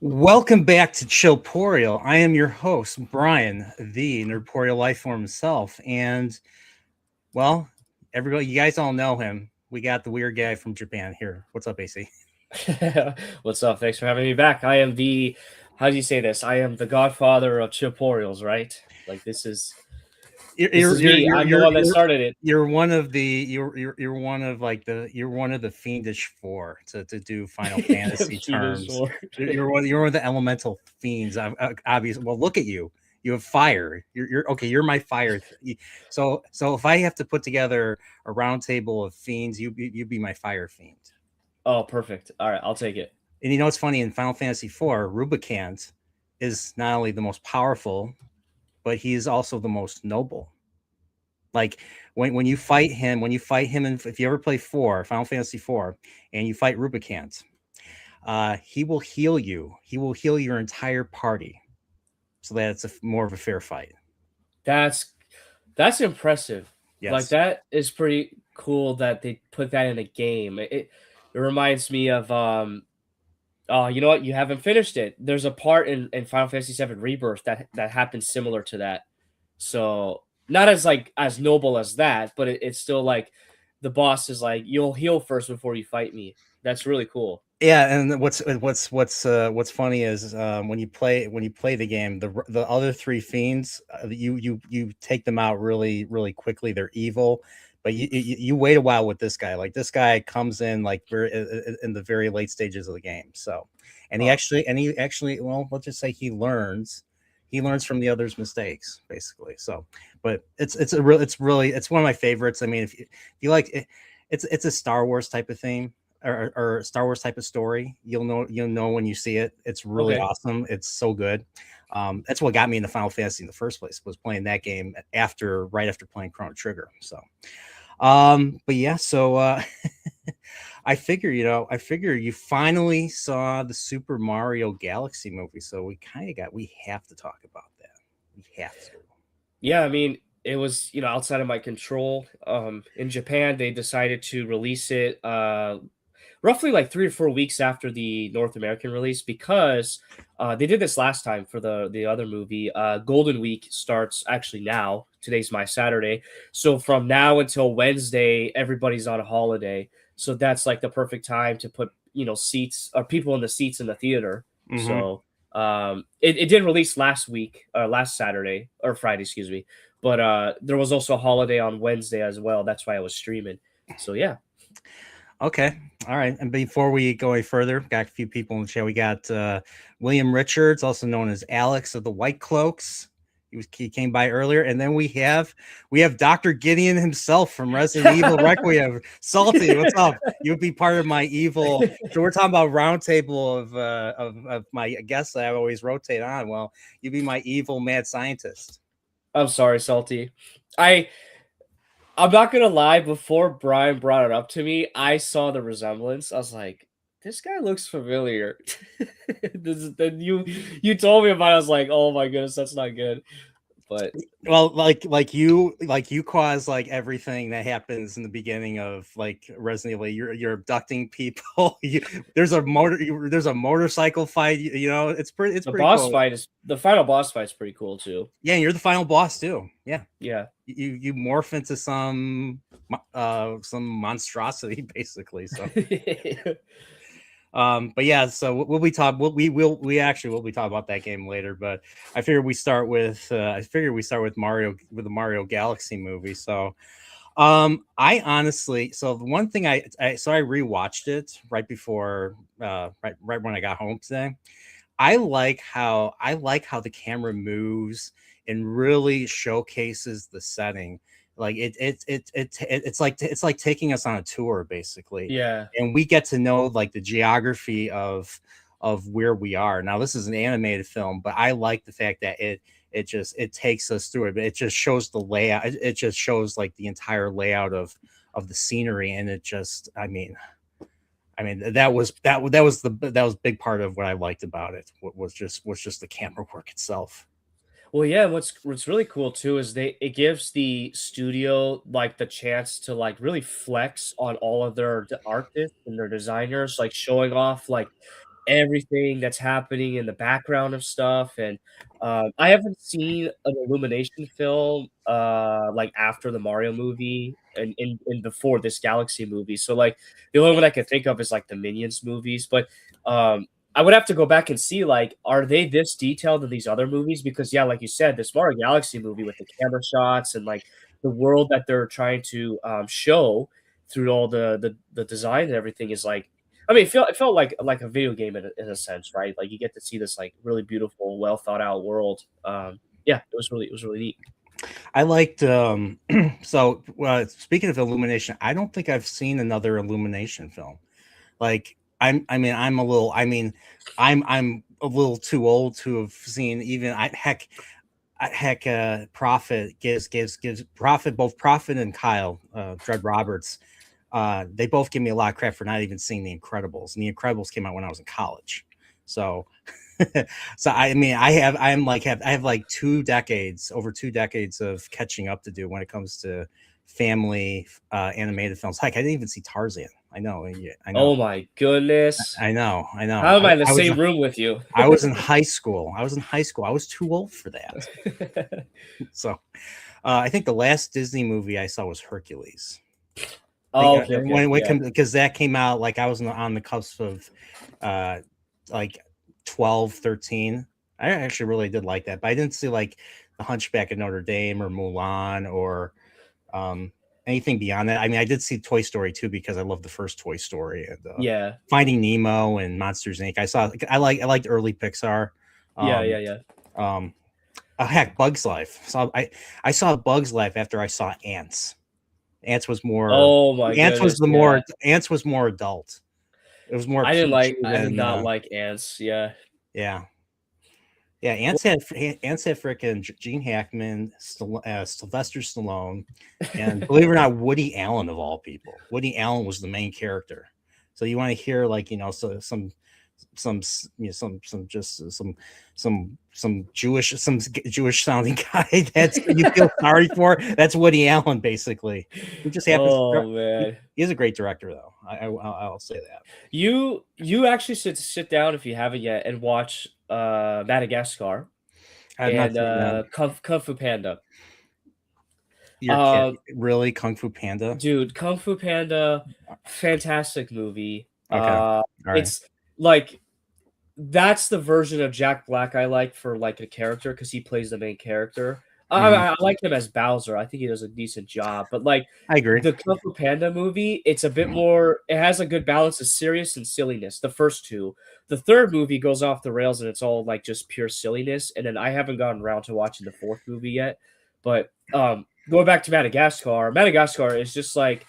Welcome back to Chillporial. I am your host, Brian, the Nerdporial Lifeform himself. And, well, everybody, you guys all know him. We got the weird guy from Japan here. What's up, AC? What's up? Thanks for having me back. I am the, how do you say this? I am the godfather of tutorials, right? Like You're this you're is you're me. you're I'm the you're one that you're, started it. you're one of the you're one of like you're one of the fiendish four to do Final Fantasy Fetus terms. war. You're one of the elemental fiends. Obviously, well, look at you. You have fire. You're okay. You're my fire. So if I have to put together a round table of fiends, you be my fire fiend. Oh, perfect. All right, I'll take it. And you know what's funny in Final Fantasy IV, Rubicant is not only the most powerful, but he is also the most noble. Like when you fight him, and if you ever play Final Fantasy IV, and you fight Rubicant, he will heal you. He will heal your entire party, so that it's more of a fair fight. That's that's impressive. Like Yes. that is pretty cool that they put that in a game. It reminds me of oh, you know what? You haven't finished it. There's a part in Final Fantasy VII Rebirth that happens similar to that. So not as like as noble as that, but it's still like the boss is like, "You'll heal first before you fight me." That's really cool. Yeah, and what's funny is when you play the game, the other three fiends, you take them out really quickly. They're evil, but you wait a while with this guy. Like this guy comes in like very in the very late stages of the game. So, and Huh. he actually, well, let's just say he learns from the others' mistakes, basically. So, but it's one of my favorites. I mean, if you like it, it's a Star Wars type of theme, or Star Wars type of story. You'll know when you see it. It's really Okay. awesome. It's so good. That's what got me into Final Fantasy in the first place, was playing that game right after playing Chrono Trigger. So, but yeah, so I figure you finally saw the Super Mario Galaxy movie, so we have to talk about that. We have to. Yeah, I mean, it was, outside of my control. In Japan, they decided to release it roughly like 3 or 4 weeks after the North American release because they did this last time for the other movie. Golden Week starts actually now. Today's my Saturday, so from now until Wednesday, everybody's on a holiday. So that's like the perfect time to put seats or people in the seats in the theater. Hmm. So it did release last week, last Saturday or Friday, excuse me. But there was also a holiday on Wednesday as well. That's why I was streaming. So yeah. Okay. All right. And before we go any further, got a few people in the chat. We got William Richards, also known as Alex of the White Cloaks. He came by earlier, and then we have Dr. Gideon himself from Resident Evil Requiem. Salty, what's up? You would be part of my evil. So we're talking about roundtable of my guests that I always rotate on. Well, you'd be my evil mad scientist. I'm sorry, Salty. I I'm not gonna lie. Before Brian brought it up to me, I saw the resemblance. I was like, "This guy looks familiar." Then you told me about it. I was like, "Oh my goodness, that's not good." But Well, like you cause like everything that happens in the beginning of like Resident Evil. You're abducting people. There's a motorcycle fight. It's pretty cool. the final boss fight's pretty cool too. Yeah, and you're the final boss too. Yeah, Yeah. you morph into some monstrosity basically. So but yeah, so we'll be talking. We actually will be talking about that game later. But I figure we start with Mario, with the Mario Galaxy movie. So I honestly, so the one thing I rewatched it right before, right when I got home today. I like how the camera moves and really showcases the setting. Like it's like taking us on a tour, basically, Yeah. and we get to know like the geography of where we are. Now this is an animated film, but I like the fact that it takes us through it, but it just shows the layout. It just shows like the entire layout of the scenery, and I mean that was a big part of what I liked about it. What was just the camera work itself. Well, yeah, what's really cool too is it gives the studio like the chance to like really flex on all of their artists and their designers, like showing off like everything that's happening in the background of stuff, and, I haven't seen an Illumination film, like, after the Mario movie and before this Galaxy movie, so, like, the only one I can think of is, like, the Minions movies, but, I would have to go back and see, like, are they this detailed in these other movies? Because, yeah, like you said, this Mario Galaxy movie with the camera shots and, like, the world that they're trying to, show through all the design and everything is, like, I mean, it felt like a video game in a sense, right? Like, you get to see this, like, really beautiful, well thought out world. Yeah, it was really neat. I liked so speaking of Illumination, I don't think I've seen another Illumination film. Like I'm a little too old to have seen even heck Prophet gives Prophet, both Prophet and Kyle Dread Roberts, they both give me a lot of crap for not even seeing The Incredibles, and The Incredibles came out when I was in college. So so I mean I have like over 2 decades of catching up to do when it comes to family animated films. Heck, I didn't even see Tarzan. I know, yeah, I know, Oh my goodness. I know. How am I in the I was same room with you? I was in high school. I was in high school. I was too old for that. So I think the last Disney movie I saw was Hercules. I Oh, think okay, okay, when yeah. because that came out like I was on the cusp of uh like 12, 13. I actually really did like that, but I didn't see like The Hunchback of Notre Dame or Mulan or um anything beyond that. I mean, I did see Toy Story 2 because I love the first Toy Story, and Yeah. Finding Nemo and Monsters Inc. I liked early Pixar. Yeah, Um yeah, yeah. um heck, Bugs Life. So I saw Bugs Life after I saw Ants. Ants was more Oh my Ants was goodness, the yeah. more Ants was more adult. It was more PG I did than not like ants, yeah. yeah. Yeah, Ants had frickin' Gene Hackman, Sylvester Stallone, and believe it or not, Woody Allen of all people. Woody Allen was the main character. So you want to hear like some some just some Jewish sounding guy that's you feel sorry for. That's Woody Allen basically. Who just happens to Oh, man. he is a great director though. I'll say that. You actually should sit down if you haven't yet and watch, Madagascar I've not and, seen that. Kung Fu Panda. You're Uh, kidding. Really? Kung Fu Panda? dude, Kung Fu Panda, fantastic movie. Okay. All right. It's like that's the version of Jack Black I like for, like, a character because he plays the main character. Mhm. I like him as Bowser, I think he does a decent job, but, like, I agree. the Kung Fu Panda movie, it's a bit more it has a good balance of serious and silliness, the first 2. The 3rd movie goes off the rails, and it's all, like, just pure silliness, and then I haven't gotten around to watching the 4th movie yet, but, going back to Madagascar, Madagascar is just, like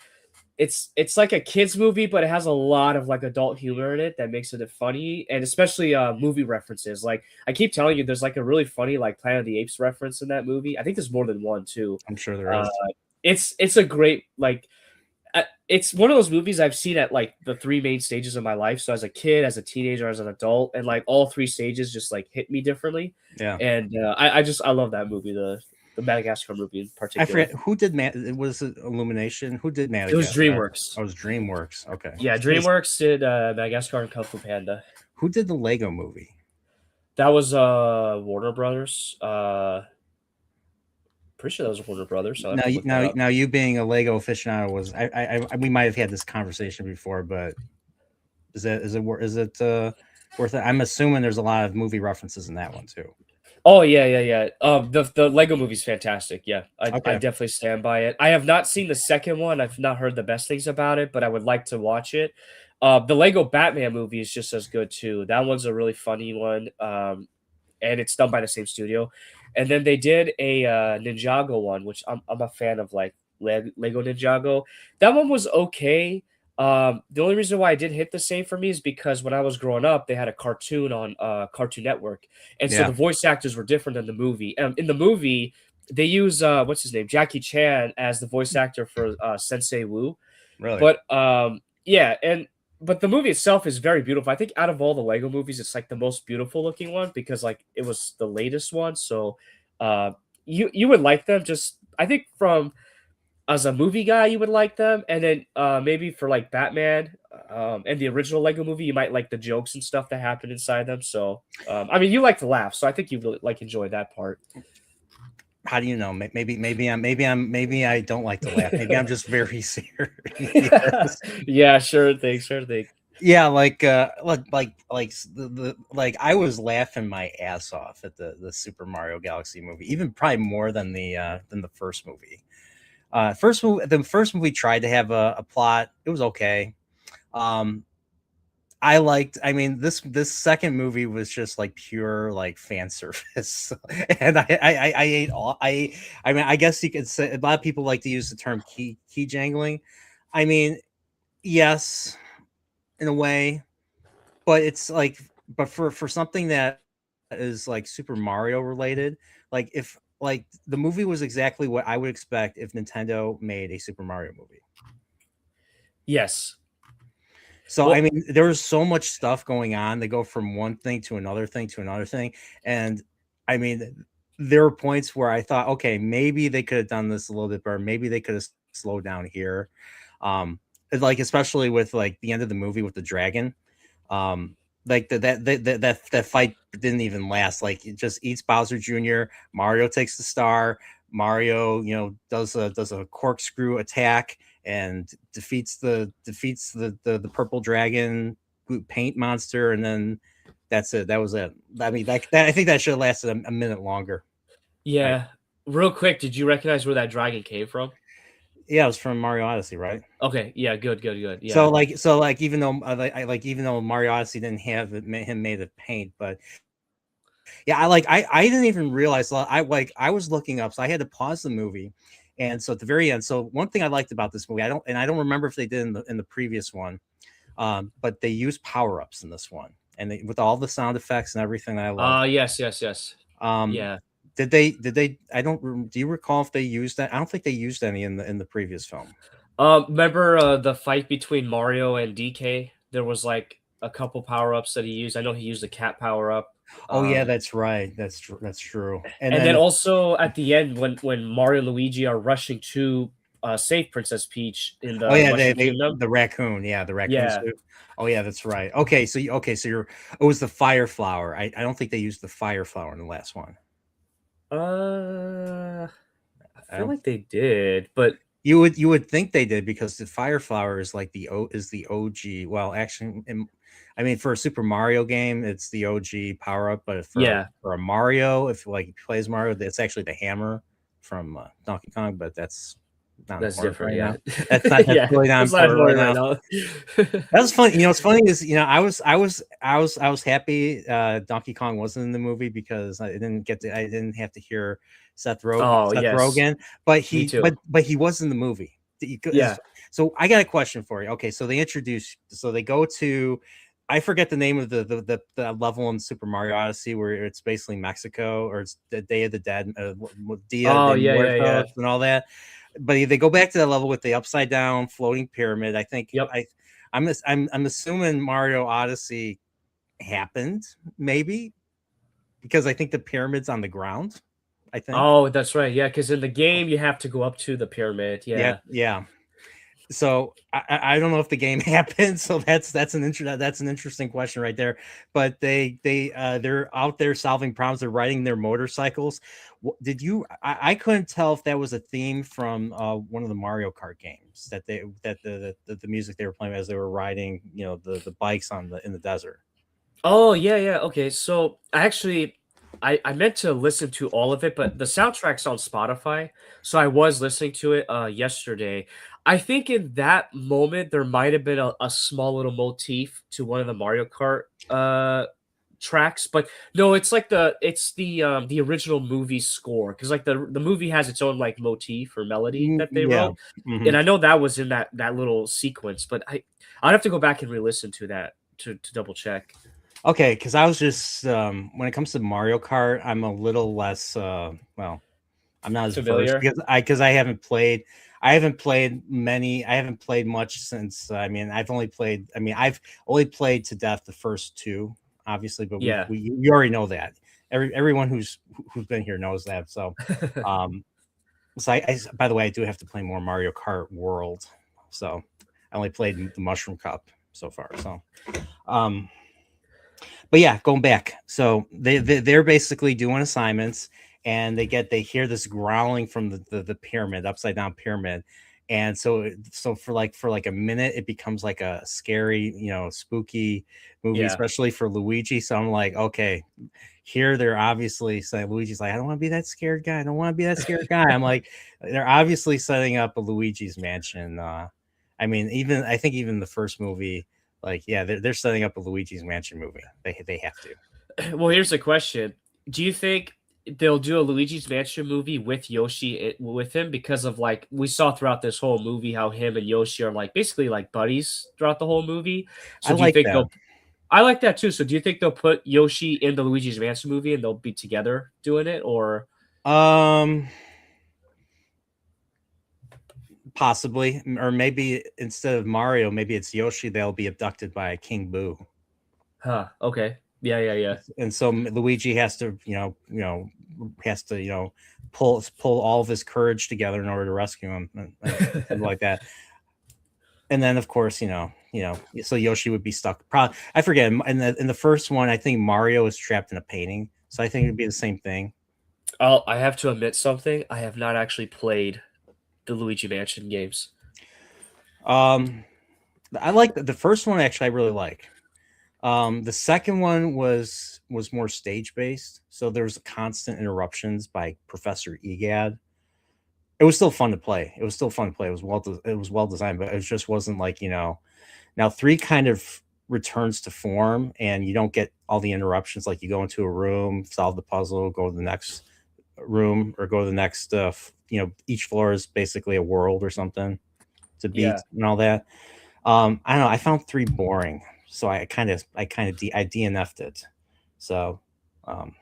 it's like a kids movie, but it has a lot of like adult humor in it that makes it funny, and especially movie references. Like I keep telling you, there's like a really funny like Planet of the Apes reference in that movie. I think there's more than one too. I'm sure there Uh, is. it's a great like it's one of those movies I've seen at like the 3 main stages of my life. So as a kid, as a teenager, as an adult, and like all 3 stages just like hit me differently. Yeah. And I love that movie, the Madagascar movie in I particular. forget who did was it Illumination? Who did It was Madagascar? DreamWorks. Oh, it was DreamWorks. Okay. Yeah, DreamWorks did Madagascar and Kung Fu Panda. Who did the Lego movie? That was Warner Brothers. Pretty sure that was Warner Brothers. I'll have Now, to look that up. now you being a Lego aficionado was we might have had this conversation before, but is it worth it? I'm assuming there's a lot of movie references in that one too. Oh yeah, yeah, yeah. The Lego movie's fantastic. Yeah, I Okay. definitely stand by it. I have not seen the second one. I've not heard the best things about it, but I would like to watch it. The Lego Batman movie is just as good too. That one's a really funny one. And it's done by the same studio. And then they did a Ninjago one, which I'm a fan of, like Lego Ninjago. That one was okay. The only reason why I didn't hit the same for me is because when I was growing up, they had a cartoon on Cartoon Network, and so Yeah. the voice actors were different than the movie. In the movie, they use what's his name, Jackie Chan, as the voice actor for Sensei Wu. Really? But yeah, and but the movie itself is very beautiful. I think out of all the Lego movies, it's like the most beautiful looking one because like it was the latest one. So you would like them. Just I think from as a movie guy, you would like them, and then maybe for like Batman, and the original Lego movie, you might like the jokes and stuff that happen inside them. So, I mean, you like to laugh, so I think you really like enjoy that part. How do you know? Maybe I don't like to laugh. Maybe I'm just very serious. Yeah, sure thing, sure thing. Yeah, like I was laughing my ass off at the Super Mario Galaxy movie, even probably more than the first movie. The first movie tried to have a plot. It was okay. Um, I mean, this second movie was just like pure like fan service, and I ate all. I mean, I guess you could say a lot of people like to use the term key jangling. I mean, yes, in a way, but it's like, but for something that is like Super Mario related, like if like the movie was exactly what I would expect if Nintendo made a Super Mario movie. Yes. So I Well, mean, there was so much stuff going on. They go from one thing to another thing to another thing, and I mean, there were points where I thought, okay, maybe they could have done this a little bit better. Maybe they could have slowed down here, um, like especially with like the end of the movie with the dragon. Um, like that fight didn't even last. Like it just eats Bowser Jr. Mario takes the star. Mario, does a corkscrew attack and defeats the purple dragon paint monster, and then that's it. That was it. I mean, that I think that should have lasted a minute longer. Right? yeah. Real quick, did you recognize where that dragon came from? Yeah, it was from Mario Odyssey, right? Okay, yeah, good, good, good. So Yeah. like even though even though Mario Odyssey didn't have him made of paint, but yeah, I didn't even realize. I was looking up, so I had to pause the movie, and so at the very end. So one thing I liked about this movie, I don't remember if they did in the previous one, but they used power ups in this one, and with all the sound effects and everything that I love. Yes, yes, yes. Um, Yeah. did they? I don't. Do you recall if they used that? I don't think they used any in the previous film. Remember the fight between Mario and DK? There was like a couple power ups that he used. I know he used the cat power up. Oh yeah, Um, that's right. That's true. That's true. And and then then also at the end when Mario and Luigi are rushing to save Princess Peach in oh the yeah, Mushroom they Kingdom. the raccoon, yeah, the raccoon Yeah. suit. Oh yeah, that's right. Okay, so it was the fire flower. I don't think they used the fire flower in the last one. I I feel don't. like they did, but You would think they did because the fire flower is like the OG. Well, actually, I mean, for a Super Mario game, it's the OG power up. But yeah, for a Mario, if like he plays Mario, it's actually the hammer from Donkey Kong. But that's not that's important different. right Yeah, now. That's yeah. really not That's not important right important now. right now. That was funny. What's funny is, I was happy Donkey Kong wasn't in the movie because I didn't have to hear Oh Seth yes, Rogen, but me he too. but he was in the movie. Yeah. So I got a question for you. Okay, so they go to, I forget the name of the level in Super Mario Odyssey where it's basically Mexico, or it's the Day of the Dead, Dia Oh de yeah, yeah, yeah. Muertos and all that. But they go back to that level with the upside down floating pyramid. I think Yep. I'm assuming Mario Odyssey happened, maybe, because I think the pyramid's on the ground. I think. Oh, that's right. Yeah, because in the game you have to go up to the pyramid. Yeah, Yeah. yeah. So I don't know if the game happened. So that's an interesting question right there. But they're out there solving problems. They're riding their motorcycles. Did you? I couldn't tell if that was a theme from one of the Mario Kart games that the music they were playing as they were riding, the bikes in the desert. Oh yeah, yeah. Okay, so I meant to listen to all of it, but the soundtrack's on Spotify, so I was listening to it yesterday. I think in that moment there might have been a small little motif to one of the Mario Kart tracks, but no, it's the original movie score because like the movie has its own like motif or melody that they Yeah. wrote, Hmm. and I know that was in that little sequence, but I'd have to go back and re-listen to that to double check. Okay, because I was just when it comes to Mario Kart, I'm a little less well, I'm not as versed Familiar? because I haven't played much since I've only played to death the first two, obviously, but Yeah. we already know that. Everyone who's been here knows that. So um So by the way, I do have to play more Mario Kart World. So I only played the Mushroom Cup so far. So, um, but yeah, going back. So they're basically doing assignments, and they hear this growling from the pyramid, upside down pyramid, and so for like a minute, it becomes like a scary, spooky movie, Yeah. especially for Luigi. So I'm like, okay, here they're obviously saying Luigi's like, I don't want to be that scared guy. I don't want to be that scared guy. I'm like, they're obviously setting up a Luigi's Mansion. I mean, even I think even the first movie, like, yeah, they're setting up a Luigi's Mansion movie. They have to. Well, here's the question: do you think they'll do a Luigi's Mansion movie with Yoshi with him because of like we saw throughout this whole movie how him and Yoshi are like basically like buddies throughout the whole movie? I So do you like think that. they'll? I like that too. So do you think they'll put Yoshi in the Luigi's Mansion movie and they'll be together doing it, or Um, Possibly, or maybe instead of Mario, maybe it's Yoshi. They'll be abducted by King Boo, huh? Okay, yeah, yeah, yeah, and so Luigi has to, has to, pull all of his courage together in order to rescue him, and something like that. And then, of course, so Yoshi would be stuck. Probably, I forget. In the first one, I think Mario is trapped in a painting, so I think it'd be the same thing. I have to admit something. I have not actually played the Luigi Mansion games. Um, I like the first one. Actually, I really like. The second one was more stage based, so there was constant interruptions by Professor Egad. It was still fun to play. It was still fun to play. It was well designed, but it just wasn't like, now three kind of returns to form, and you don't get all the interruptions. Like, you go into a room, solve the puzzle, go to the next room, or go to the next. Each floor is basically a world or something to beat Yeah, and all that. I don't know. I found three boring, so I DNF'd it. So, um,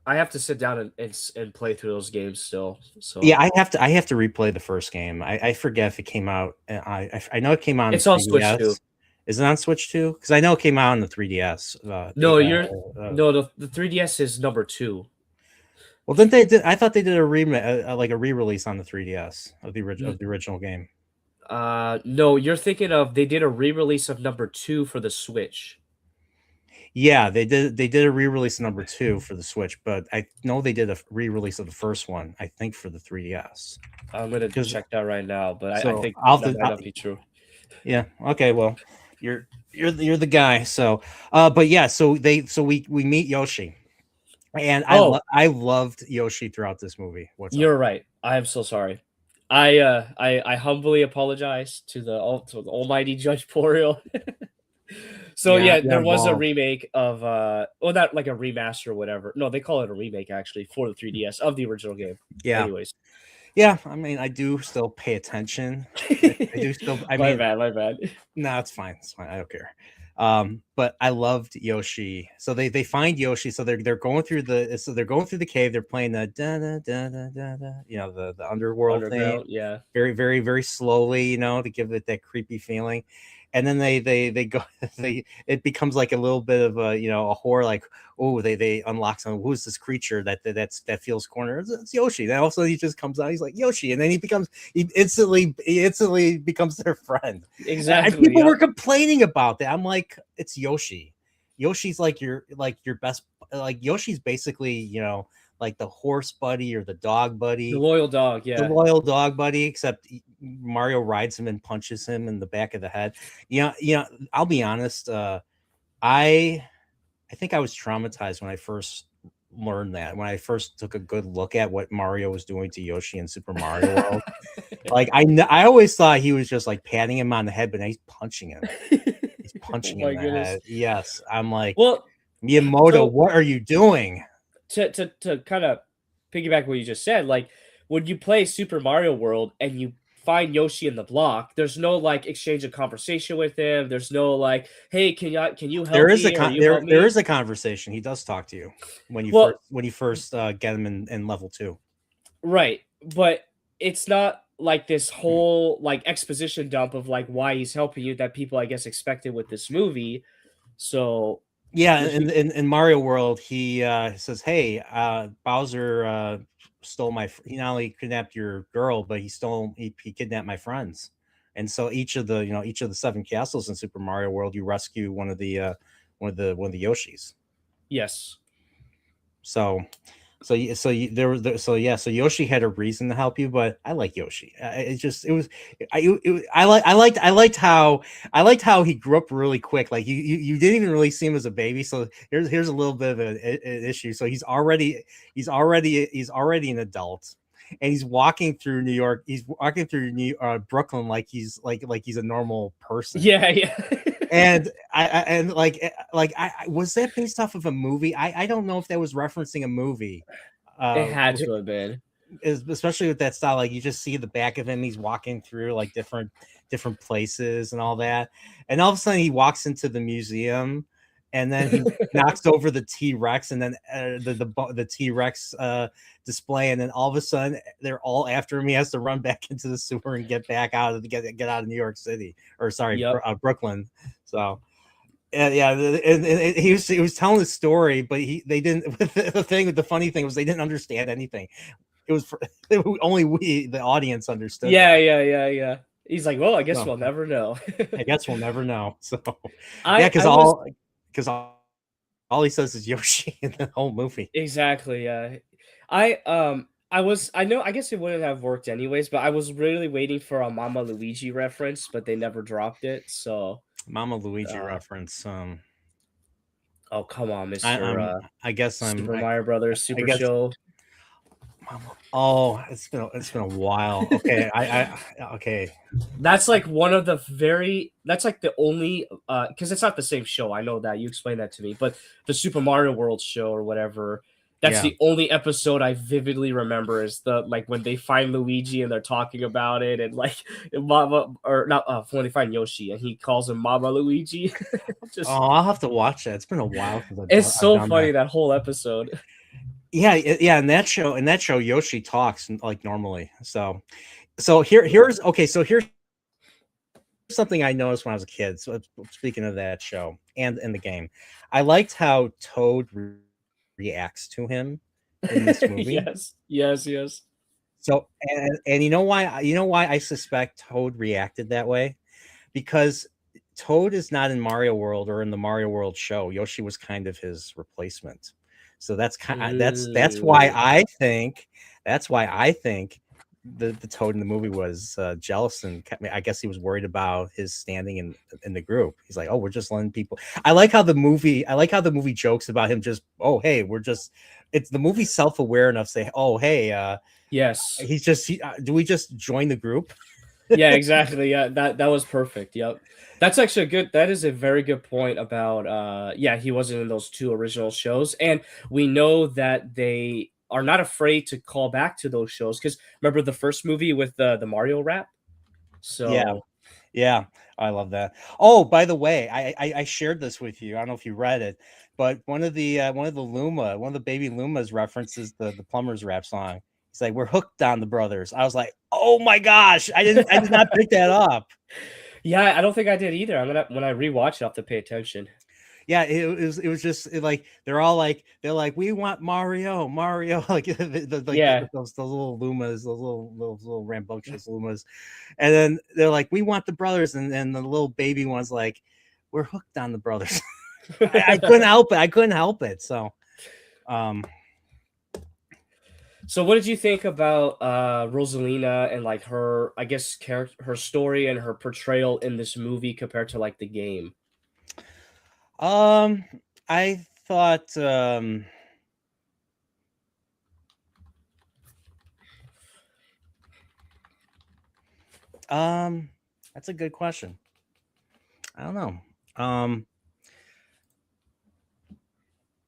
I have to sit down and play through those games still. yeah, So I have to replay the first game. I forget if it came out. I know it came out on the it's on Switch too. 3DS. Is it on Switch too? Because I know it came out on the 3DS. No, you're no the 3DS is number two. Well, didn't they? I thought they did a like a re-release on the 3DS of N- the original game. no, you're thinking of they did a re-release of number two for the Switch. Yeah, they did. They did a re-release of number two for the Switch, but I know they did a re-release of the first one. I think for the 3DS. I'm gonna Because check that right now, but I so think I'll, that might I'll not be true. yeah, okay, well, you're the guy. So, but yeah, so we meet Yoshi, and Oh, I loved Yoshi throughout this movie. What's up? you're right. I am so sorry. I humbly apologize to the Almighty Judge Poriel. So Yeah, yeah, yeah, there was a involved. remake of well, not like a remaster or whatever. No, they call it a remake actually for the 3DS of the original game. Yeah, Anyways. yeah. I mean, I do still pay attention. I do still. I My mean, bad, my bad. no, it's fine. It's fine. I don't care. But I loved Yoshi. So they find Yoshi. So they're going through the cave. They're playing the da da da da da da. The underworld thing, Underground, yeah. very very very slowly. To give it that creepy feeling. And then they go it becomes like a little bit of a horror, like, oh, they unlock some, who's this creature that feels corner. It's Yoshi. Then also he just comes out, he's like Yoshi, and then he instantly becomes their friend. And Exactly, people were yep. complaining about that. I'm like, it's Yoshi. Yoshi's like your best, like Yoshi's basically, like the horse buddy or the dog The buddy, loyal dog, the yeah. loyal dog buddy, except Mario rides him and punches him in the back of the head. I'll be honest, I I think I was traumatized when I first learned that, when I first took a good look at what Mario was doing to Yoshi in Super Mario World. Like, I always thought he was just like patting him on the head, but now he's punching him. He's Oh punching him my in the goodness. head. Yes, I'm like, Well, Miyamoto, so what are you doing? to kind of piggyback what you just said, like when you play Super Mario World and you find Yoshi in the block, there's no like exchange of conversation with him. There's no like, hey, can you There help is a me or you there help there me? is a conversation. He does talk to you Well, when you first get him in level two. right, but it's not like this whole like exposition dump of like why he's helping you that people I guess expected with this movie. So Yeah, he in Mario World, he says, "Hey, Bowser stole he not only kidnapped your girl, but he kidnapped my friends. And so each of the seven castles in Super Mario World, you rescue one of the Yoshis. Yes. So there was so yeah, so Yoshi had a reason to help you, but I like Yoshi. It just it was I liked how he grew up really quick. Like you didn't even really see him as a baby. So here's a little bit of an issue. So he's already an adult, and he's walking through New York. He's walking through Brooklyn like he's a normal person. Yeah, yeah. And I was that based off of a movie? I don't know if that was referencing a movie. It Uh, had to have been. Especially with that style, like you just see the back of him. He's walking through like different places and all that, and all of a sudden he walks into the museum, and then he knocks over the T-Rex, and then the T-Rex display, and then all of a sudden they're all after him. He has to run back into the sewer and get back out of get out of New York City, or sorry, Yep. Brooklyn. So yeah, and he was telling the story, but they didn't. The funny thing was they didn't understand anything. It was only we, the audience, understood Yeah, that. yeah, yeah, yeah. He's like, well, I guess So we'll never know. I guess we'll never know. So yeah, I was because all he says is Yoshi in the whole movie. exactly, yeah. I know I guess it wouldn't have worked anyways, but I was really waiting for a Mama Luigi reference, but they never dropped it. So, Mama Luigi uh, reference. oh come on, I, Mister I'm. I guess I'm. Super Mario Brothers I Super guess. Show. Oh, it's been a while. Okay, okay. That's like one of the very. That's like the only because it's not the same show. I know that you explained that to me, but the Super Mario World show or whatever. That's Yeah. the only episode I vividly remember is the like when they find Luigi and they're talking about it and like Mama or not when they find Yoshi and he calls him Mama Luigi. Just Oh, I'll have to watch that. It's been a while since it's I've so done funny that. that whole episode. Yeah, yeah. In that show, Yoshi talks like normally. So here's something I noticed when I was a kid. So speaking of that show and in the game, I liked how Toad reacts to him in this movie. Yes, yes, yes. So and you know why I suspect Toad reacted that way? Because Toad is not in Mario World or in the Mario World show. Yoshi was kind of his replacement. So Mm. that's why I think the Toad in the movie was jealous, and I guess he was worried about his standing in the group. He's like, oh, we're just letting people. I like how the movie jokes about him. Just oh hey, we're just. It's the movie self aware enough to say oh hey Yes. do we just join the group? Yeah, exactly. Yeah, that was perfect. Yep. That's actually a good that is a very good point about yeah, he wasn't in those two original shows. And we know that they are not afraid to call back to those shows because remember the first movie with the Mario rap? Yeah. So Yeah, I love that. Oh, by the way, I shared this with you. I don't know if you read it, but one of the baby Lumas references the Plumbers Rap song. He's like, "We're hooked on the brothers." I was like, "Oh my gosh, I did not pick that up." yeah, I don't think I did either. I'm gonna when I rewatch it, I'll have to pay attention. Yeah, it was just like they're like we want Mario like Yeah. those little Lumas, those little rambunctious Lumas, and then they're like we want the brothers, and the little baby one's like we're hooked on the brothers. I couldn't help it. I couldn't help it. So, um, So what did you think about Rosalina and like her I guess character her story and her portrayal in this movie compared to like the game? um, I thought, um, that's a good question. I don't know. Um,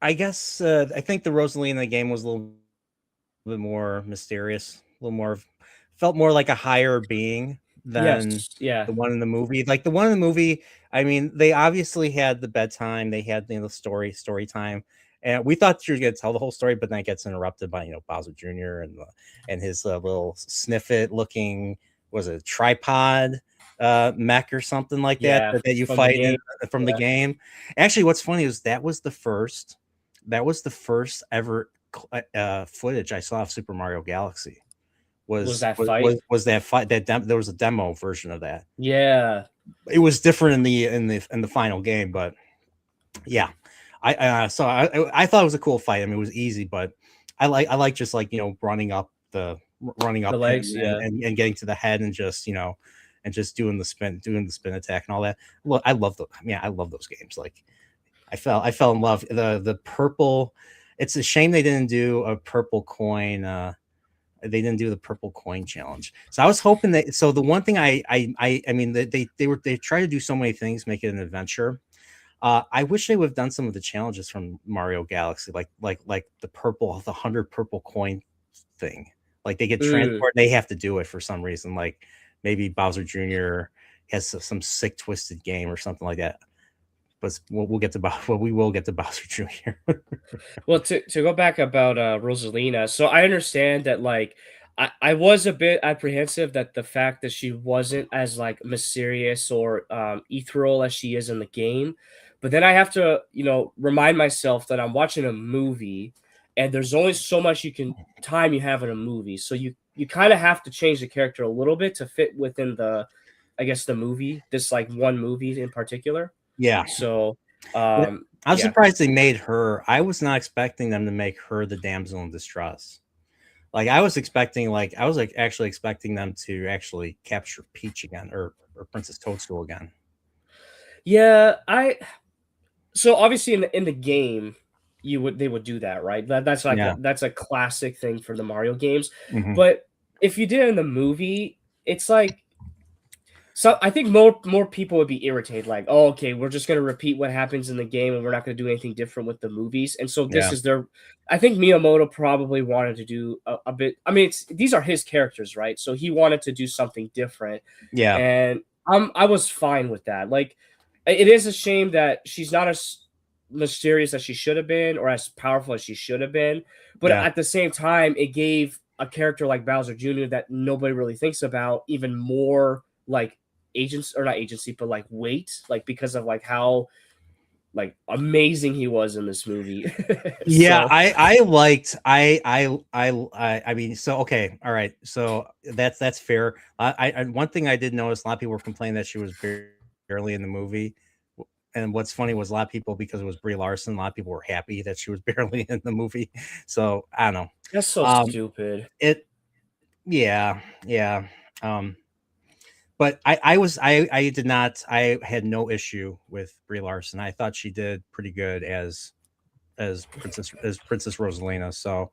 I guess I think the Rosalina game was a little bit more mysterious, a little more felt more like a higher being than Yes, yeah. the one in the movie. Like the one in the movie, I mean, they obviously had the bedtime, they had the story time, and we thought she was going to tell the whole story, but then it gets interrupted by Bowser Jr. And his little sniffet looking was it a tripod mech or something like that Yeah, that you from the fight in game. from the Yeah. game. Actually, what's funny is that was the first ever. footage I saw of Super Mario Galaxy Was was that was fight? was, was that fight there was a demo version of that. Yeah. It was different in the final game, but yeah, I thought it was a cool fight. I mean, it was easy, but I like just like running The up him legs, yeah. and getting to the head and just and just doing the spin attack and all that. Well, I love I love those games. Like I fell in love the purple. It's a shame they didn't do a purple coin. They didn't do the purple coin challenge. So I was hoping that. So the one thing I mean they try to do so many things, make it an adventure. I wish they would have done some of the challenges from Mario Galaxy, like the 100 purple coin thing. Like they get Mm. transport, they have to do it for some reason. Like maybe Bowser Jr. has some sick twisted game or something like that. But we'll get to we will get to Bowser Jr. Well, to go back about Rosalina, so I understand that like I was a bit apprehensive that the fact that she wasn't as like mysterious or ethereal as she is in the game, but then I have to remind myself that I'm watching a movie, and there's only so much time you have in a movie, so you kind of have to change the character a little bit to fit within the, I guess, the movie, this like one movie in particular. Yeah. So Yeah. I'm yeah. surprised they made her. I was not expecting them to make her the damsel in distress. Like I was like actually expecting them to actually capture Peach again or Princess Toadstool again. Yeah, so obviously in the game they would do that, right? That's like Yeah. that's a classic thing for the Mario games. Hmm. But if you did it in the movie, it's like, so I think more people would be irritated, like, oh, okay, we're just gonna repeat what happens in the game, and we're not gonna do anything different with the movies. And so this Yeah. is their. I think Miyamoto probably wanted to do a bit. I mean, these are his characters, right? So he wanted to do something different, Yeah. and I was fine with that. Like, it is a shame that she's not as mysterious as she should have been, or as powerful as she should have been. But Yeah. at the same time, it gave a character like Bowser Jr. that nobody really thinks about even more like agents, or not agency, but like weight, like because of like how like amazing he was in this movie. Yeah, So I liked I mean, so okay, all right, so that's fair. One thing I did notice, a lot of people were complaining that she was barely in the movie, and what's funny was a lot of people, because it was Brie Larson, a lot of people were happy that she was barely in the movie. So I don't know. that's so Um, stupid. it Yeah, yeah. Um, but I did not I had no issue with Brie Larson. I thought she did pretty good as Princess Rosalina. So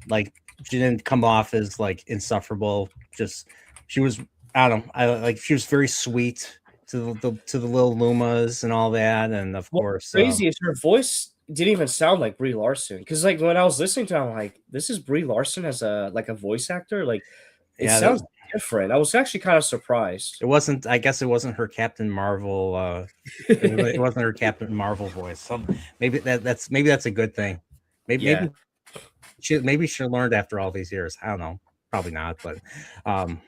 like she didn't come off as like insufferable. Just she was I don't know, I like she was very sweet to the little Lumas and all that, and of What's course crazy is her voice didn't even sound like Brie Larson. Because like when I was listening to her, I'm like, this is Brie Larson as a voice actor. Like it yeah, sounds different. I was actually kind of surprised. it wasn't, I guess it wasn't her Captain Marvel it wasn't her Captain Marvel voice. So maybe that's a good thing. Maybe Yeah. maybe she learned after all these years. I don't know. Probably not, um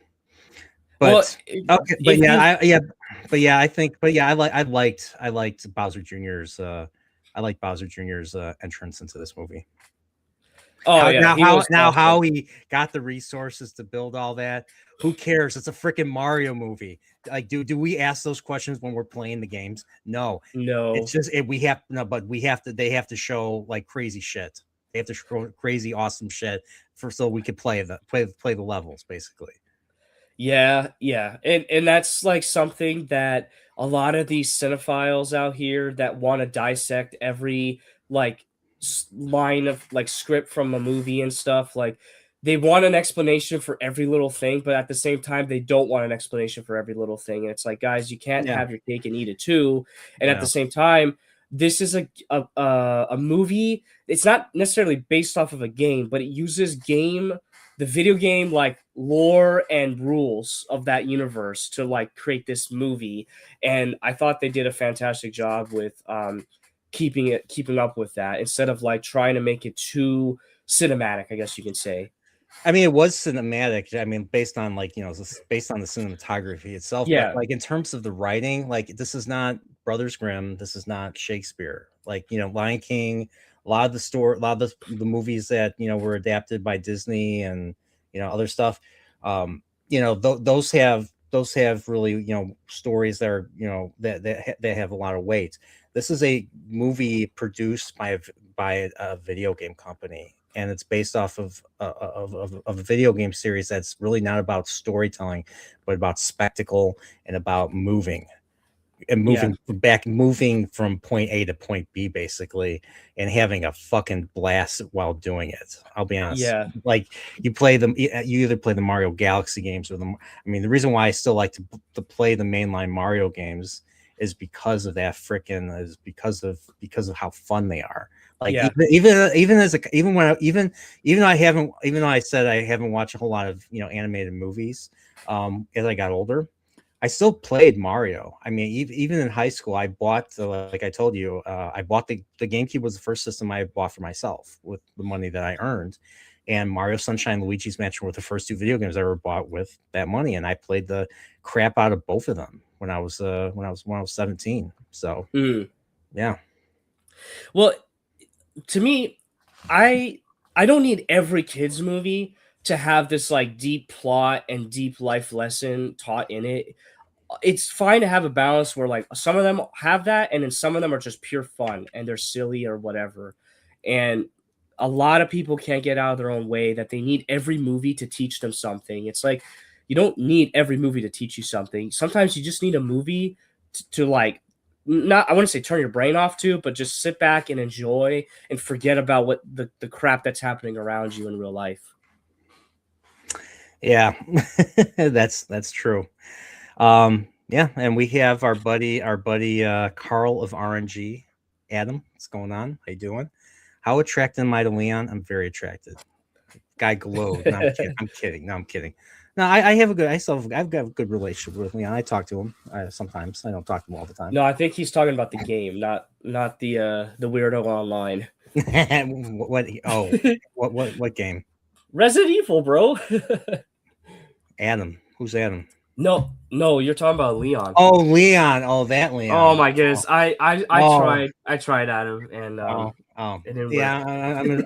Well, but okay, but if you I think but yeah, I liked Bowser Jr.'s I like Bowser Jr.'s entrance into this movie. oh yeah, he was awesome. How he got the resources to build all that. Who cares? It's a freaking Mario movie. Like, do we ask those questions when we're playing the games? No. It's No. just we have no, but we have to. They have to show like crazy shit. They have to show crazy awesome shit for so we could play the levels basically. Yeah, yeah. And that's like something that a lot of these cinephiles out here that want to dissect every like line of like script from a movie and stuff, like they want an explanation for every little thing, but at the same time they don't want an explanation for every little thing. And it's like, guys, you can't Yeah, have your cake and eat it too. And at the yeah, same time, this is a movie. It's not necessarily based off of a game, but it uses the video game like lore and rules of that universe to like create this movie. And I thought they did a fantastic job with keeping up with that, instead of like trying to make it too cinematic, I guess you can say. I mean, it was cinematic. I mean, based on like based on the cinematography itself, but Yeah, like in terms of the writing, like this is not Brothers Grimm. This is not Shakespeare. Like Lion King. A lot of the movies that were adapted by Disney and other stuff. Those have really stories that are that have a lot of weight. This is a movie produced by a video game company, and it's based off of a video game series that's really not about storytelling, but about spectacle and about yeah, moving from point A to point B basically, and having a fucking blast while doing it. I'll be honest. yeah, Like you either play the Mario Galaxy games or I mean, the reason why I still like to play the mainline Mario games is because of that freaking is because of how fun they are. Like yeah, even though I said I haven't watched a whole lot of animated movies as I got older, I still played Mario. I mean, even in high school, I bought like I told you, I bought the GameCube was the first system I bought for myself with the money that I earned, and Mario Sunshine, and Luigi's Mansion were the first two video games I ever bought with that money, and I played the crap out of both of them when I was 17. So mm. yeah, Well, to me, I I don't need every kids movie to have this like deep plot and deep life lesson taught in it. It's fine to have a balance where like some of them have that and then some of them are just pure fun and they're silly or whatever. And a lot of people can't get out of their own way that they need every movie to teach them something. It's like you don't need every movie to teach you something. Sometimes you just need a movie to like not I wouldn't say turn your brain off to, but just sit back and enjoy and forget about what the crap that's happening around you in real life. yeah, that's true. Yeah, and we have our buddy Carl of RNG. Adam, what's going on? How you doing? How attracted am I to Leon? I'm very attracted. Guy glowed. No, I'm kidding. I'm kidding. No, I'm kidding. No, I have a good. I've got a good relationship with Leon. I talk to him sometimes. I don't talk to him all the time. No, I think he's talking about the game, not the weirdo online. what? Oh, what game? Resident Evil, bro. Adam. Who's Adam? No, no, you're talking about Leon. Oh, Leon. Oh, that Oh Leon. my Oh, goodness, I oh, tried Adam, and oh. it didn't work. Yeah, I'm in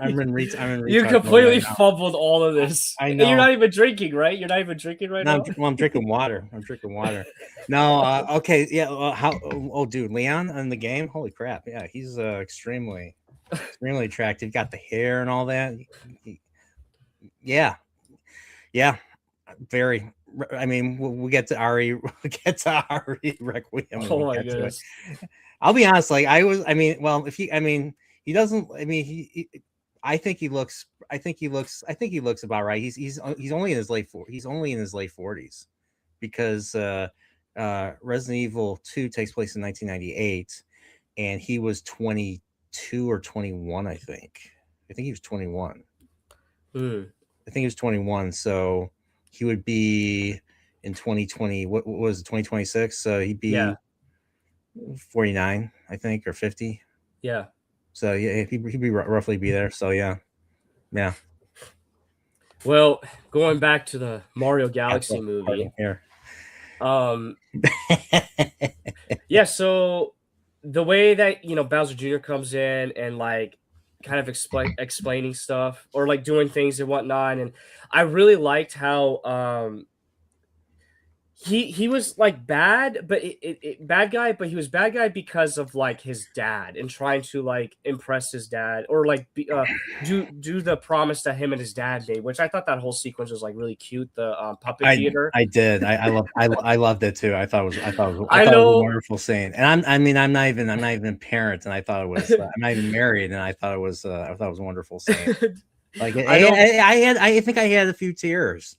You retard mode completely right now. fumbled all of this. I And you're know. not even drinking, right? You're not even drinking right No, now. I'm drinking water. I'm drinking water. No, okay, yeah. Dude, Leon in the game. Holy crap! Yeah, he's extremely attractive. Got the hair and all that. Yeah, yeah, very. I mean, we get to Ari. We get to Ari Requiem when Oh we my get to it. goodness. I'll be honest. Like I was. I mean, well, if he. I mean, he doesn't. I mean, I think he looks. I think he looks. I think he looks about right. He's only in his He's only in his late 40s because Resident Evil 2 takes place in 1998, and he was 22 or 21, I think. I think he was 21. Hmm. I think he was 21, so he would be in 2020. What was it, 2026? So he'd Yeah, be 49, I think, or 50. yeah. So yeah, he'd be roughly be there. So yeah, yeah. Well, going back to the Mario Yeah, Galaxy pardon movie, here. um, yeah. So the way that Bowser Jr. comes in and like kind of explaining stuff or like doing things and whatnot, and I really liked how he was like bad, but bad guy, but he was bad guy because of like his dad and trying to like impress his dad or like do the promise that him and his dad made, which I thought that whole sequence was like really cute. The puppet theater. I did. I loved it too. I I thought it was a know. wonderful scene. And I'm not even a parent, and I thought it was I'm not even married, and I thought it was a wonderful scene. Like I know I think I had a few tears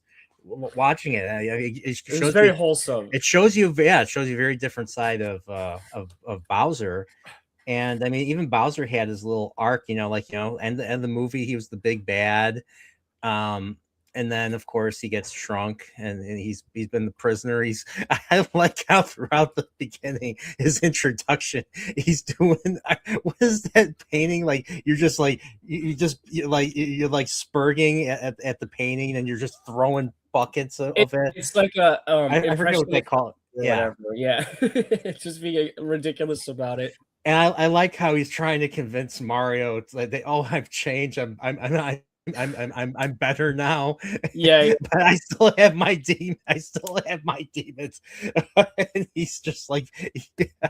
watching it. It it was shows very you wholesome. it shows you a very different side of Bowser. And I mean, even Bowser had his little arc, like and the movie he was the big bad. Um, and then of course he gets shrunk, and he's been the prisoner. I like how throughout the beginning, his introduction, he's doing what is that painting, like you're just like you're like spurging at the painting, and you're just throwing buckets of it. It's like a I forget what they impressionist call it. or Yeah. whatever. Yeah, just being ridiculous about it. And I like how he's trying to convince Mario. It's like I've changed. I'm better now, Yeah, but I still have my demon. I still have my demons. And he's just like,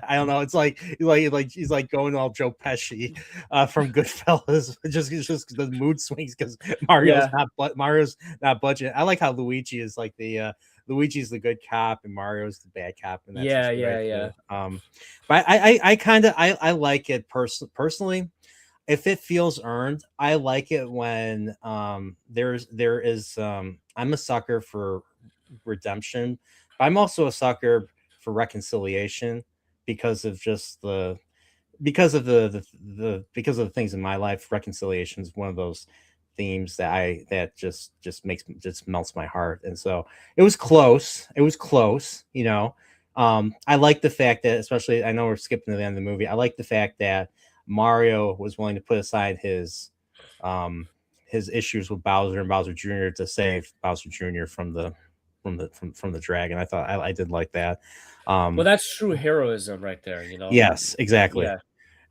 I don't know. It's like he's like going all Joe Pesci from Goodfellas. Just the mood swings because yeah, Mario's not budget. I like how Luigi is like the Luigi's the good cop and Mario's the bad cop, and that's yeah, just yeah, right yeah. too. But I kind of I like it personally. If it feels earned, I like it when there is I'm a sucker for redemption. I'm also a sucker for reconciliation because of just the because of the things in my life. Reconciliation is one of those themes that just makes just melts my heart. And so it was close. It was close, you know. I like the fact that, especially, I know we're skipping to the end of the movie. I like the fact that Mario was willing to put aside his issues with Bowser and Bowser Jr. to save Bowser Jr. from the dragon. I thought I did like that. Well, Um, that's true heroism right there. yes, exactly. Yeah,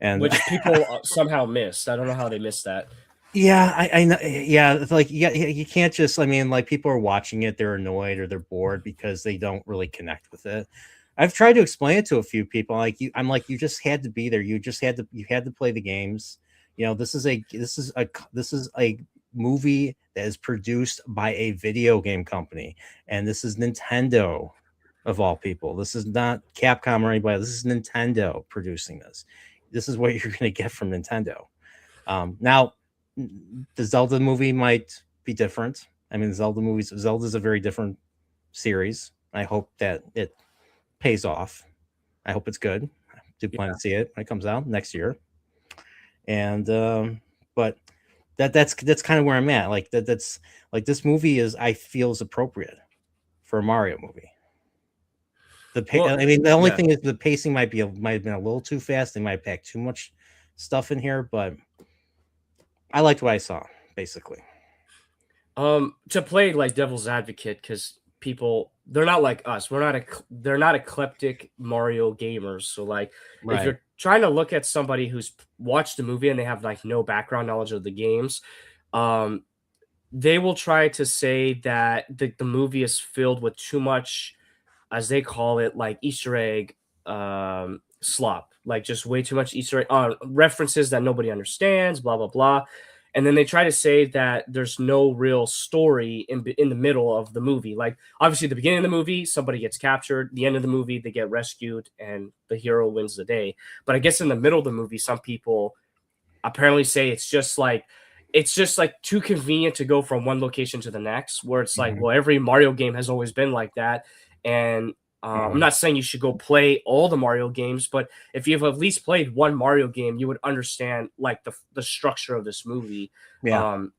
And which people somehow missed. I don't know how they missed that. yeah, I know. Yeah, it's like you can't just. I mean, like people are watching it, they're annoyed or they're bored because they don't really connect with it. I've tried to explain it to a few people. I'm like, you just had to be there. You had to play the games. You know, this is a movie that is produced by a video game company, and this is Nintendo of all people. This is not Capcom or anybody. This is Nintendo producing this. This is what you're going to get from Nintendo. Now, the Zelda movie might be different. I mean, Zelda's a very different series. I hope that it pays off. I hope it's good. I do plan Yeah. to see it when it comes out next year. And but that's kind of where I'm at. Like that's like this movie is I feel is appropriate for a Mario movie. Well, I mean, the only yeah. thing is the pacing might have been a little too fast. They might pack too much stuff in here, but I liked what I saw basically. To play like devil's advocate, because people they're not like us. They're not eclectic Mario gamers. So like, if Right. you're trying to look at somebody who's watched the movie and they have like no background knowledge of the games, um, they will try to say that the movie is filled with too much, as they call it, like Easter egg slop, like just way too much Easter egg references that nobody understands, blah blah blah. And then they try to say that there's no real story in the middle of the movie. Like obviously, the beginning of the movie, somebody gets captured. The end of the movie, they get rescued, and the hero wins the day. But I guess in the middle of the movie, some people apparently say it's just like too convenient to go from one location to the next, where it's like, Mhm. well, every Mario game has always been like that. And I'm Mhm. not saying you should go play all the Mario games, but if you've at least played one Mario game, you would understand like the structure of this movie. Yeah. um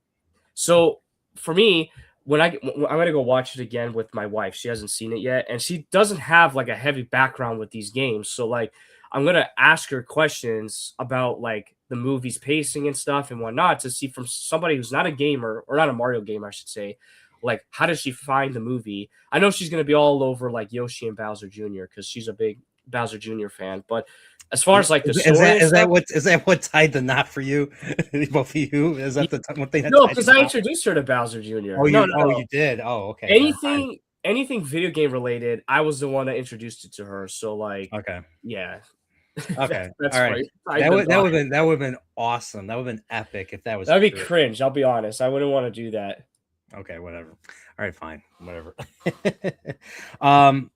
so for me, I'm gonna go watch it again with my wife. She hasn't seen it yet, and she doesn't have like a heavy background with these games. So like, I'm gonna ask her questions about like the movie's pacing and stuff and whatnot to see from somebody who's not a gamer, or not a Mario gamer, I should say. Like, how does she find the movie? I know she's gonna be all over like Yoshi and Bowser Jr. because she's a big Bowser Jr. fan. But as far as like the story and stuff, Is that what tied the knot for you? Both of you? Is that the one thing that no, tied because the I knot? introduced her to Bowser Jr. No, no, no. You did. Oh, okay. Never mind. Anything video game related, I was the one that introduced it to her. So like, Okay. yeah, Okay. that's All right. right. I the dot. That would have been awesome. That would have been epic if that was That'd be true. cringe. I'll be honest. I wouldn't want to do that. Okay, whatever. All right, fine. Whatever. um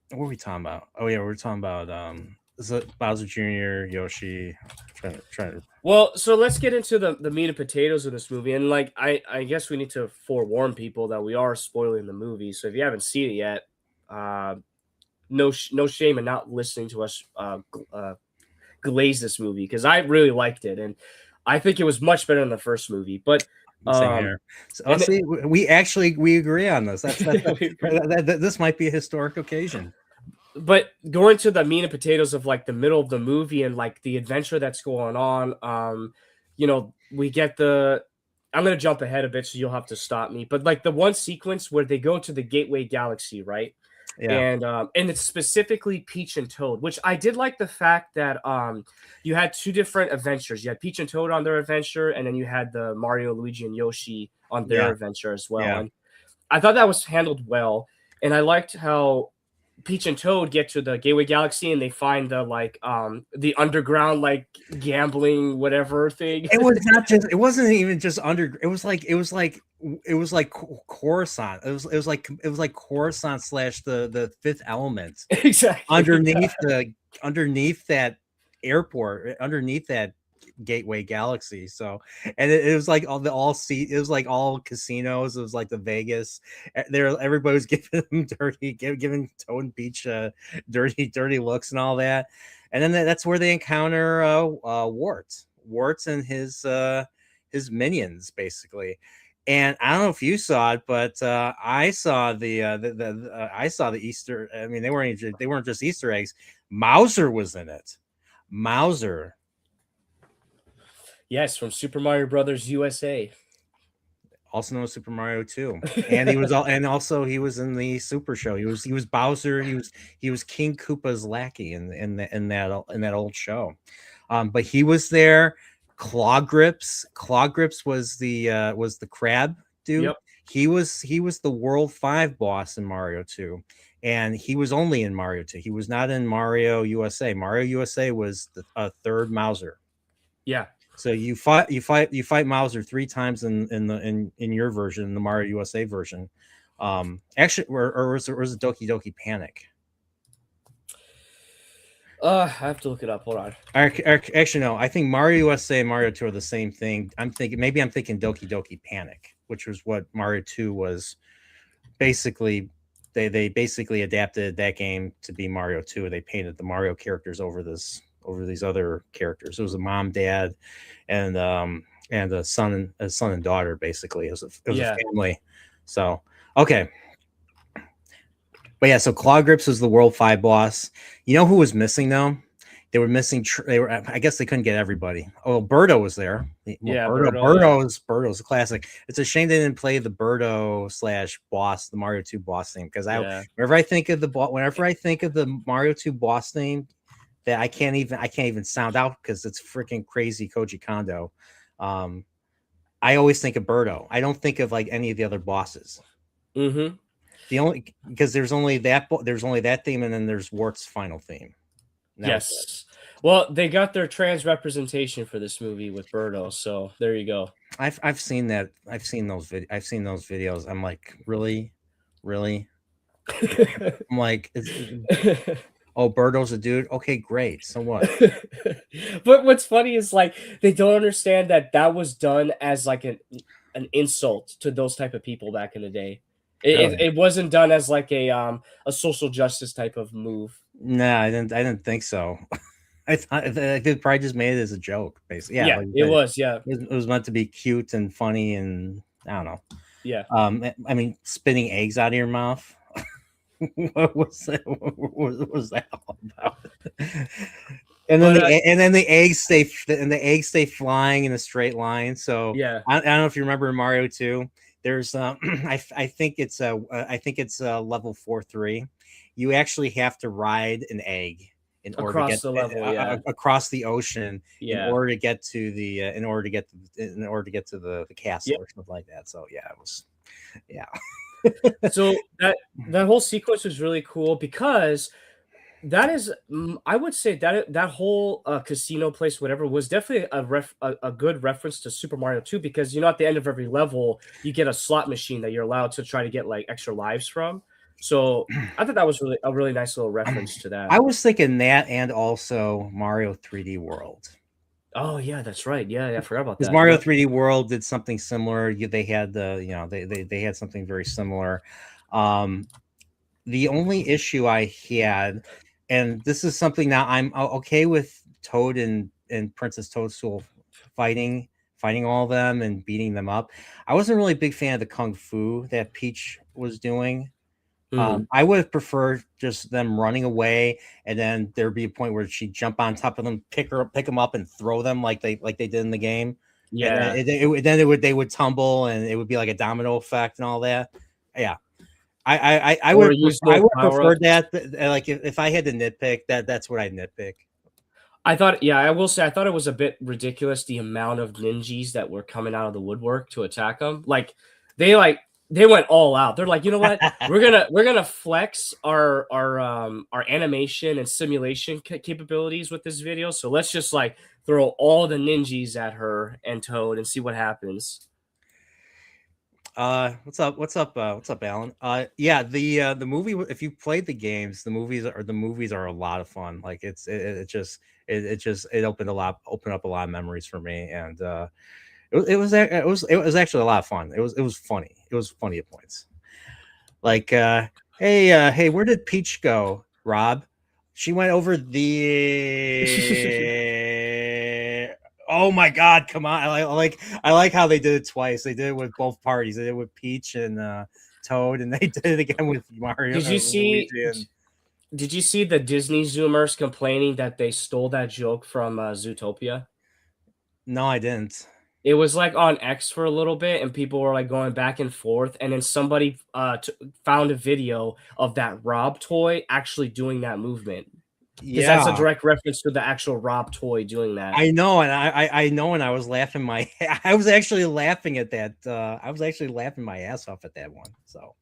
what were we talking about? Oh yeah, we were talking about is it Bowser Jr., Yoshi, trying to Well, so let's get into the meat and potatoes of this movie. And like, I guess we need to forewarn people that we are spoiling the movie. So if you haven't seen it yet, uh, no shame in not listening to us glaze this movie, because I really liked it and I think it was much better than the first movie. But Same Um, here. So and let's see. We agree on this. we agree. This might be a historic occasion. But going to the meat and potatoes of like the middle of the movie and like the adventure that's going on, we get the. I'm gonna jump ahead a bit, so you'll have to stop me. But like the one sequence where they go to the Gateway Galaxy, right? Yeah, And it's specifically Peach and Toad, which I did like the fact that you had two different adventures. You had Peach and Toad on their adventure, and then you had the Mario, Luigi, and Yoshi on their yeah, adventure as well. yeah. And I thought that was handled well, and I liked how Peach and Toad get to the Gateway Galaxy and they find the underground like gambling whatever thing. It was not just. It wasn't even just under. It was like Coruscant. It was like Coruscant slash the Fifth Element Exactly. underneath that airport, underneath that Gateway Galaxy. So, and it was like it was like all casinos. It was like the Vegas. Everybody was giving them giving Toad and Peach dirty looks and all that. And then that's where they encounter Warts and his minions basically. And I don't know if you saw it, but I saw I saw the Easter. I mean, they weren't just Easter eggs. Mauser was in it. Mauser, Yes, from Super Mario Brothers USA. also known as Super Mario 2. And also he was in the Super Show. He was Bowser. He was King Koopa's lackey in that old show. But he was there. Claw Grips was the crab dude. Yep. He was the World 5 boss in Mario 2. And he was only in Mario 2. He was not in Mario USA. Mario USA was the third Mauser. Yeah. So you fight Mauser 3 times in your version, in the Mario USA version. Actually, or was it Doki Doki Panic? I have to look it up. Hold on. Actually, no. I think Mario USA and Mario 2 are the same thing. I'm thinking Doki Doki Panic, which was what Mario 2 was basically. They basically adapted that game to be Mario 2. They painted the Mario characters over these other characters. It was a mom, dad, and a son and daughter. Basically, it was a family. So okay, but yeah, so Claw Grips was the World 5 boss. You know who was missing though? They were missing. I guess they couldn't get everybody. Oh, Birdo was there. Yeah, Birdo's a classic. It's a shame they didn't play the Birdo slash boss, the Mario 2 boss theme. Because whenever I think of the Mario 2 boss theme, that I can't even sound out because it's freaking crazy Koji Kondo. I always think of Birdo. I don't think of like any of the other bosses. Mm-hmm. Because there's only that theme, and then there's Wart's final theme. Yes. Well, they got their trans representation for this movie with Birdo, so there you go. I've seen that. I've seen those videos. I'm like, really. I'm like, oh, Birdo's a dude. Okay, great. So what? But what's funny is like they don't understand that was done as like an insult to those type of people back in the day. It wasn't done as like a social justice type of move. No, I didn't think so. I thought they probably just made it as a joke, basically. Yeah, like it was. Yeah, it was meant to be cute and funny, and I don't know. Yeah. I mean, spitting eggs out of your mouth. What was that? What was that all about? And then the eggs stay flying in a straight line. So yeah, I don't know if you remember in Mario 2. There's I think it's level 4-3. You actually have to ride an egg in order to get the level, across the ocean in Yeah. order to get to the castle Yep. or something like that. So yeah, it was So that whole sequence was really cool because that is, I would say that whole casino place, whatever, was definitely a good reference to Super Mario 2 because at the end of every level you get a slot machine that you're allowed to try to get like extra lives from. So I thought that was really a really nice little reference to that. I was thinking that, and also Mario 3D World. Oh yeah, that's right. Yeah, I forgot about that. Because Mario 3D World did something similar. They had they had something very similar. The only issue I had, and this is something now I'm okay with Toad and Princess Toadstool fighting fighting all of them and beating them up. I wasn't really a big fan of the kung fu that Peach was doing. Mhm. I would have preferred just them running away, and then there'd be a point where she'd jump on top of them, pick them up, and throw them like they did in the game. And then Yeah. they would tumble, and it would be like a domino effect and all that. Yeah, Or use I those would prefer power-ups. that. Like if I had to nitpick, that's what I'd nitpick. I thought, yeah, I will say, I thought it was a bit ridiculous the amount of ninjas that were coming out of the woodwork to attack them. Like they went all out. They're like, you know what? We're gonna flex our animation and simulation capabilities with this video. So let's just like throw all the ninjas at her and Toad and see what happens. What's up? What's up, Alan? Yeah, the movie. If you played the games, the movies are a lot of fun. Like it opened up a lot of memories for me, and it was actually a lot of fun. It was funny. It was funny at points. Like, hey, where did Peach go, Rob? She went over the. Oh my God! Come on! I like how they did it twice. They did it with both parties. They did it with Peach and Toad, and they did it again with Mario Did you see? Luigi. And Did you see the Disney Zoomers complaining that they stole that joke from Zootopia? no, I didn't. It was like on X for a little bit, and people were like going back and forth, and then somebody found a video of that Rob toy actually doing that movement because that's a Yeah, direct reference to the actual Rob toy doing that. I know, and I know, and I was laughing I was actually laughing at that. I was actually laughing my ass off at that one. So.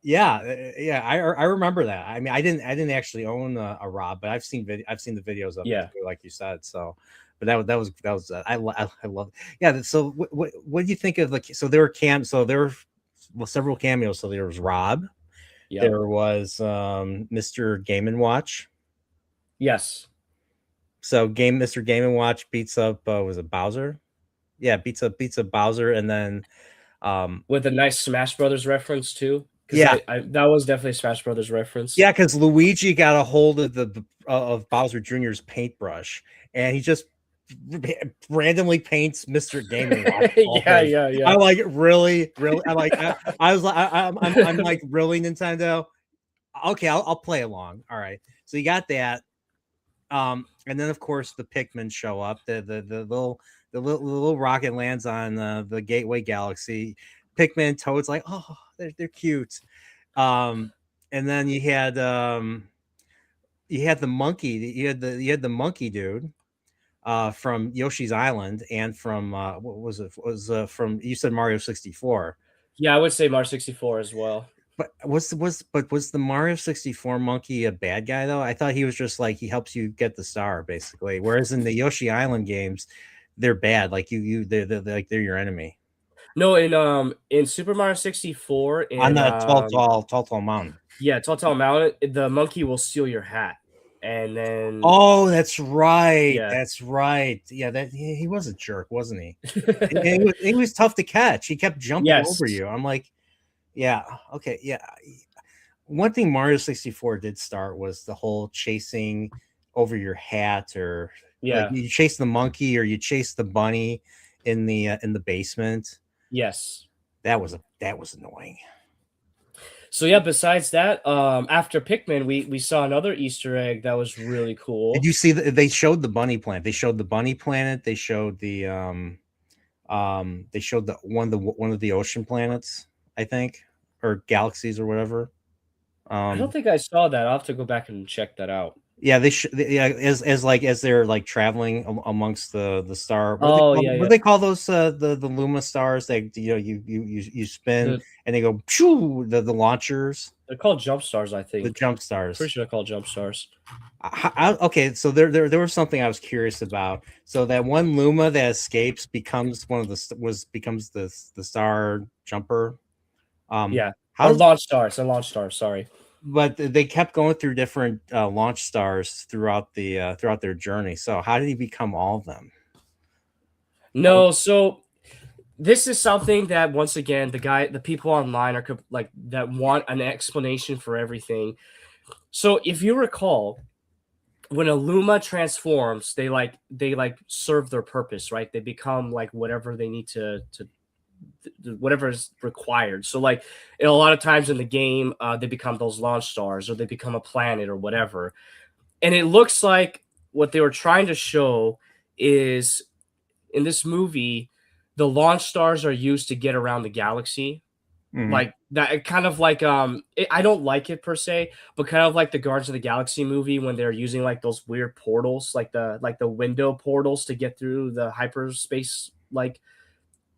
Yeah, I remember that. I mean, I didn't actually own a Rob, but I've seen the videos of it Yeah, too, like you said. So, but that was I love. Yeah. So what do you think of so there were several cameos. So there was Rob, yep, there was Mr. Game and Watch. yes, So Mr. Game and Watch beats up was it Bowser? Yeah, beats up Bowser, and then with a nice Smash Brothers reference too, because yeah, I that was definitely a Smash Brothers reference. yeah, because Luigi got a hold of the of Bowser Jr.'s paintbrush, and he just randomly paints Mr. Game and Watch all Yeah, over. yeah, yeah. I'm like, really, really. I was like, I'm like, really, Nintendo. Okay, I'll play along. All right, so you got that. And then of course the Pikmin show up. The little rocket lands on the Gateway Galaxy. Pikmin, Toad's like, oh, they're cute. Um, and then you had the monkey. You had the monkey dude from Yoshi's Island and from what was it? Was from you said Mario 64. Yeah, I would say Mario 64 as well. But was the Mario 64 monkey a bad guy though? I thought he was just like he helps you get the star basically. Whereas in the Yoshi Island games, they're bad. Like they're like they're your enemy No, in Super Mario 64 on in the tall mountain. yeah, Telltale Mountain, the monkey will steal your hat. And then Oh, that's right. yeah. That's right. Yeah, he was a jerk, wasn't he? He was tough to catch. He kept jumping over Yes. you. I'm like, yeah, okay, yeah. One thing Mario 64 did start was the whole chasing over your hat, or like Yeah. you chase the monkey or you chase the bunny in the basement. Yes. That was annoying. So yeah, besides that, after Pikmin, we saw another Easter egg that was really Did cool. you see they showed the bunny planet? They showed the bunny planet. They showed they showed the one of the ocean planets, I think, or galaxies or whatever. I don't Um think I saw that. I'll have to go back and check that out. Yeah, yeah, as like as they're like traveling amongst the star. Oh, yeah, What do yeah. they call those the Luma stars? They you spin The and they go pshoo, the launchers, they're called jump stars, I the think. jump Pretty stars. sure they're called jump stars. Okay, so there was something I was curious about. So that one Luma that escapes becomes one of becomes the star jumper. Yeah. How Or does launch stars, and launch stars, sorry. But they kept going through different launch stars throughout their journey. So how did he become all of them? No, so this is something that once again the people online are like that want an explanation for everything. So if you recall, when a Luma transforms, they serve their purpose, right? They become like whatever they need to whatever is required. So like a lot of times in the game, they become those launch stars or they become a planet or whatever. And it looks like what they were trying to show is in this movie, the launch stars are used to get around the galaxy. Mhm. Like that kind of like I don't like it per se, but kind of like the Guardians of the Galaxy movie when they're using like those weird portals, like the window portals to get through the hyperspace, like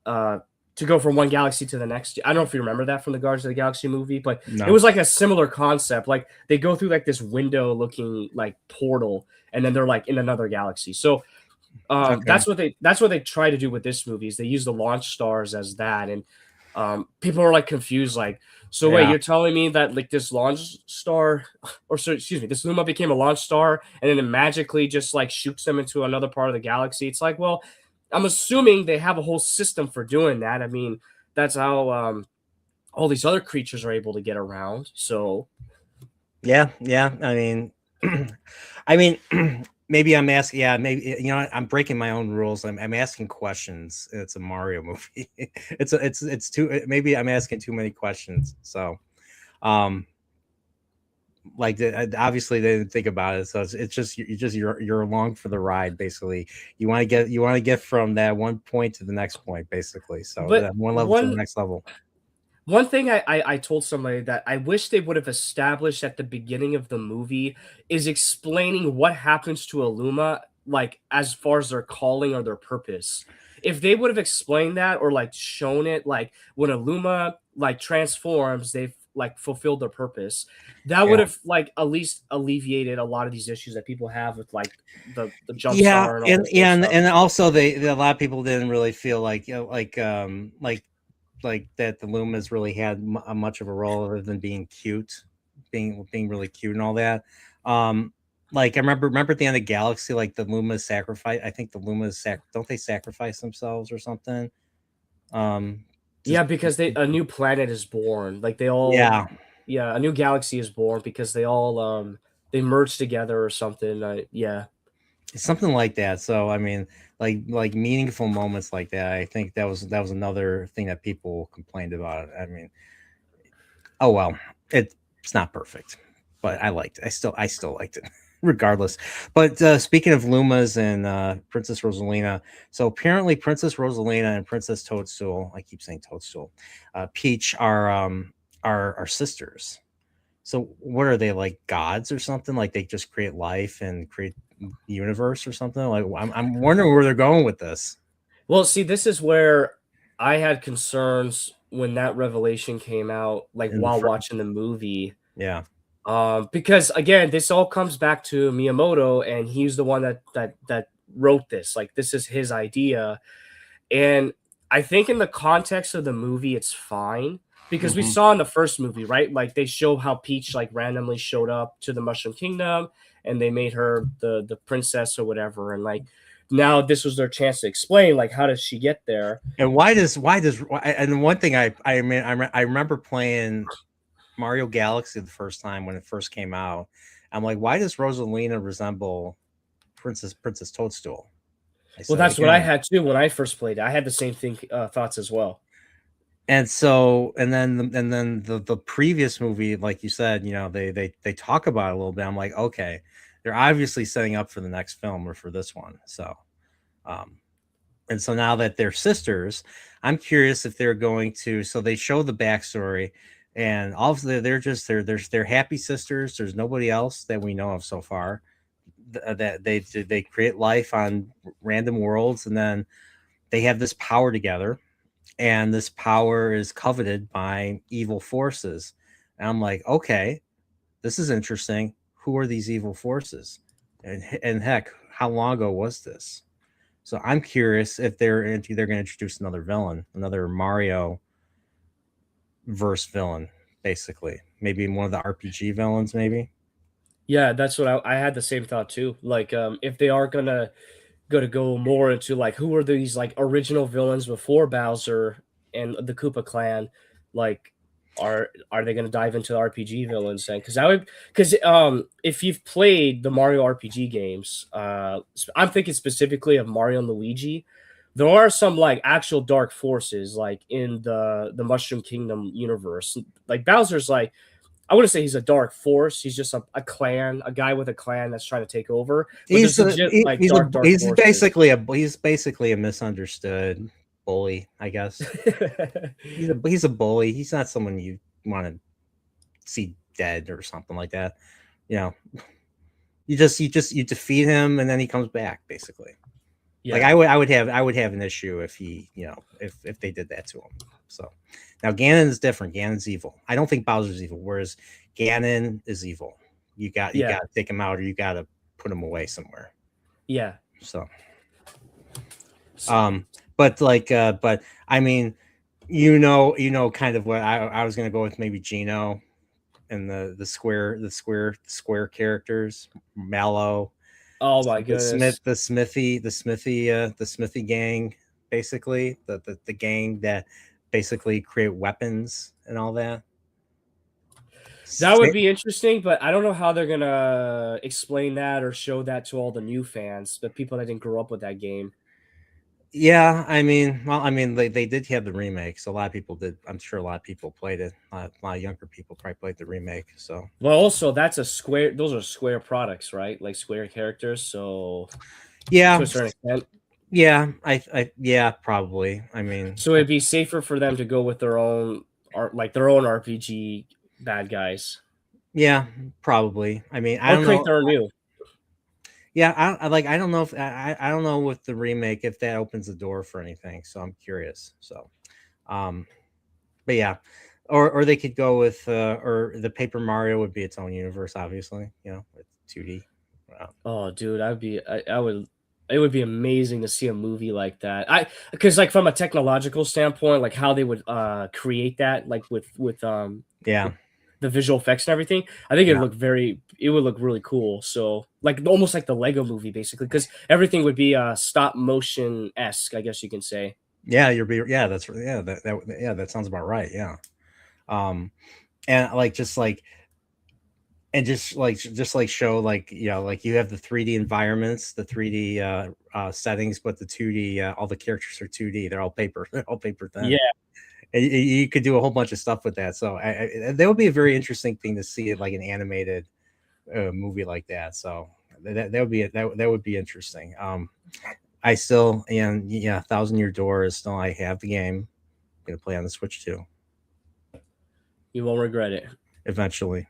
uh to go from one galaxy to the next. I don't know if you remember that from the Guardians of the Galaxy movie, but it No. was like a similar concept. Like they go through like this window looking like portal and then they're like in another galaxy. So Okay. that's what they try to do with this movie is they use the launch stars as that, and people are like confused, like, so wait, Yeah. you're telling me that like this launch star, or so excuse me, this Luma became a launch star, and then it magically just like shoots them into another part of the galaxy? It's like, well, I'm assuming they have a whole system for doing that. I mean, that's how all these other creatures are able to get around. So Yeah. Yeah. I mean, I mean, maybe I'm asking. Yeah, maybe I'm breaking my own rules. I'm asking questions. It's a Mario movie. It's too. Maybe I'm asking too many questions. So, um, like obviously they didn't think about it. So it's just you're along for the ride. Basically, you want to get from that one point to the next point. Basically, so but that one level to the one next level. One thing I told somebody that I wish they would have established at the beginning of the movie is explaining what happens to Aluma, like as far as their calling or their purpose. If they would have explained that or like shown it, like when Aluma like transforms, they've like fulfilled their purpose. That would Yeah. have like at least alleviated a lot of these issues that people have with like the jump Yeah, star and all and this other and stuff. and also a lot of people didn't really feel like like that the Lumas really had much of a role other than being cute, being really cute and all that. Um, like I remember at the end of Galaxy, like the Lumas sacrifice. I think the Lumas don't they sacrifice themselves or something? Um, Yeah, just because they a new planet is born. Like they all, yeah, yeah, a new galaxy is born because they all they merge together or something. Yeah. something like that. So I mean, like meaningful moments like that. I think that was another thing that people complained about. I mean, oh well, it's not perfect, but I still liked it regardless. But speaking of Lumas and Princess Rosalina, so apparently Princess Rosalina and Princess Toadstool, I keep saying Toadstool, Peach are sisters. So what are they, like gods or something? Like they just create life and create universe or something? Like I'm wondering where they're going with this. Well, see, this is where I had concerns when that revelation came out, like In the while first, watching the movie. yeah, Because again, this all comes back to Miyamoto, and he's the one that wrote this. Like this is his idea. And I think in the context of the movie, it's fine because we hmm saw in the first movie, right? Like they show how Peach like randomly showed up to the Mushroom Kingdom and they made her the princess or whatever. And like now this was their chance to explain like how does she get there? And and one thing I mean I remember playing Mario Galaxy the first time when it first came out. I'm like, why does Rosalina resemble Princess Toadstool? I Well, said it that's what I again. had too when I first played it. I had the same thing thoughts as well. And so and then the previous movie, like you said, they talk about it a little bit. I'm like, okay, they're obviously setting up for the next film or for this one. So um and so now that they're sisters, I'm curious if they're going to. So they show the backstory, and obviously they're happy sisters. There's nobody else that we know of so far that they create life on random worlds, and then they have this power together, and this power is coveted by evil forces. And I'm like, okay, this is interesting. Who are these evil forces? And heck, how long ago was this? So I'm curious if they're going to introduce another villain, another Mario verse villain, basically. Maybe one of the RPG villains, maybe. Yeah, that's what I had the same thought too. Like if they are gonna go more into like who are these like original villains before Bowser and the Koopa clan, like are they going to dive into the RPG villains then? Because if you've played the Mario RPG games, I'm thinking specifically of Mario and Luigi. There are some like actual dark forces like in the Mushroom Kingdom universe. Like Bowser's like, I wouldn't say he's a dark force. He's just a clan, a guy with a clan that's trying to take over. But there's legit like dark forces. He's basically a misunderstood bully, I guess. He's a bully. He's not someone you want to see dead or something like that. You know, you defeat him and then he comes back basically. Yeah. Like I would have an issue if he, if they did that to him. So now Ganon is different. Ganon's evil. I don't think Bowser's evil, whereas Ganon is evil. You got to take him out or you got to put him away somewhere. Yeah. So but I mean, kind of what I was gonna go with, maybe Gino and the square characters, Mallow. Oh my goodness. The Smithy gang, basically the gang that basically create weapons and all that. That would be interesting, but I don't know how they're gonna explain that or show that to all the new fans, the people that didn't grow up with that game. Yeah, I mean, they did have the remake, so a lot of people did. I'm sure a lot of people played it. A lot of younger people probably played the remake. So, well, also that's a Square. Those are Square products, right? Like Square characters. So, yeah, to a certain extent. Yeah, probably. I mean, so it'd be safer for them to go with their own RPG bad guys. Yeah, probably. I mean, I or don't create know. their own new. Yeah, I don't know if I don't know with the remake if that opens the door for anything. So I'm curious. So, but yeah, or they could go with or the Paper Mario would be its own universe, obviously. With 2D. Oh, dude, I would. It would be amazing to see a movie like that. Because like from a technological standpoint, like how they would create that, like with yeah. The visual effects and everything, I think it would look really cool. So like almost like the Lego movie, basically, because everything would be stop motion esque, I guess you can say. Yeah, that sounds about right. Yeah. And just show like you have the 3D environments, the 3D settings, but the 2D all the characters are 2D. They're all paper. They're all paper thin. Yeah. And you could do a whole bunch of stuff with that. So that would be a very interesting thing to see, like an animated movie like that. So that would be interesting. I still, and yeah, Thousand Year Door is still, I have the game. I'm gonna play on the Switch too. You won't regret it eventually.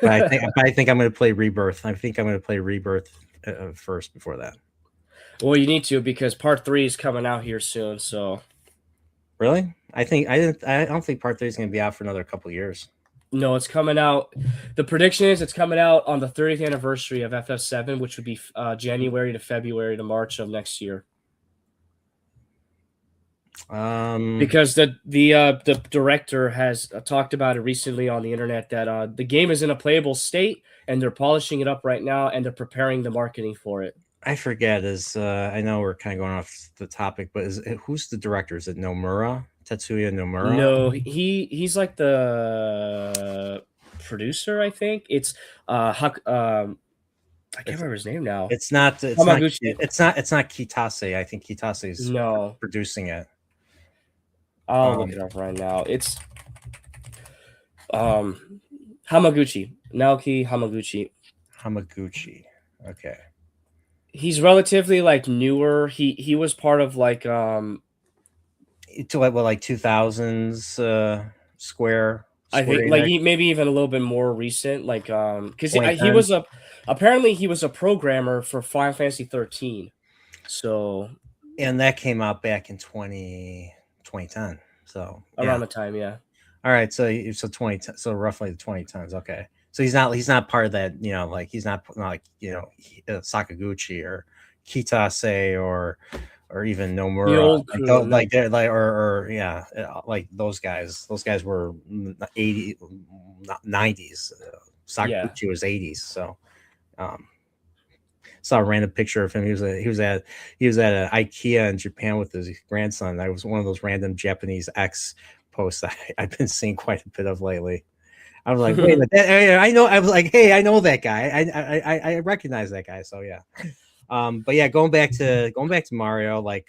But I think I'm gonna play Rebirth. I think I'm gonna play Rebirth first before that. Well, you need to, because part 3 is coming out here soon. So really, I don't think part 3 is gonna be out for another couple years. No, it's coming out. The prediction is it's coming out on the 30th anniversary of FF7, which would be January to February to March of next year. Because the director has talked about it recently on the internet that the game is in a playable state and they're polishing it up right now and they're preparing the marketing for it. I forget. I know we're kind of going off the topic, but who's the director? Is it Nomura? Tetsuya Nomura? No, he's like the producer, I think. It's I can't remember his name now. It's not Hamaguchi. It's not Kitase. I think Kitase is producing it. I'll look it up right now. It's Hamaguchi. Naoki Hamaguchi. Hamaguchi. Okay. He's relatively like newer. He was part of like to like 2000s Square. I think like maybe even a little bit more recent, like because he was apparently he was a programmer for Final Fantasy 13. So and that came out back in 2010. So around the time, yeah. All right, so 2010, so roughly the 2010s. Okay, so he's not part of that. Like he's not like Sakaguchi or Kitase or even Nomura, the old crew, like they're like like those guys. Those guys were 80s, 90s. Sakaguchi was 80s. So, saw a random picture of him. He was at IKEA in Japan with his grandson. That was one of those random Japanese posts I've been seeing quite a bit of lately. I was like, wait a minute, I know. I was like, hey, I know that guy. I recognize that guy. So yeah. But yeah, going back to Mario, like,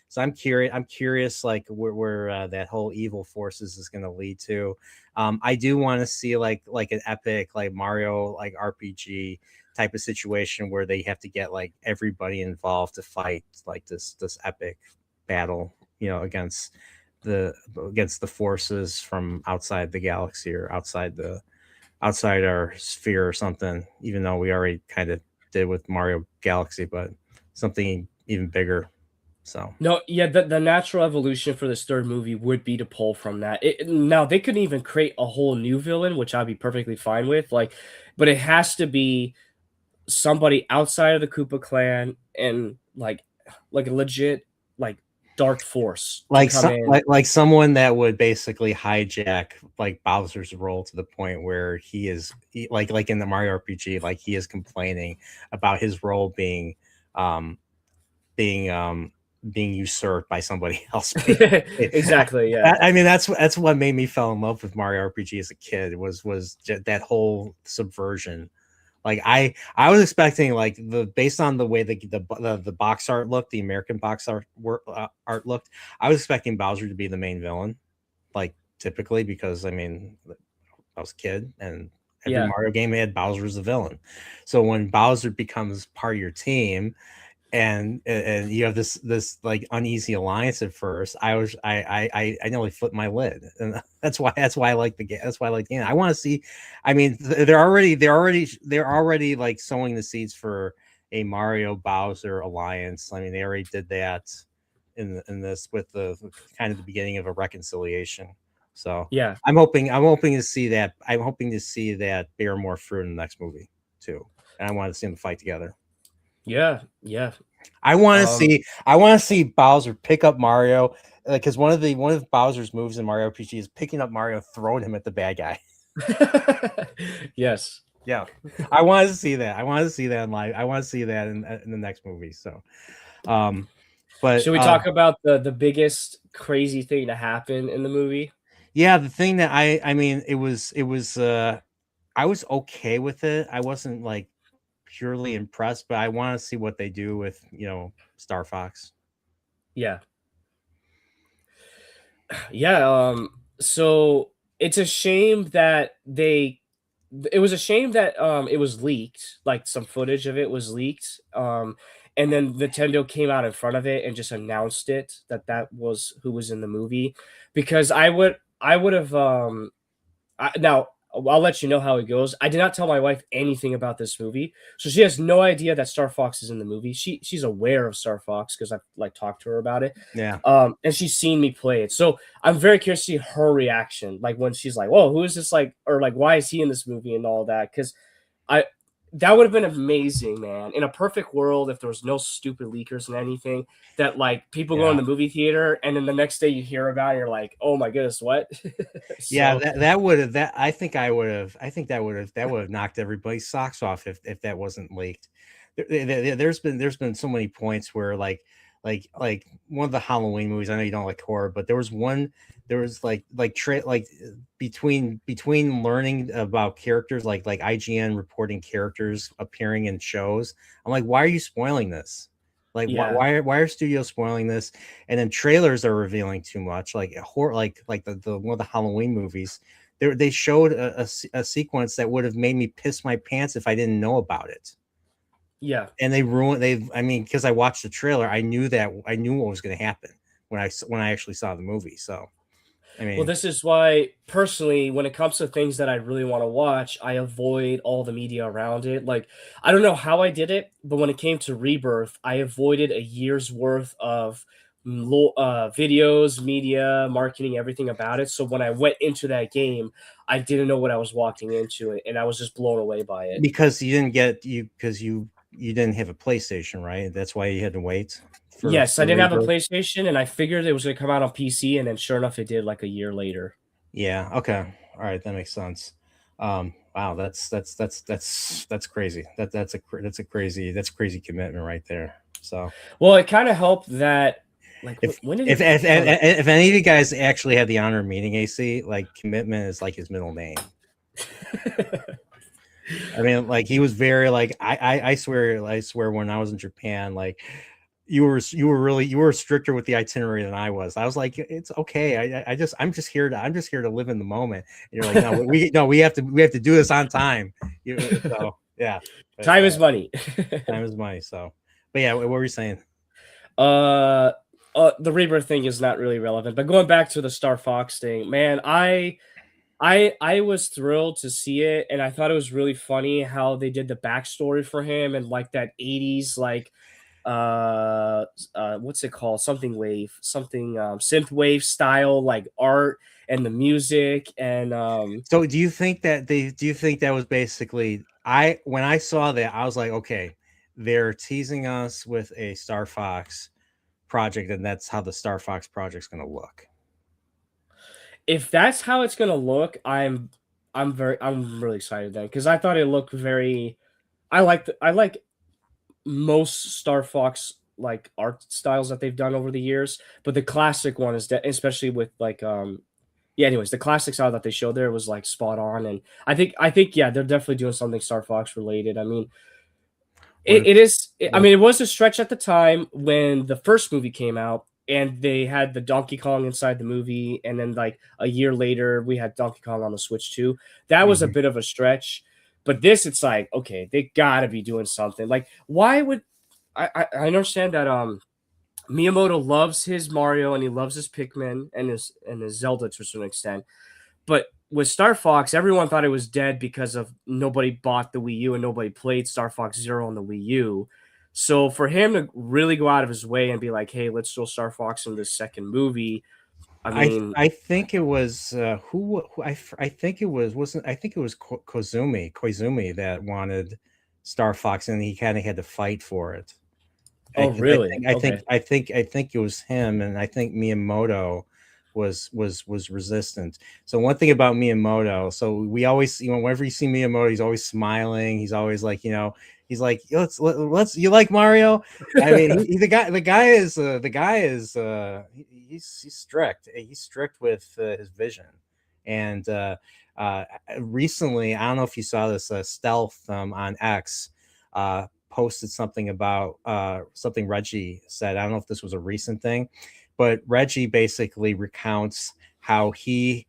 so I'm curious, like where that whole evil forces is going to lead to. I do want to see like an epic like Mario like RPG type of situation where they have to get like everybody involved to fight like this epic battle, against the forces from outside the galaxy or outside our sphere or something, even though we already kind of did with Mario Galaxy, but something even bigger. So No, yeah, the natural evolution for this third movie would be to pull from that. Now they could even create a whole new villain, which I'd be perfectly fine with. Like, but it has to be somebody outside of the Koopa clan and like a legit like dark force to like come some in. like someone that would basically hijack like Bowser's role to the point where like in the Mario RPG, like he is complaining about his role um being being usurped by somebody else. Exactly, yeah. I mean, that's what made me fell in love with Mario RPG as a kid was that whole subversion. Like I was expecting like based on the way the box art looked, the American box art looked. I was expecting Bowser to be the main villain, like typically, because I mean I was a kid and every Yeah. Mario game had Bowser as the villain. So when Bowser becomes part of your team, and you have this like uneasy alliance at first, I nearly flipped my lid, and that's why I like the game. That's why I like the game. I want to see. I mean, they're already like sowing the seeds for a Mario Bowser alliance. I mean, they already did that in this with the kind of the beginning of a reconciliation. So Yeah. I'm hoping to see that. I'm hoping to see that bear more fruit in the next movie too, and I want to see them fight together. Yeah. Yeah. Um I want to see Bowser pick up Mario, because one of Bowser's moves in Mario RPG is picking up Mario, throwing him at the bad guy. yes. Yeah, I want to see that. I want to see that in live. I want to see that in the next movie. So, um, but Should we talk about the biggest crazy thing to happen in the movie? yeah, the thing that I mean, it was I was okay with it. I wasn't like purely impressed, but I want to see what they do with Star Fox. Yeah. Yeah, so it's a shame that it was a shame that it was leaked, like some footage of it was leaked. And then Nintendo came out in front of it and just announced it that was who was in the movie because I would have now I'll let you know how it goes. I did not tell my wife anything about this movie, so she has no idea that Star Fox is in the movie. She's aware of Star Fox because I've like talked to her about it, Yeah. and she's seen me play it. So I'm very curious to see her reaction, like when she's like, "Whoa, who is this?" Like, or like, "Why is he in this movie?" and all that. Because I that would have been amazing, man. In a perfect world, if there was no stupid leakers and anything, that like people go in Yeah. the movie theater and then the next day you hear about it, you're like, "Oh my goodness, what?" Yeah, so that would have that I think that would have knocked everybody's socks off if that wasn't leaked. There's been so many points where like one of the Halloween movies. I know you don't like horror, but there was like between learning about characters like IGN reporting characters appearing in shows. I'm like, why are you spoiling this? Like yeah. why are studios spoiling this? And then trailers are revealing too much, like horror, like the one of the Halloween movies. They showed a sequence that would have made me piss my pants if I didn't know about it. Yeah. And I mean, because I watched the trailer, I knew what was going to happen when I actually saw the movie. So I Well, mean, this is why, personally, when it comes to things that I really want to watch, I avoid all the media around it. Like, I don't know how I did it, but when it came to Rebirth, I avoided a year's worth of videos, media, marketing, everything about it. So when I went into that game, I didn't know what I was walking into, and I was just blown away by it. because you didn't get you because you didn't have a PlayStation, right? That's why you had to wait Yes, I for didn't have a Rebirth. PlayStation, and I figured it was going to come out on PC, and then sure enough, it did like a year later. Yeah. Okay. All right. That makes sense. Wow. That's crazy. That's a crazy commitment right there. So Well, it kind of helped that Like If when did if it if, become a if any of you guys actually had the honor of meeting AC, like commitment is like his middle name. I mean, like he was very like I swear when I was in Japan, like you were stricter with the itinerary than I was. I was like, it's okay. I'm just here to live in the moment. And you're like, no, we have to do this on time. So yeah, but time is money? time is money. So, but yeah, what were you saying? uh the rebirth thing is not really relevant, but going back to the Star Fox thing, man, I was thrilled to see it, and I thought it was really funny how they did the backstory for him and like that 80s like what's it called, something wave, something synth wave style like art and the music and So do you think that was basically I when I saw that I was like, okay, they're teasing us with a Star Fox project, and that's how the Star Fox project's going to look. if that's how it's gonna look, I'm really excited then because I thought it looked very. I like most Star Fox like art styles that they've done over the years, but the classic one is that, especially with like yeah. Anyways, the classic style that they showed there was like spot on, and I think yeah, they're definitely doing something Star Fox related. I mean, What if it is. I what if mean, it was a stretch at the time when the first movie came out, and they had the Donkey Kong inside the movie, and then like a year later, we had Donkey Kong on the Switch too. That was a Mhm. bit of a stretch, but this, it's like okay, they gotta be doing something. Like, why would I understand that Miyamoto loves his Mario and he loves his Pikmin and his Zelda to a certain extent. But with Star Fox, everyone thought it was dead because of nobody bought the Wii U and nobody played Star Fox Zero on the Wii U. So for him to really go out of his way and be like, "Hey, let's throw Star Fox in this second movie," I mean, I think it was I think it was wasn't I think it was Koizumi that wanted Star Fox, and he kind of had to fight for it. oh really? Okay. I think it was him, and I think Miyamoto was resistant. So one thing about Miyamoto, so we always, whenever you see Miyamoto, he's always smiling. He's always like, he's like, let's you like Mario. I mean, the guy is he's strict. He's strict with his vision. And recently, I don't know if you saw this, Stealth on X posted something about something Reggie said. I don't know if this was a recent thing, but Reggie basically recounts how he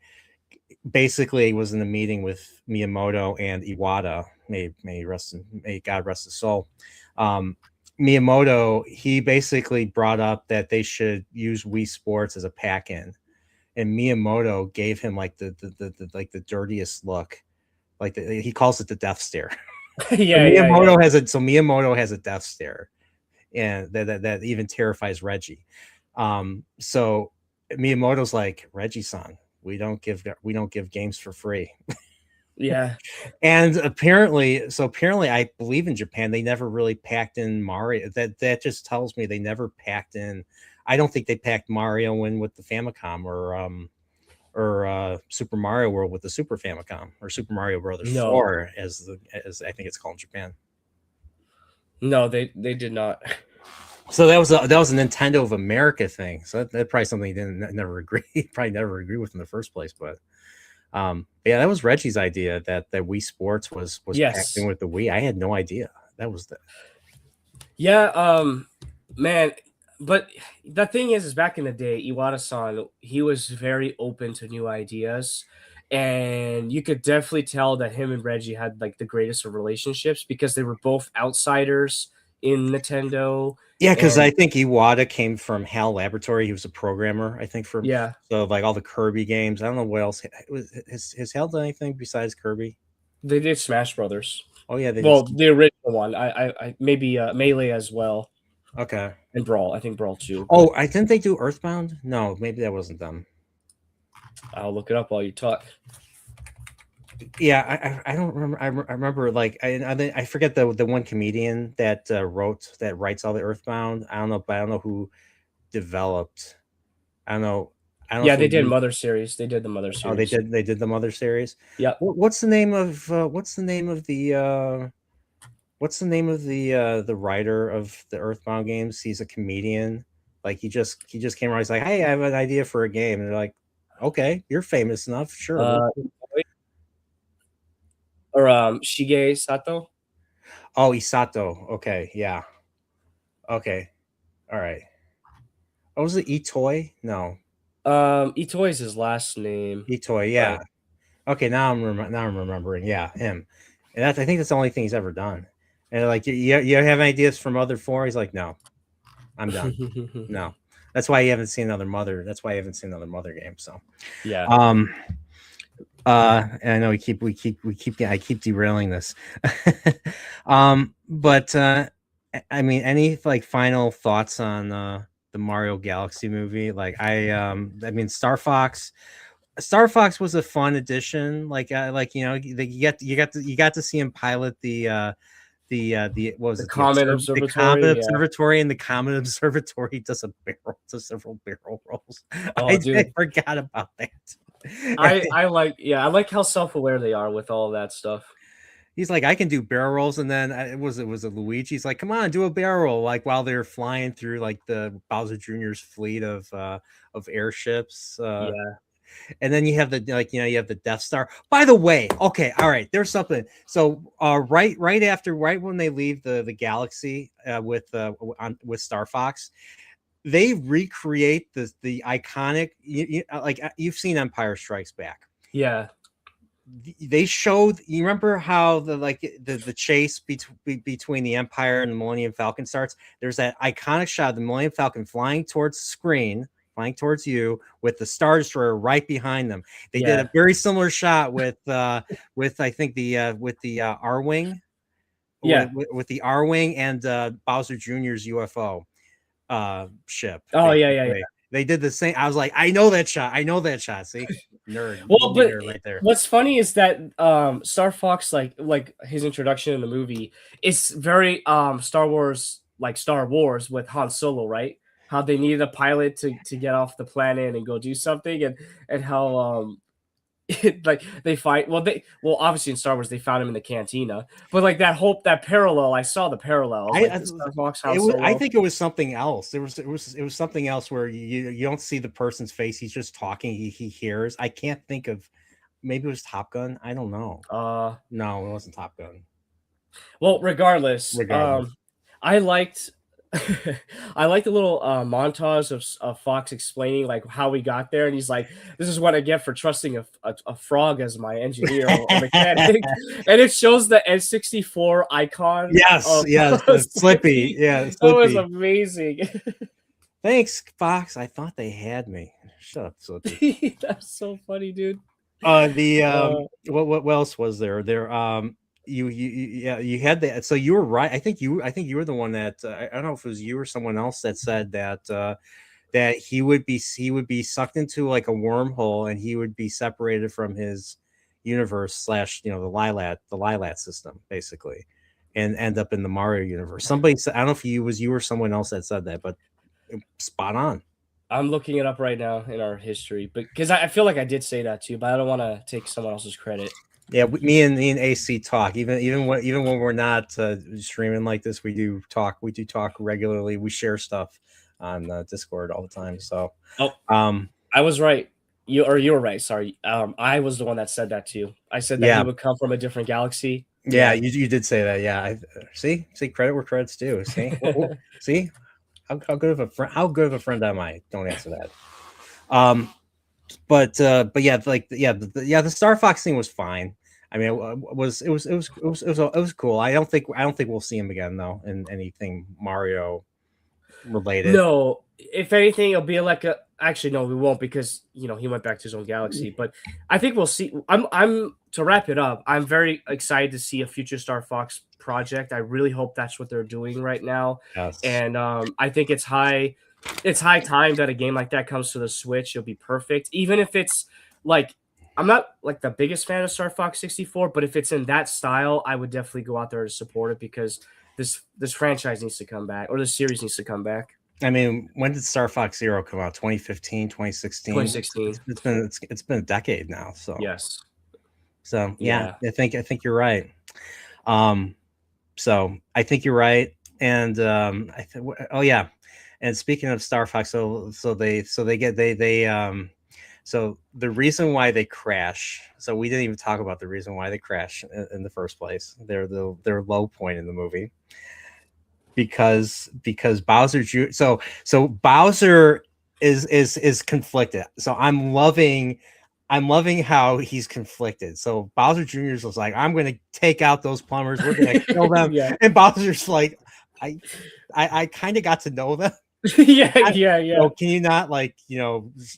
basically was in a meeting with Miyamoto and Iwata. May God rest his soul. Um, Miyamoto, he basically brought up that they should use Wii Sports as a pack-in, and Miyamoto gave him like the dirtiest look, like he calls it the death stare. Yeah, yeah, yeah. So Miyamoto has a death stare, and that even terrifies Reggie. So Miyamoto's like, Reggie-san, we don't give games for free. Yeah. And apparently I believe in Japan they never really packed in Mario. That just tells me they never packed in. I don't think they packed Mario in with the Famicom, or Super Mario World with the Super Famicom, or Super Mario Brothers No. 4 as I think it's called in Japan. No, they did not. So that was a Nintendo of America thing. So that probably something he didn't never agree probably never agree with in the first place. But yeah, that was Reggie's idea that Wii Sports was packed in Yes. with the Wii. I had no idea that was the. Yeah, man, but the thing is back in the day, Iwata-san, he was very open to new ideas, and you could definitely tell that him and Reggie had like the greatest of relationships because they were both outsiders in Nintendo, Yeah, because I and think Iwata came from HAL Laboratory. He was a programmer, I think, from yeah, so like all the Kirby games. I don't know what else has HAL done anything besides Kirby. they did Smash Brothers. Oh yeah, they did. Well, the original one, I maybe Melee as well, Okay. and Brawl. I think Brawl too, but Oh, I didn't they do Earthbound? No, maybe that wasn't them. I'll look it up while you talk. Yeah, I don't remember. I remember like I forget the one comedian that writes all the Earthbound. I don't know, but I don't know who developed. I don't know. I don't know Yeah, if it they was did him. Mother series. They did the Mother Oh, series. they did the Mother series. Yep. What's the name of the writer of the Earthbound games? He's a comedian. Like he just came around. He's like, hey, I have an idea for a game, and they're like, okay, you're famous enough, sure. Uh, or Shige Sato. Oh, Isato. Okay, yeah. Okay, all right. Oh, was it Itoi? No, Itoi is his last name, Itoi. but Yeah. Okay, now I'm remembering. Yeah, him. And that's I think that's the only thing he's ever done. And like, you have ideas from other four? He's like, no, I'm done. No, that's why you haven't seen another Mother. That's why you haven't seen another Mother game. So, yeah. um, and I know I keep derailing this. But I mean, any like final thoughts on the Mario Galaxy movie? Like, I mean, Star Fox was a fun addition. Like you got to see him pilot the what was The it Comet the Comet Observatory. Yeah. Observatory, and the Comet Observatory does several barrel rolls. Oh, I dude. forgot about that. I like how self-aware they are with all of that stuff. He's like, I can do barrel rolls, and then it was a Luigi's like, come on, do a barrel roll, like while they're flying through like the Bowser Jr.'s fleet of airships. Yeah. And then you have the you have the Death Star. By the way, okay, all right, there's something. So right when they leave the galaxy with Star Fox, they recreate the iconic like you've seen Empire Strikes Back. Yeah. They showed, you remember how the chase between the Empire and the Millennium Falcon starts. There's that iconic shot of the Millennium Falcon flying towards the screen, flying towards you, with the Star Destroyer right behind them. They did a Yeah. very similar shot with I think with the R wing, Yeah. with the R wing and Bowser Jr.'s UFO ship. Oh, yeah, yeah, Basically, they did the same. I was like, I know that shot. I know that shot. See, nerd, Well, movie but nerd right there. what's funny is that Star Fox, like his introduction in the movie, is very Star Wars with Han Solo, right? How they needed a pilot to get off the planet and go do something, and how like they fight. Well obviously in Star Wars they found him in the cantina, but like that parallel, I saw the parallels, like I the Star Fox Han it was I Solo. think it was something else. It was something else where you don't see the person's face. He's just talking. He hears. I can't think of. Maybe it was Top Gun. I don't know. No, it wasn't Top Gun. Well, regardless, Regardless, I liked I liked the little montage of Fox explaining like how we got there, and he's like, "This is what I get for trusting a frog as my engineer or mechanic," and it shows the N64 icon yes, of yes, Slippy, Slippy. yeah, That was Slippy. amazing. Thanks, Fox. I thought they had me. Shut up, Slippy. That's so funny, dude. The Uh, what else was there? Yeah, you had that. So you were right. I think you were the one that I don't know if it was you or someone else that said that that he would be sucked into like a wormhole, and he would be separated from his universe slash the Lilat system basically, and end up in the Mario universe. Somebody said, I don't know if you or someone else that said that, but spot on. I'm looking it up right now in our history, but because I feel like I did say that too, but I don't want to take someone else's credit. Yeah, me and AC talk. Even when we're not streaming like this, we do talk. We do talk regularly. We share stuff on Discord all the time. So, Oh, um, I was right. You were right. Sorry. I was the one that said that too. I said that he yeah, would come from a different galaxy. yeah, Yeah. you did say that. Yeah, see credit where credit's due. See, see how good of a friend am I? Don't answer that. Um, but yeah, the Star Fox thing was fine. I mean, it was cool. I don't think we'll see him again though in anything Mario related. No, if anything, it'll be like a. Actually, no, we won't because he went back to his own galaxy. But I think we'll see. I'm to wrap it up. I'm very excited to see a future Star Fox project. I really hope that's what they're doing right now, Yes. and I think it's high time that a game like that comes to the Switch. It'll be perfect, even if it's like. I'm not like the biggest fan of Star Fox 64, but if it's in that style, I would definitely go out there to support it because this franchise needs to come back, or the series needs to come back. I mean, when did Star Fox Zero come out? 2015, 2016. 2016. It's been a decade now. Yes. So yeah, Yeah. I think you're right. Um, so I think you're right. And oh yeah, And speaking of Star Fox, so the reason why they crash. So we didn't even talk about the reason why they crash in the first place. They're their low point in the movie because Bowser so Bowser is conflicted. So I'm loving how he's conflicted. So Bowser Jr. was like, I'm gonna take out those plumbers, we're gonna kill them. Yeah. And Bowser's like, I I kind of got to know them. Yeah, I, yeah, yeah. so can you not like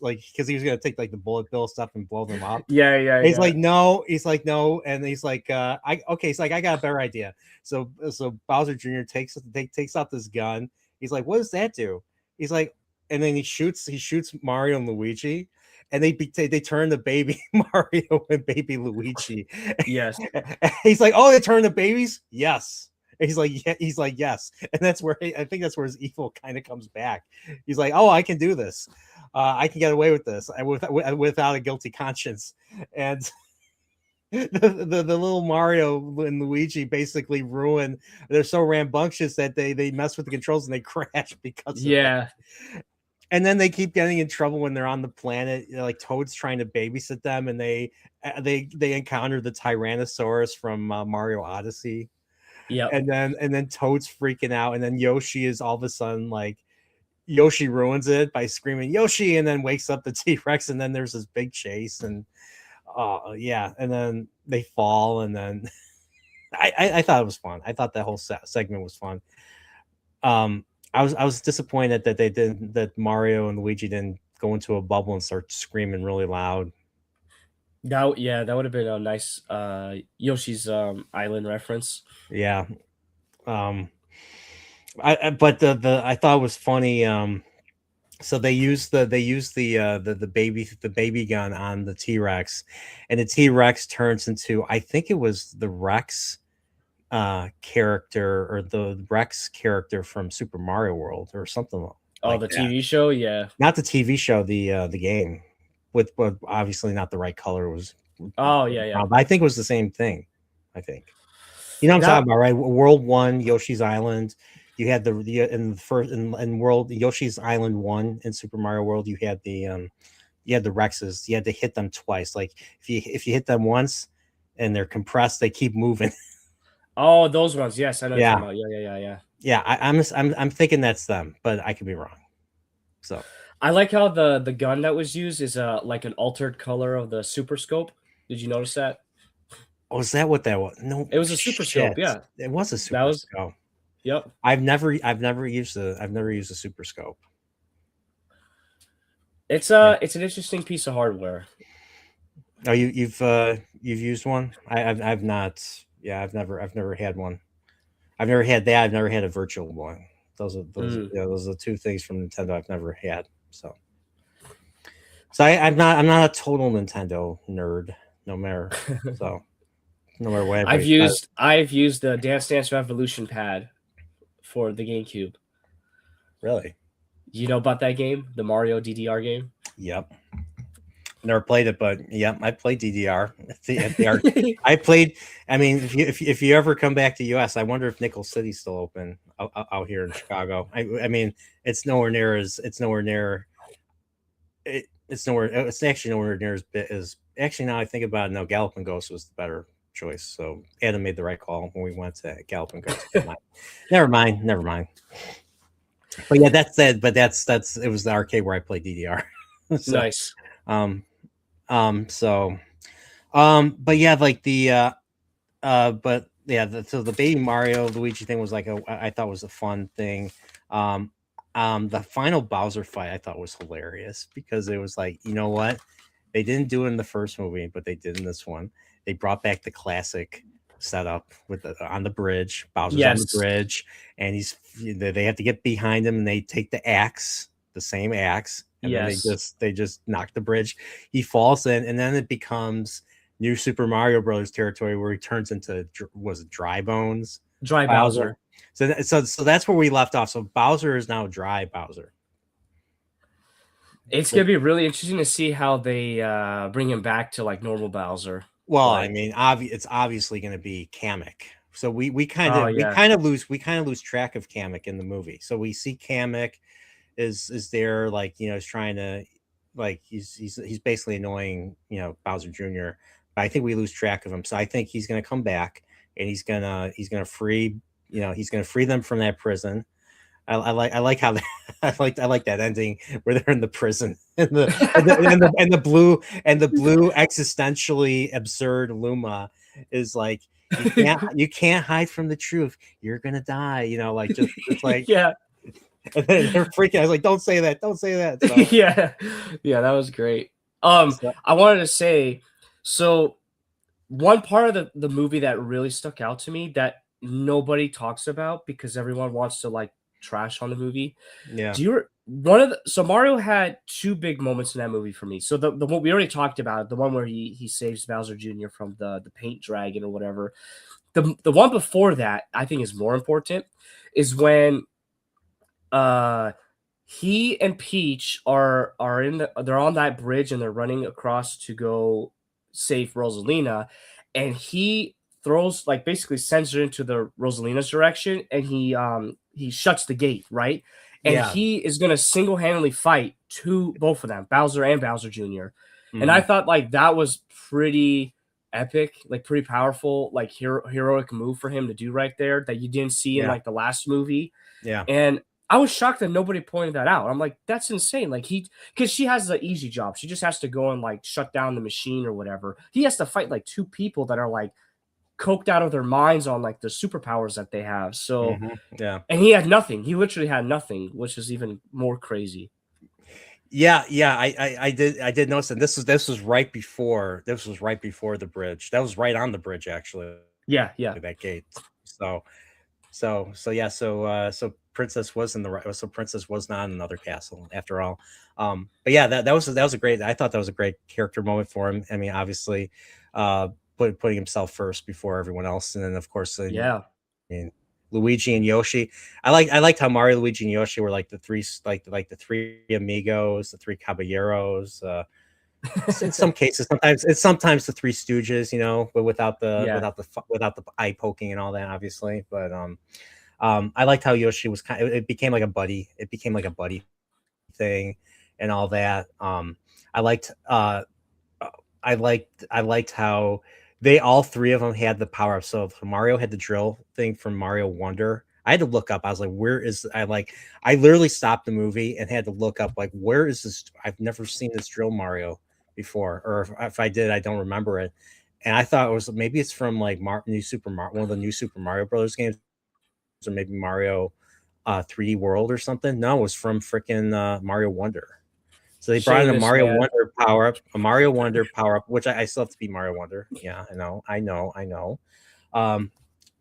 like because he was gonna take like the bullet bill stuff and blow them up. Yeah, yeah, He's yeah. like, no. He's like, no, and he's like, I okay. He's like, I got a better idea. So Bowser Jr. takes out this gun. He's like, what does that do? He's like, and then he shoots Mario and Luigi, and they turn the baby Mario and baby Luigi. Yes. He's like, oh, they turn the babies, yes. And he's like, yeah, he's like, yes, and that's where I think that's where his evil kind of comes back. He's like, oh, I can do this. I can get away with this without a guilty conscience. And the little Mario and Luigi basically ruin. They're so rambunctious that they mess with the controls and they crash because of it. Yeah. And then they keep getting in trouble when they're on the planet. Like Toad's trying to babysit them, and they encounter the Tyrannosaurus from Mario Odyssey. Yep. And then Toad's freaking out, and then Yoshi is all of a sudden like Yoshi ruins it by screaming Yoshi, and then wakes up the T-Rex, and then there's this big chase, and yeah, and then they fall, and then I thought it was fun. I thought that whole segment was fun. I was disappointed that that Mario and Luigi didn't go into a bubble and start screaming really loud. That would have been a nice Yoshi's Island reference. Yeah. Um but the I thought it was funny. So the baby gun on the T-Rex, and the T-Rex turns into, I think it was the Rex character, or the Rex character from Super Mario World or something Oh, like the that. TV show, yeah. Not the TV show, the game, with but obviously not the right color. It was Oh, yeah, yeah. I think it was the same thing. I think. You know what I'm That talking about, right? World 1, Yoshi's Island. You had in the first in World Yoshi's Island 1 in Super Mario World, you had the Rexes. You had to hit them twice. Like if you hit them once and they're compressed, they keep moving. Oh, those ones. Yes, I know what you're Yeah. talking about. Yeah, yeah, yeah, yeah. Yeah, I'm thinking that's them, but I could be wrong. So, I like how the gun that was used is like an altered color of the super scope. Did you notice that? oh, is that what that was? No, It was a super scope, shit. yeah. It was a That super was scope. Yep. I've never used a super scope. Yeah. It's an interesting piece of hardware. Oh, you've used one? I've not. Yeah, I've never had one. I've never had that. I've never had a virtual one. Mm. Those are the two things from Nintendo I've never had. So I'm not a total Nintendo nerd, no matter. So no matter what everybody says. I've used the Dance Dance Revolution pad for the GameCube. Really? You know about that game, the Mario DDR game? Yep. Never played it, but yep, I played DDR I played. I mean, if you ever come back to US, I wonder if Nickel City's still open out here in Chicago. I mean, it's nowhere near as it's nowhere near. It's nowhere. It's actually nowhere near as big as. Actually, now I think about it, no, Galloping Ghost was the better choice. So Adam made the right call when we went to Galloping Ghost. Never mind. Never mind. But yeah, that's it. But that's it was the arcade where I played DDR. So, Nice. so but yeah, like but yeah, so the baby Mario Luigi thing was like I thought was a fun thing. The final Bowser fight I thought was hilarious because it was like, you know what, they didn't do it in the first movie, but they did in this one. They brought back the classic setup with on the bridge. Bowser's on the Yes. bridge, and they have to get behind him, and they take the same axe, and then Yes. they just knock the bridge. He falls in, and then it becomes New Super Mario Brothers territory where he turns into, was it Dry Bones Dry Bowser? Bowser. So that's where we left off. So Bowser is now Dry Bowser. It's gonna be really interesting to see how they bring him back to like normal Bowser. Well, I Like, mean, it's obviously going to be Kamek. So we kind oh of yeah, lose track of Kamek in the movie. So we see Kamek, is there, like, is trying to, like, he's basically annoying, Bowser Jr. But I think we lose track of him. So I think he's gonna come back, and he's gonna free, he's gonna free them from that prison. I like how I like that ending where they're in the prison, and the blue existentially absurd Luma is like, you can't hide from the truth. You're gonna die. Like, just it's like, Yeah. and then they're freaking. I was like, don't say that, don't say that. So, Yeah. Yeah, that was great. so I wanted to say, so one part of the movie that really stuck out to me that nobody talks about because everyone wants to like trash on the movie. yeah, Do you one of the so Mario had two big moments in that movie for me. So the one we already talked about, the one where he saves Bowser Jr. from the paint dragon or whatever. The one before that I think is more important is when uh he and Peach are they're on that bridge and they're running across to go save Rosalina, and he throws like basically sends her into the Rosalina's direction, and he shuts the gate, right? And yeah, he is gonna single-handedly fight both of them, Bowser and Bowser Jr. And I hmm thought like that was pretty epic, like pretty powerful, like heroic move for him to do right there that you didn't see in yeah, like the last movie. yeah, And I was shocked that nobody pointed that out. I'm like, that's insane. Like because she has the easy job. She just has to go and like shut down the machine or whatever. He has to fight like two people that are like coked out of their minds on like the superpowers that they have. So, yeah. and he had nothing. He literally had nothing, which is even more crazy. Yeah. I did notice that this was right before the bridge. That was right on the bridge, actually, Yeah, yeah, that gate. So yeah, Princess was in the right. So Princess was not in another castle after all. But yeah, that was a great. I thought that was a great character moment for him. I mean, obviously, uh, putting himself first before everyone else, and then of course, yeah. mean, Luigi and Yoshi. I liked how Mario, Luigi, and Yoshi were like the three, like the three amigos, the three caballeros. In some cases, sometimes it's sometimes the Three Stooges, but without the Yeah. eye poking and all that, obviously. But I liked how Yoshi was kind. It became like a buddy. It became like a buddy thing, and all that. I liked. I liked how they all three of them had the power up. So Mario had the drill thing from Mario Wonder. I had to look up. I was like, where is I literally stopped the movie and had to look up like, where is this? I've never seen this drill Mario before, or if I did, I don't remember it. And I thought it was maybe it's from like New Super Mario, one of the new Super Mario Brothers games, or maybe Mario 3D World or something. No, it was from freaking Mario Wonder. So they brought in a Shameless, Mario man. Wonder power up, which I still have to be Mario Wonder. Yeah, I know. Um,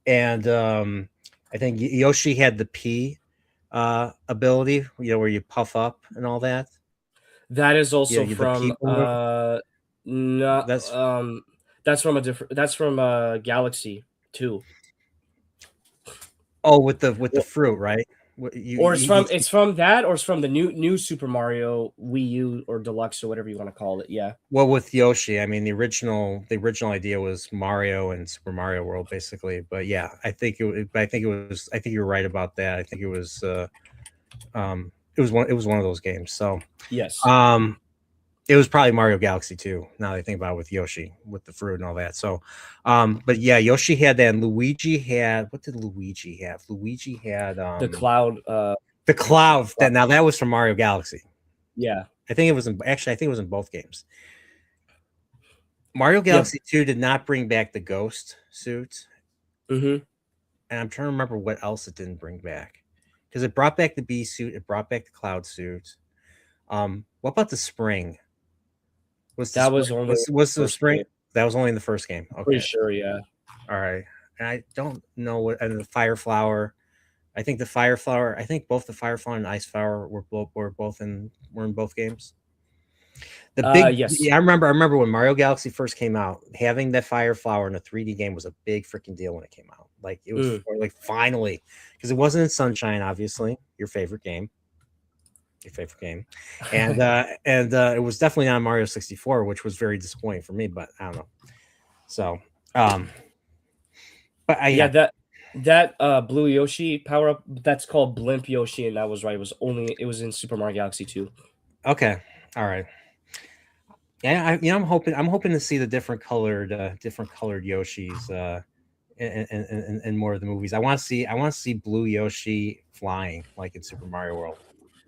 and I think Yoshi had the P ability, where you puff up and all that. That is Yeah, also the from P balloon. not That's that's from a different that's from Galaxy 2. with the fruit, right? Or You, it's from that, or it's from the new Super Mario Wii U or Deluxe or whatever you want to call it. Yeah. well, with Yoshi, I mean the original idea was Mario and Super Mario World, basically. But yeah, I think you were right about that. I think it was one of those games. So Yes. um it was probably Mario Galaxy 2. Now that I think about it, with Yoshi, with the fruit and all that. So, but yeah, Yoshi had that, and Luigi had, what did Luigi have? Luigi had The cloud the cloud. That was from Mario Galaxy. yeah. I think it was I think it was in both games. Mario Yep. Galaxy 2 did not bring back the ghost suit, Mhm. and I'm trying to remember what else it didn't bring back. Because it brought back the bee suit, it brought back the cloud suit. What about the spring? Was the That spring was only was the first spring? game. That was only in the first game. Pretty Okay. sure, yeah. All right. And I don't know what, and the fire flower. I think the fire flower. I think both the fire flower and ice flower were in both games. Yes. Yeah, I remember when Mario Galaxy first came out, having that fire flower in a 3D game was a big freaking deal when it came out. Like, it was Mm. like, finally, because it wasn't in Sunshine, obviously, your favorite game, and it was definitely not Mario 64, which was very disappointing for me. But I don't know. So, um, but Yeah, yeah, that That blue Yoshi power up, that's called Blimp Yoshi, and that was right. It was in Super Mario Galaxy 2. Okay, all right. Yeah, I'm hoping to see the different colored Yoshis in more of the movies. I want to see blue Yoshi flying like in Super Mario World.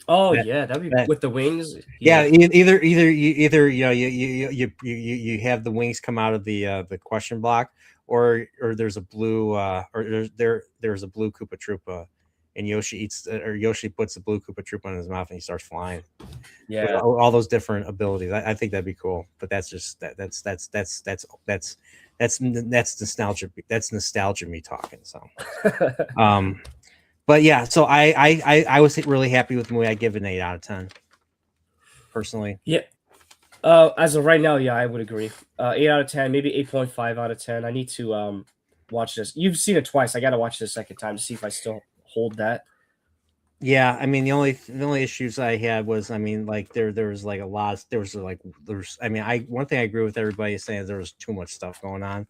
Oh That yeah, that'd be that with the wings. Yeah, Yeah. either you have the wings come out of the question block, or there's a blue or there's a blue Koopa Troopa, and Yoshi puts the blue Koopa Troopa in his mouth and he starts flying with Yeah. all those different abilities. I think that'd be cool, but that's just that's nostalgia. That's nostalgia me talking. So, um, but yeah, so I was really happy with the movie. I give it an 8 out of 10 personally. Yeah. As of right now, yeah, I would agree. 8 out of 10, maybe 8.5 out of 10. I need to watch this. You've seen it twice. I got to watch it a second time to see if I still hold that. Yeah, I mean the only issues I had was I mean like there was like a lot there's I mean I one thing I agree with everybody is saying there was too much stuff going on.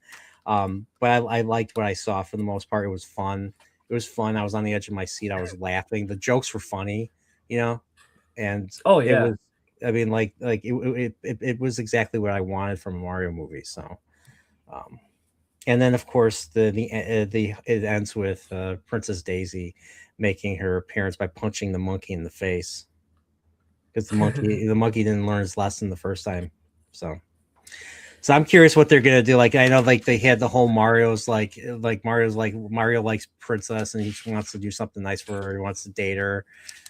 But I liked what I saw for the most part. It was fun. It was fun. I was on the edge of my seat. I was laughing. The jokes were funny, you know, and Oh it yeah. was I mean like it was exactly what I wanted from a Mario movie. So um and then of course the it ends with Princess Daisy making her appearance by punching the monkey in the face because the monkey didn't learn his lesson the first time. So I'm curious what they're gonna do. Like I know like they had the whole Mario likes Princess and he wants to do something nice for her. He wants to date her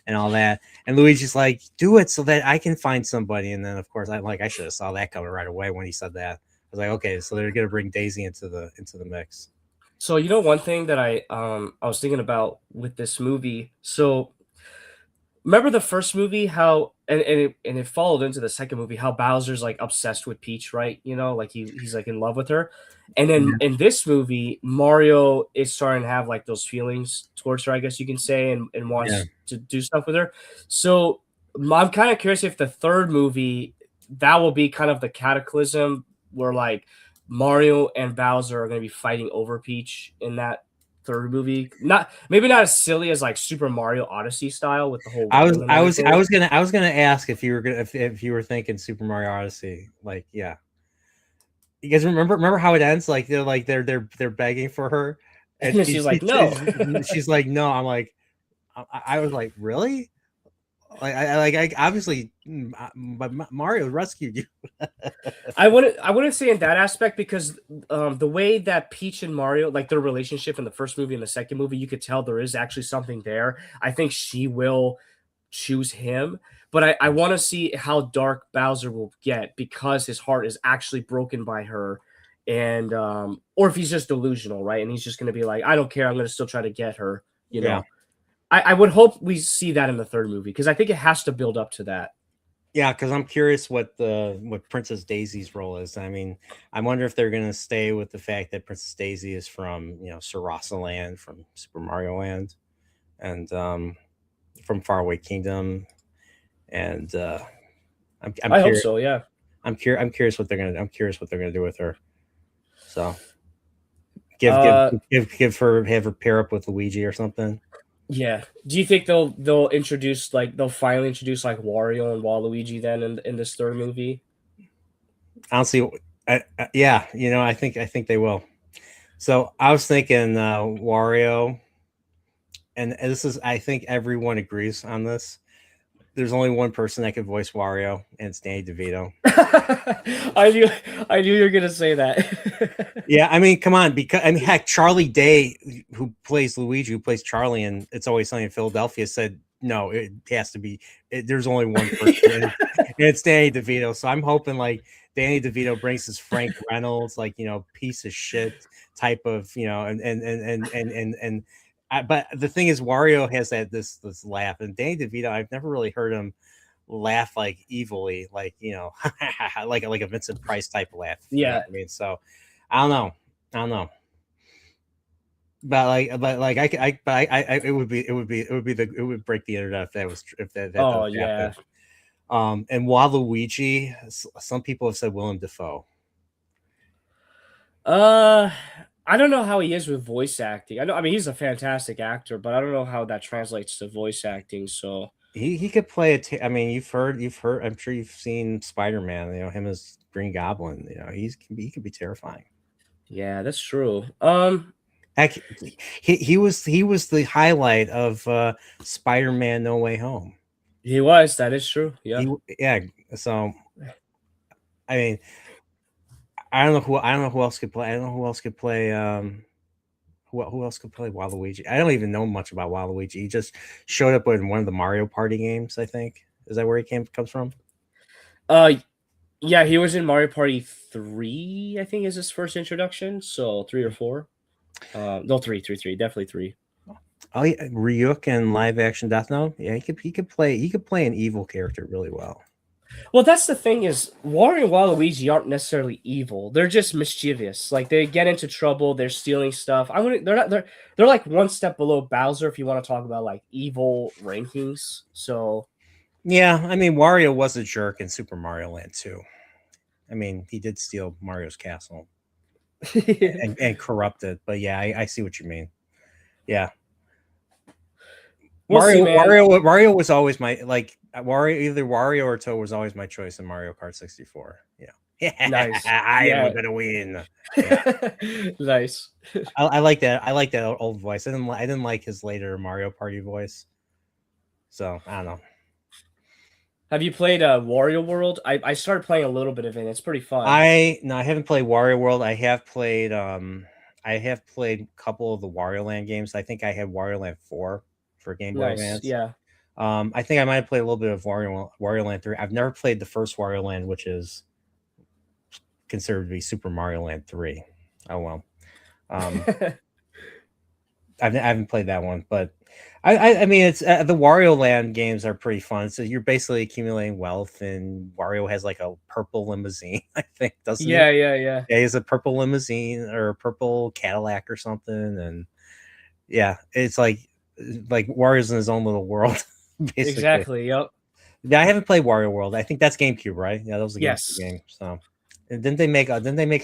and all that. And Luigi's like, do it so that I can find somebody. And then of course I should have saw that coming right away when he said that. I was like, okay, so they're gonna bring Daisy into the mix. So you know one thing that I was thinking about with this movie. So remember the first movie how and it followed into the second movie how Bowser's like obsessed with Peach, right? You know, like he's like in love with her. And then Yeah. in this movie, Mario is starting to have like those feelings towards her, I guess you can say, and Yeah. wants to do stuff with her. So I'm kind of curious if the third movie that will be kind of the cataclysm where like Mario and Bowser are going to be fighting over Peach in that third movie. Not maybe not as silly as like Super Mario Odyssey style with the whole world and everything. I was gonna ask if you were gonna if you were thinking Super Mario Odyssey. Like, yeah. You guys remember how it ends? Like they're begging for her, and And she's like, no. she's like no. I'm like I was like really I obviously but Mario rescued you. I wouldn't say in that aspect because the way that Peach and Mario like their relationship in the first movie and the second movie, you could tell there is actually something there. I think she will choose him, but I want to see how dark Bowser will get because his heart is actually broken by her, and or if he's just delusional, right? And he's just going to be like, I don't care, I'm going to still try to get her. You Yeah. know, I would hope we see that in the third movie because I think it has to build up to that. Yeah, because I'm curious what Princess Daisy's role is. I mean, I wonder if they're gonna stay with the fact that Princess Daisy is from Sarasa Land from Super Mario Land, and from Faraway Kingdom, and I'm I hope curious. so. Yeah. I'm curious what they're gonna do with her. So Uh, have her pair up with Luigi or something. Yeah. Do you think they'll introduce like they'll finally introduce like Wario and Waluigi then in this third movie? Honestly, yeah, I think they will. So I was thinking Wario, and this is I think everyone agrees on this. There's only one person that can voice Wario, and it's Danny DeVito. I knew I knew you were gonna say that. Yeah, I mean, come on, because I mean, heck, Charlie Day, who plays Luigi, who plays Charlie, and It's Always Sunny in Philadelphia, said no, it has to be. There's only one person, and it's Danny DeVito. So I'm hoping like Danny DeVito brings his Frank Reynolds, like piece of shit type of but the thing is, Wario has this laugh, and Danny DeVito, I've never really heard him laugh like evilly, like like a Vincent Price type of laugh. You know Yeah. what I mean? So I don't know. I don't know. But it would break the internet if that was if that Oh yeah. happened. And Waluigi, some people have said Willem Dafoe. Uh, I don't know how he is with voice acting. I mean, he's a fantastic actor, but I don't know how that translates to voice acting. So He could play I mean, you've heard. I'm sure you've seen Spider-Man. You know him as Green Goblin. You know he could be terrifying. yeah, that's true. Heck, he was the highlight of Spider-Man No Way Home. He was. That is true. Yeah. Yeah. So I mean, I don't know who else could play. I don't know who else could play. Who else could play Waluigi? I don't even know much about Waluigi. He just showed up in one of the Mario Party games. I think is that where he comes from? Uh, yeah, he was in Mario Party 3, I think is his first introduction. So 3 or 4. No, three, definitely 3. Oh, yeah, Ryuk in live action Death Note. Yeah, he could play an evil character really well. Well, that's the thing is Wario and Waluigi aren't necessarily evil. They're just mischievous. Like they get into trouble, they're stealing stuff. I wouldn't they're not they're like one step below Bowser if you want to talk about like evil rankings. So Yeah, I mean Wario was a jerk in Super Mario Land too. I mean he did steal Mario's castle and corrupt it. But yeah, I see what you mean. Yeah, we'll see, man. Mario was always my either Wario or Toad was always my choice in Mario Kart 64. Yeah, Nice. I am Yeah. gonna win. Yeah, Nice. I like that. I like that old voice. I didn't like his later Mario Party voice. So I don't know. Have you played Wario World? I started playing a little bit of it. It's pretty fun. I haven't played Wario World. I have played a couple of the Wario Land games. I think I had Wario Land 4 for Game Boy Nice. Advance. Yeah. I think I might have played a little bit of Wario Land 3. I've never played the first Wario Land, which is considered to be Super Mario Land 3. Oh well. Um, I haven't played that one, but I mean, it's the Wario Land games are pretty fun. So you're basically accumulating wealth, and Wario has like a purple limousine, I think, doesn't he? Yeah, yeah, yeah. Yeah, he has a purple limousine or a purple Cadillac or something, and yeah, it's like Wario's in his own little world, basically. Exactly. Yep. Yeah, I haven't played Wario World. I think that's GameCube, right? Yeah, that was a GameCube Yes. game. So, and didn't they make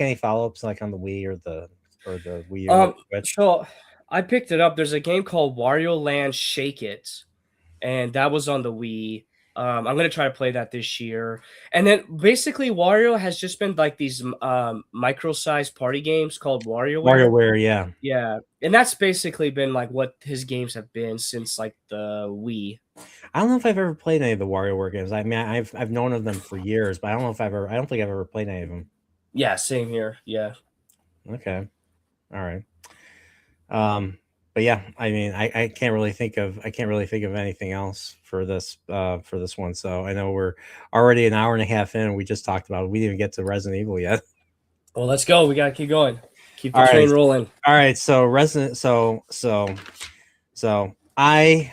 any follow ups like on the Wii or the Wii U or Switch? So I picked it up. There's a game called Wario Land Shake It, and that was on the Wii. I'm gonna try to play that this year. And then basically Wario has just been like these micro-sized party games called WarioWare. WarioWare, yeah. Yeah, and that's basically been like what his games have been since like the Wii. I don't know if I've ever played any of the WarioWare games. I mean, I've known of them for years, but I don't know if I've ever. I don't think I've ever played any of them. Yeah, same here. Yeah. Okay, all right. But yeah, I mean, I can't really think of anything else for this one. So I know we're already an hour and a half in, and we just talked about it. We didn't even get to Resident Evil yet. Well, let's go. We gotta keep going. Keep the All train right, rolling. all right. So Resident, so I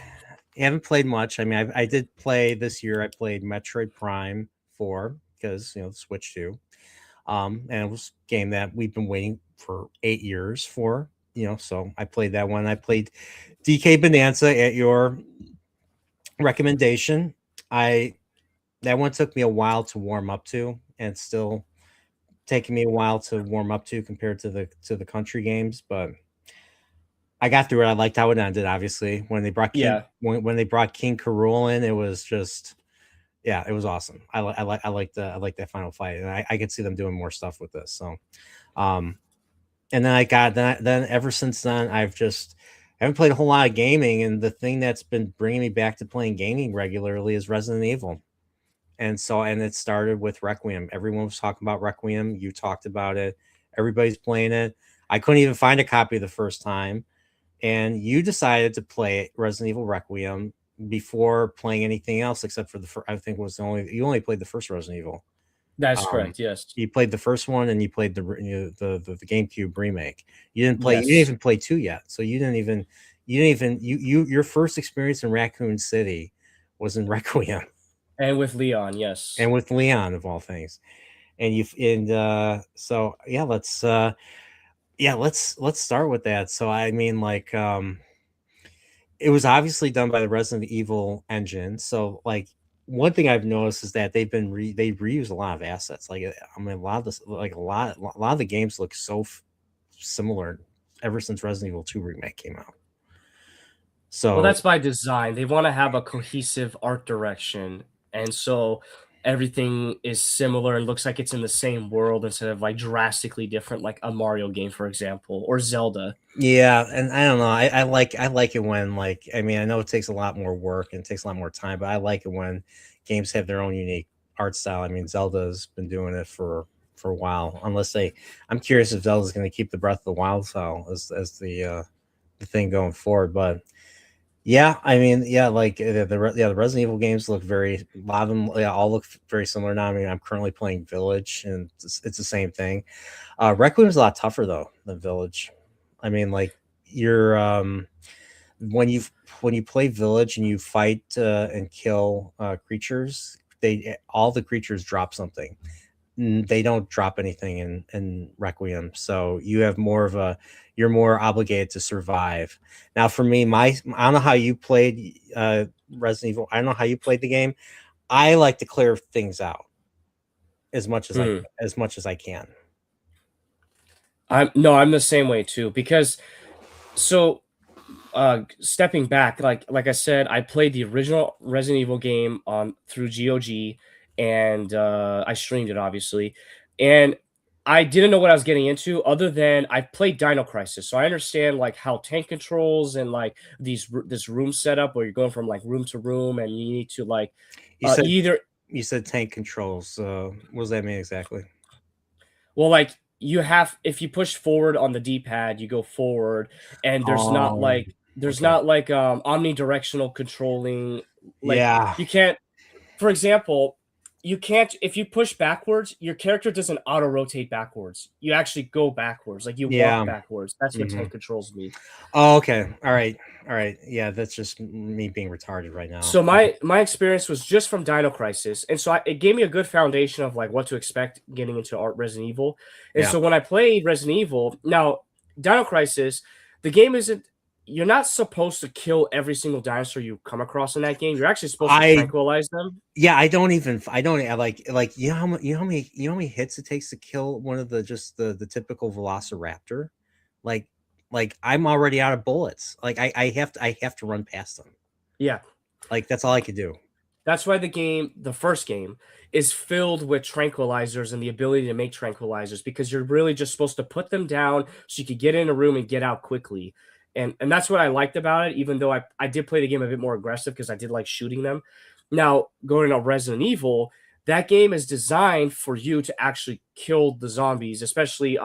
haven't played much. I mean, I did play this year. I played Metroid Prime 4 because the Switch 2. And it was a game that we've been waiting for 8 years for. So I played that one. I played DK Bonanza at your recommendation. That one took me a while to warm up to, and still taking me a while to warm up to compared to the country games, but I got through it. I liked how it ended. Obviously, when they brought Yeah. when they brought King Carol in, it was just yeah, it was awesome. I like that final fight, and I could see them doing more stuff with this. So, um, and then ever since then, I haven't played a whole lot of gaming, and the thing that's been bringing me back to playing gaming regularly is Resident Evil. And it started with Requiem. Everyone was talking about Requiem. You talked about it. Everybody's playing it. I couldn't even find a copy the first time, and you decided to play Resident Evil Requiem before playing anything else except for I think was you only played the first Resident Evil. That's Um, correct. Yes. you played the first one and you played the GameCube remake. You didn't Yes. even play 2 yet. So your first experience in Raccoon City was in Requiem And with Leon, yes. and with Leon of all things. So yeah, let's start with that. So I mean, like, it was obviously done by the Resident Evil engine. So like one thing I've noticed is that they reuse a lot of assets. Like I mean, a lot of this, like a lot of the games look similar ever since Resident Evil 2 remake came out. Well, So that's by design. They want to have a cohesive art direction. And so everything is similar and looks like it's in the same world instead of like drastically different, like a Mario game, for example, or Zelda. yeah, and I don't know. I like it when, like, I mean, I know it takes a lot more work and it takes a lot more time, but I like it when games have their own unique art style. I mean, Zelda's been doing it for a while. Unless they, I'm curious if Zelda's going to keep the Breath of the Wild style as the thing going forward. But yeah, I mean, yeah, like the Resident Evil games look very, a lot of them, yeah, all look very similar now. I mean, I'm currently playing Village, and it's the same thing. Requiem's a lot tougher though than Village. I mean, like you're when you when you play Village and you fight and kill creatures, they all the creatures drop something. They don't drop anything in Requiem, so you have more of a, you're more obligated to survive. Now, for me, my, I don't know how you played Resident Evil. I don't know how you played the game. I like to clear things out as much as Hmm. I can. I'm the same way too because so stepping back, like I said, I played the original Resident Evil game on through GOG, and I streamed it obviously, and I didn't know what I was getting into other than I played Dino Crisis, so I understand like how tank controls and like this room setup where you're going from like room to room and you need to like You said either you said tank controls. What does that mean exactly? well like you have if you push forward on the D-pad you go forward, and Oh, there's okay. not like omnidirectional controlling, like Yeah, you can't, for example, you can't, if you push backwards, your character doesn't auto rotate backwards. You actually go backwards, like you walk yeah. backwards. That's what Hmm. tank controls mean. Oh, okay. All right. All right. Yeah, that's just me being retarded right now. So my experience was just from Dino Crisis, and so it gave me a good foundation of like what to expect getting into art Resident Evil. And Yeah. so when I played Resident Evil, now Dino Crisis, the game isn't. You're not supposed to kill every single dinosaur you come across in that game. You're actually supposed to I tranquilize them. Yeah, I don't even, I don't like, you know how you know how many hits it takes to kill one of the, just the typical velociraptor? Like I'm already out of bullets. Like I have to run past them. Yeah, Like that's all I could do. that's why the game, the first game, is filled with tranquilizers and the ability to make tranquilizers because you're really just supposed to put them down so you could get in a room and get out quickly. And that's what I liked about it, even though I did play the game a bit more aggressive because I did like shooting them. Now, going to Resident Evil, that game is designed for you to actually kill the zombies, especially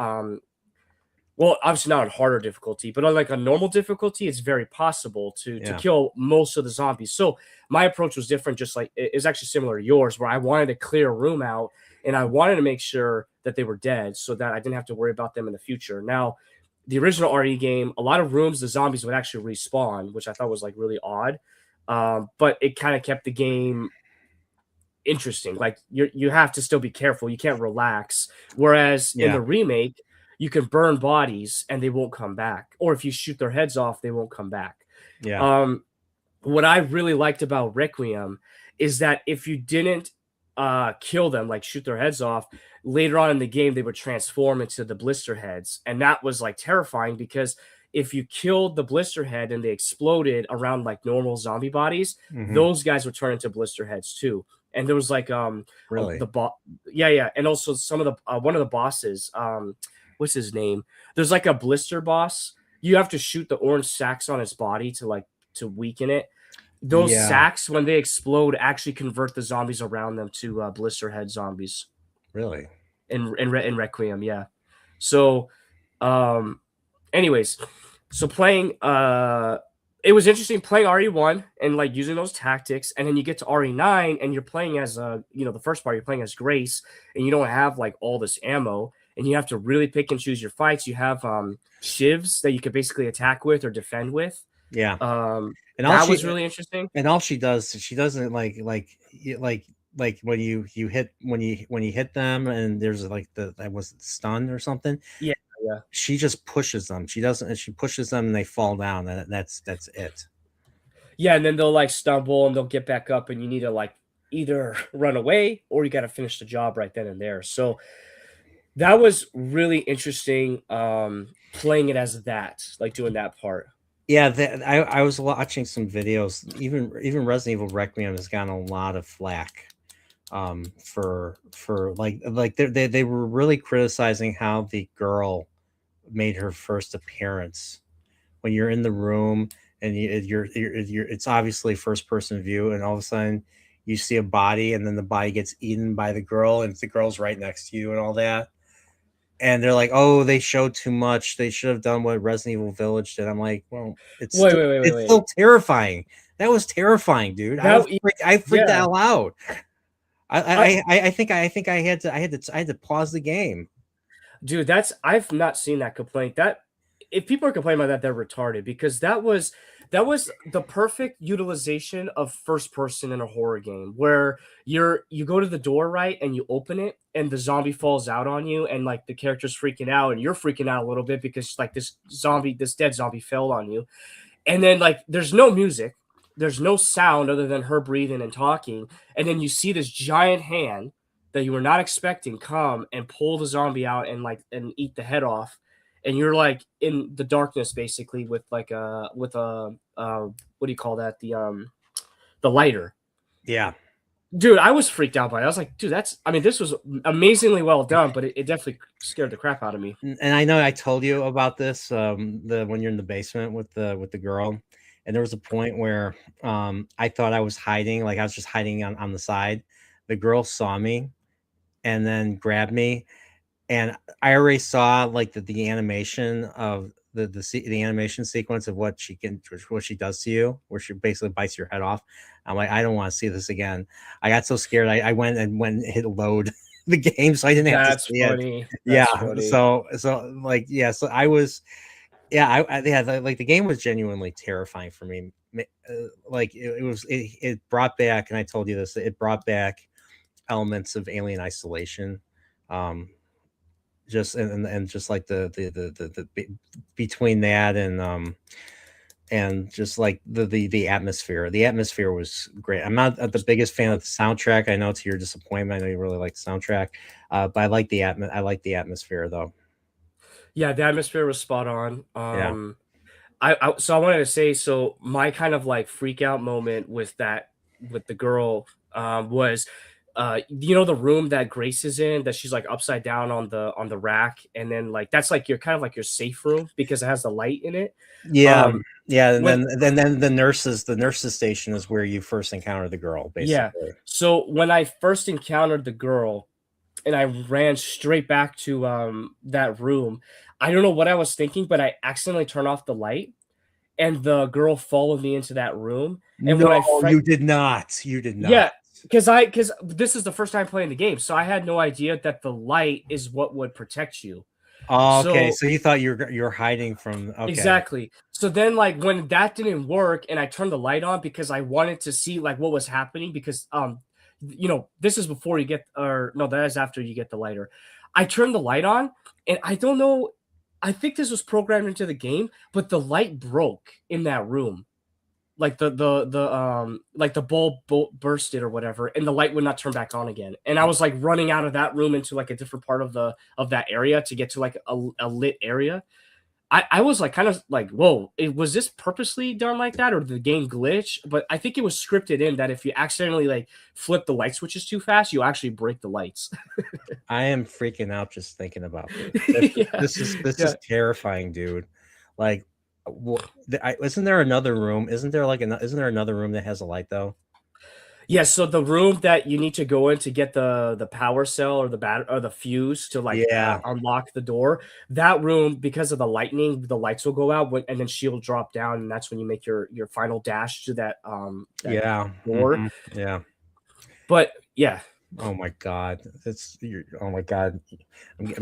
well, obviously not on harder difficulty, but on like a normal difficulty, it's very possible to Yeah. kill most of the zombies. So my approach was different, just like it's actually similar to yours, where I wanted to clear a room out and I wanted to make sure that they were dead so that I didn't have to worry about them in the future. Now, the original RE game, a lot of rooms the zombies would actually respawn, which I thought was like really odd. But it kind of kept the game interesting. Like you have to still be careful. You can't relax. Whereas in Yeah. the remake, you can burn bodies and they won't come back. Or if you shoot their heads off, they won't come back. Yeah. Um, what I really liked about Requiem is that if you didn't kill them, like shoot their heads off, later on in the game they would transform into the blister heads, and that was like terrifying because if you killed the blister head and they exploded around like normal zombie bodies, Hmm. those guys would turn into blister heads too. And there was like Really? the boss, yeah, and also some of the one of the bosses, what's his name? There's like a blister boss. You have to shoot the orange sacks on his body to like to weaken it. Those Yeah. sacks, when they explode, actually convert the zombies around them to blister head zombies Really? in Requiem. Yeah. So, um, anyways, so playing, it was interesting playing RE1 and like using those tactics, and then you get to RE9 and you're playing as the first part you're playing as Grace, and you don't have like all this ammo, and you have to really pick and choose your fights. You have shivs that you could basically attack with or defend with. Yeah. And That was really interesting. all she does, she doesn't like when you hit, when you hit them and there's like the, that was stun or something, Yeah, yeah. she just pushes them. She doesn't, and she pushes them and they fall down, and that's it. Yeah, and then they'll like stumble and they'll get back up, and you need to like either run away or you got to finish the job right then and there. So That was really interesting. Playing it as that, like doing that part. Yeah, I was watching some videos. Even Resident Evil Requiem has gotten a lot of flack for like they were really criticizing how the girl made her first appearance when you're in the room and you're it's obviously first person view, and all of a sudden you see a body, and then the body gets eaten by the girl, and the girl's right next to you and all that. And they're like, "Oh, they showed too much. They should have done what Resident Evil Village did." I'm like, "Well, Wait, wait, wait, wait, it's wait. still terrifying. That was terrifying, dude. That I freaked yeah, out loud. I I had to pause the game. dude, that's I've not seen that complaint. That if people are complaining about that, they're retarded because that was the perfect utilization of first person in a horror game where you go to the door right and you open it and the zombie falls out on you and like the character's freaking out and you're freaking out a little bit because like this dead zombie fell on you. And then like there's no music, there's no sound other than her breathing and talking, and then you see this giant hand that you were not expecting come and pull the zombie out and like and eat the head off, and you're like in the darkness basically with like a what do you call that, the lighter. Yeah, Dude, I was freaked out by it. I was like, dude, that's I mean this was amazingly well done, but it definitely scared the crap out of me. and I know I told you about this the when you're in the basement with the girl, and there was a point where I thought I was hiding, like I was just hiding on the side. The girl saw me and then grabbed me, and I already saw like the animation of the animation sequence of what she does to you, where she basically bites your head off. I'm like, I don't want to see this again. I got so scared. I went and hit load the game so I didn't have to That's see it. funny. Yeah. That's funny. So like yeah. So I was yeah. Yeah. Like the game was genuinely terrifying for me. Like it brought back, and I told you this. It brought back elements of Alien Isolation. Um, just and just like between that and just like the atmosphere. The atmosphere was great. I'm not the biggest fan of the soundtrack. I know, to your disappointment, I know you really like the soundtrack, but I like the atmosphere though. Yeah, the atmosphere was spot on. Yeah. So I wanted to say, so my kind of like freak out moment with that with the girl was you know the room that Grace is in, that she's like upside down on the rack, and then like that's like your kind of like your safe room because it has the light in it. Yeah. Um Yeah, and when then the nurses station is where you first encounter the girl, Yeah. basically. So when I first encountered the girl and I ran straight back to that room, I don't know what I was thinking, but I accidentally turned off the light and the girl followed me into that room. And when No, you did not. You did not. yeah, because this is the first time playing the game, so I had no idea that the light is what would protect you. Oh, okay. So So you thought you're hiding from, okay. exactly. So then, like when that didn't work, and I turned the light on because I wanted to see like what was happening because this is before you get or no, that is after you get the lighter. I turned the light on, and I don't know. I think this was programmed into the game, but the light broke in that room, like the bursted or whatever, and the light would not turn back on again. And I was like running out of that room into like a different part of that area to get to like a lit area. I was like kind of like, whoa, was this purposely done like that or did the game glitch? But I think it was scripted in that if you accidentally like flip the light switches too fast, you actually break the lights. I am freaking out just thinking about this. Yeah, This yeah. is terrifying, dude. Like, isn't there another room? Isn't there another room that has a light though? Yeah, so the room that you need to go in to get the power cell or the fuse to like Yeah, unlock the door, that room because of the lightning, the lights will go out and then she'll drop down, and that's when you make your final dash to that yeah, door. yeah. But yeah, Oh my god, oh my god.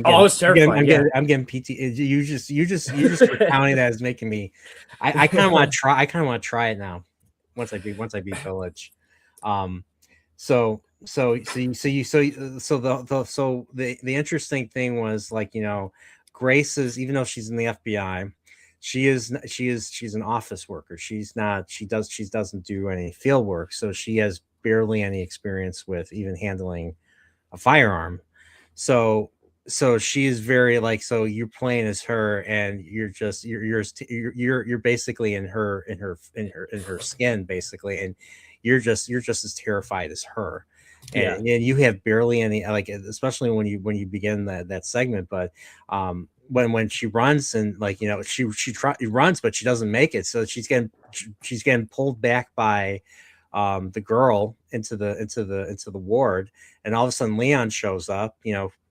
oh, it was terrifying. Yeah, I'm getting PT. You just recounting that is making me. I kind of want to try. I kind of want to try it now. Once I beat Village. Um, the interesting thing was, like, Grace is, even though she's in the FBI, she's an office worker. She's not she doesn't do any field work, so she has barely any experience with even handling a firearm. So so she is very like, so you're playing as her, and you're basically in her skin basically, and you're just as terrified as her, Yeah. and you have barely any, like, especially when you begin that segment. But when she runs, and like, runs, but she doesn't make it, so she's getting pulled back by the girl into the ward, and all of a sudden Leon shows up,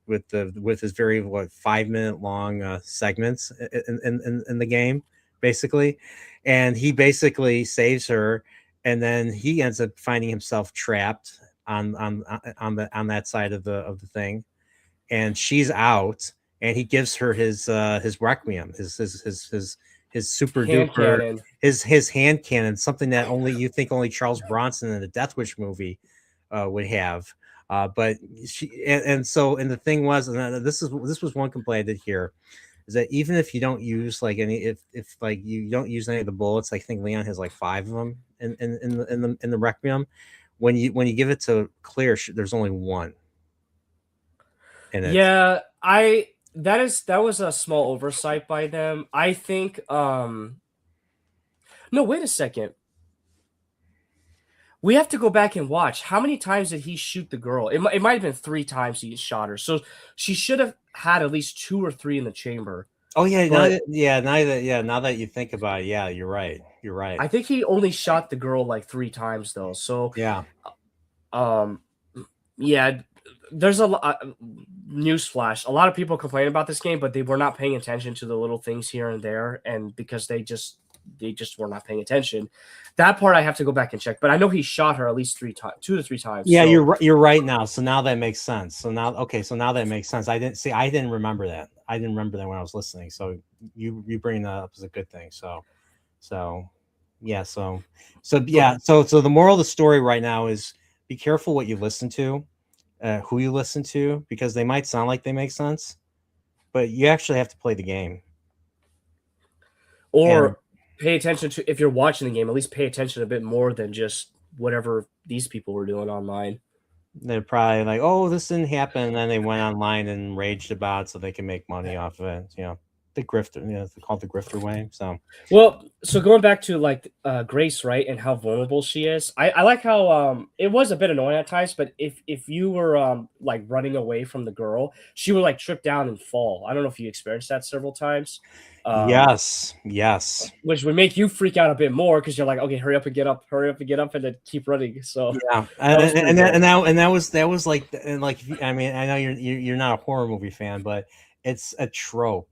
with his very, 5 minute long segments in the game, basically, and he basically saves her, and then he ends up finding himself trapped on that side of the thing, and she's out, and he gives her his requiem, his super Hand duper, cannon. his hand cannon, something that only Charles Bronson in the Death Wish movie would have. But and the thing was, and this was one complaint I did hear, is that even if you don't use like any, if like you don't use any of the bullets, I think Leon has like five of them in the Requiem. When you give it to Clear, there's only one in it. Yeah, I that was a small oversight by them. I think no, wait a second. We have to go back and watch. How many times did he shoot the girl? It might have been 3 times he shot her. So she should have had at least 2 or 3 in the chamber. Oh yeah, But now that you think about it, yeah, you're right. You're right. I think he only shot the girl like 3 times though. So Yeah. um yeah, there's a lot. Newsflash: a lot of people complain about this game, but they were not paying attention to the little things here and there, and because they just were not paying attention. That part I have to go back and check, but I know he shot her at least 3 times, 2 to 3 times. Yeah, So you're right now. So now that makes sense. So now that makes sense. I didn't remember that. I didn't remember that when I was listening. So you bringing that up is a good thing. So yeah, but so the moral of the story right now is, be careful what you listen to, who you listen to, because they might sound like they make sense, but you actually have to play the game. And or pay attention to, if you're watching the game, at least pay attention a bit more than just whatever these people were doing online. they're probably like, "Oh, this didn't happen," and then they went online and raged about it so they can make money off of it. The grifter, it's called the grifter way. So Well, so going back to like Grace, right, and how vulnerable she is. I like how it was a bit annoying at times, but if you were like running away from the girl, she would like trip down and fall. I don't know if you experienced that several times. Um yes, yes, which would make you freak out a bit more because you're like, okay, hurry up and get up, hurry up and get up, and then keep running. So yeah, that was pretty good. and that was like, and like, I mean, I know you're not a horror movie fan, but it's a trope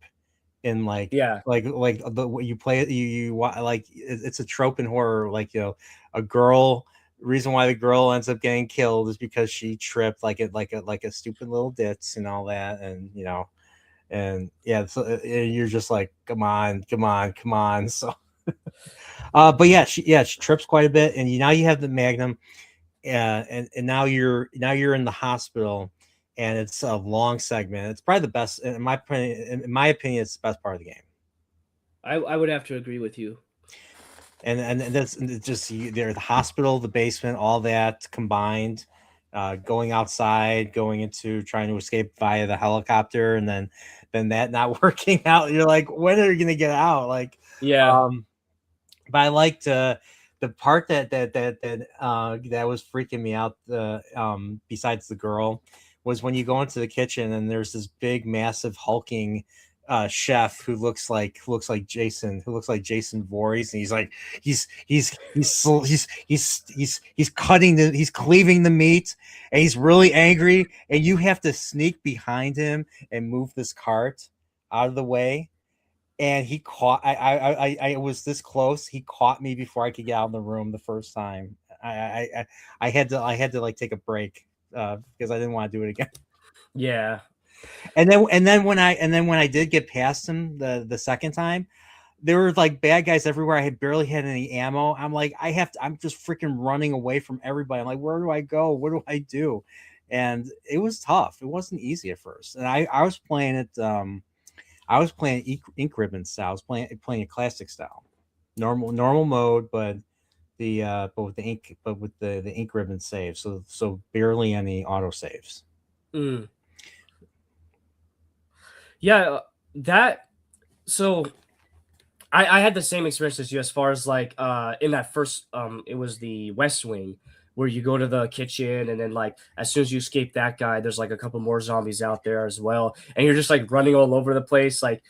in Yeah. like the what you play, like, it's a trope in horror, like, a girl, reason why the girl ends up getting killed is because she tripped like a stupid little ditz and all that, and and yeah, so you're just like, come on, come on, come on. So but yeah, she trips quite a bit, and now you have the Magnum, and now you're in the hospital, and it's a long segment. It's probably the best, in my opinion, it's the best part of the game. I would have to agree with you. And that's, and it's just there, the hospital, the basement, all that combined, going outside, going into trying to escape via the helicopter, and then that not working out. You're like, when are you gonna get out? Like, Yeah. um, but I liked the part that was freaking me out. Besides the girl, was when you go into the kitchen and there's this big, massive, hulking chef who looks like Jason Voorhees, and he's like, he's cutting he's cleaving the meat, and he's really angry, and you have to sneak behind him and move this cart out of the way, and he caught, I was this close. He caught me before I could get out of the room the first time. I had to like take a break, because I didn't want to do it again. Yeah. And then when I did get past him the second time, there were like bad guys everywhere. I had barely had any ammo. I'm like, I'm just freaking running away from everybody. I'm like, where do I go? What do I do? And it was tough. It wasn't easy at first. And I was playing it. I was playing ink ribbon style. I was playing a classic style, normal mode, but with the ink ribbon save. So barely any auto saves. Mm. Yeah, that so I had the same experience as you as far as like in that first it was the West Wing where you go to the kitchen and then like as soon as you escape that guy, there's like a couple more zombies out there as well. And you're just like running all over the place, like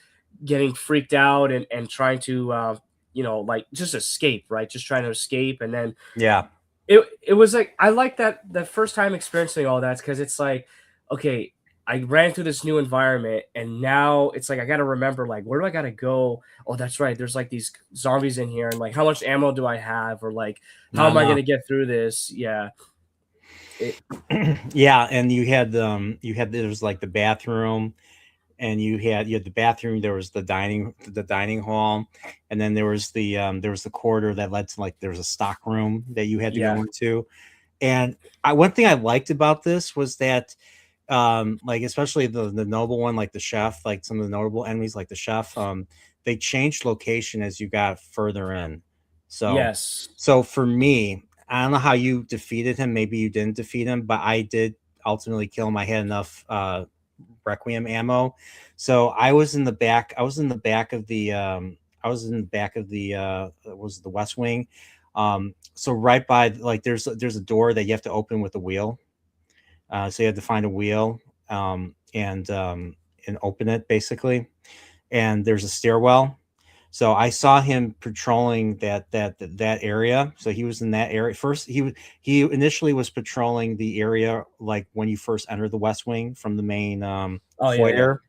getting freaked out and trying to like just escape, right? Just trying to escape. And then Yeah. it was like I like that the first time experiencing all that because it's like, okay, I ran through this new environment and now it's like I gotta remember like where do I gotta go? Oh, that's right. There's like these zombies in here, and like how much ammo do I have? Or like how Not am I enough. gonna get through this? Yeah. It Yeah, and there was like the bathroom, and you had the bathroom, there was the dining hall, and then there was the corridor that led to like there was a stock room that you had to go yeah. into. And one thing I liked about this was that like especially the noble one, like the chef, like some of the notable enemies like the chef, they changed location as you got further in. So Yes. so for me, I don't know how you defeated him, maybe you didn't defeat him, but I did ultimately kill him. I had enough Requiem ammo. So I was in the back of the was the West Wing. So right by, like, there's a door that you have to open with a wheel. So you have to find a wheel, and open it basically. And there's a stairwell. So I saw him patrolling that area. So he was in that area first. He initially was patrolling the area like when you first enter the West Wing from the main Oh yeah, yeah. foyer.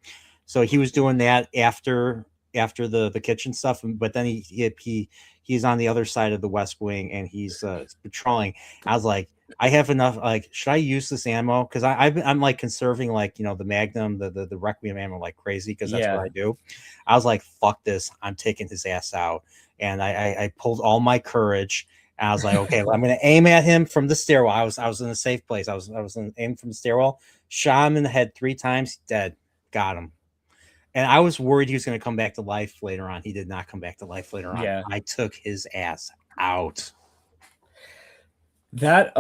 So he was doing that after the kitchen stuff, but then he's on the other side of the West Wing and he's patrolling. I was like, I have enough. Like, should I use this ammo? Because I'm like conserving, like, the Magnum, the Requiem ammo like crazy because that's what Yeah. I do. I was like, fuck this, I'm taking his ass out, and I pulled all my courage. And I was like, okay, well, I'm gonna aim at him from the stairwell. I was in a safe place. I was in aim from the stairwell. Shot him in the head 3 times. Dead. Got him. And I was worried he was going to come back to life later on. He did not come back to life later on. Yeah. I took his ass out. That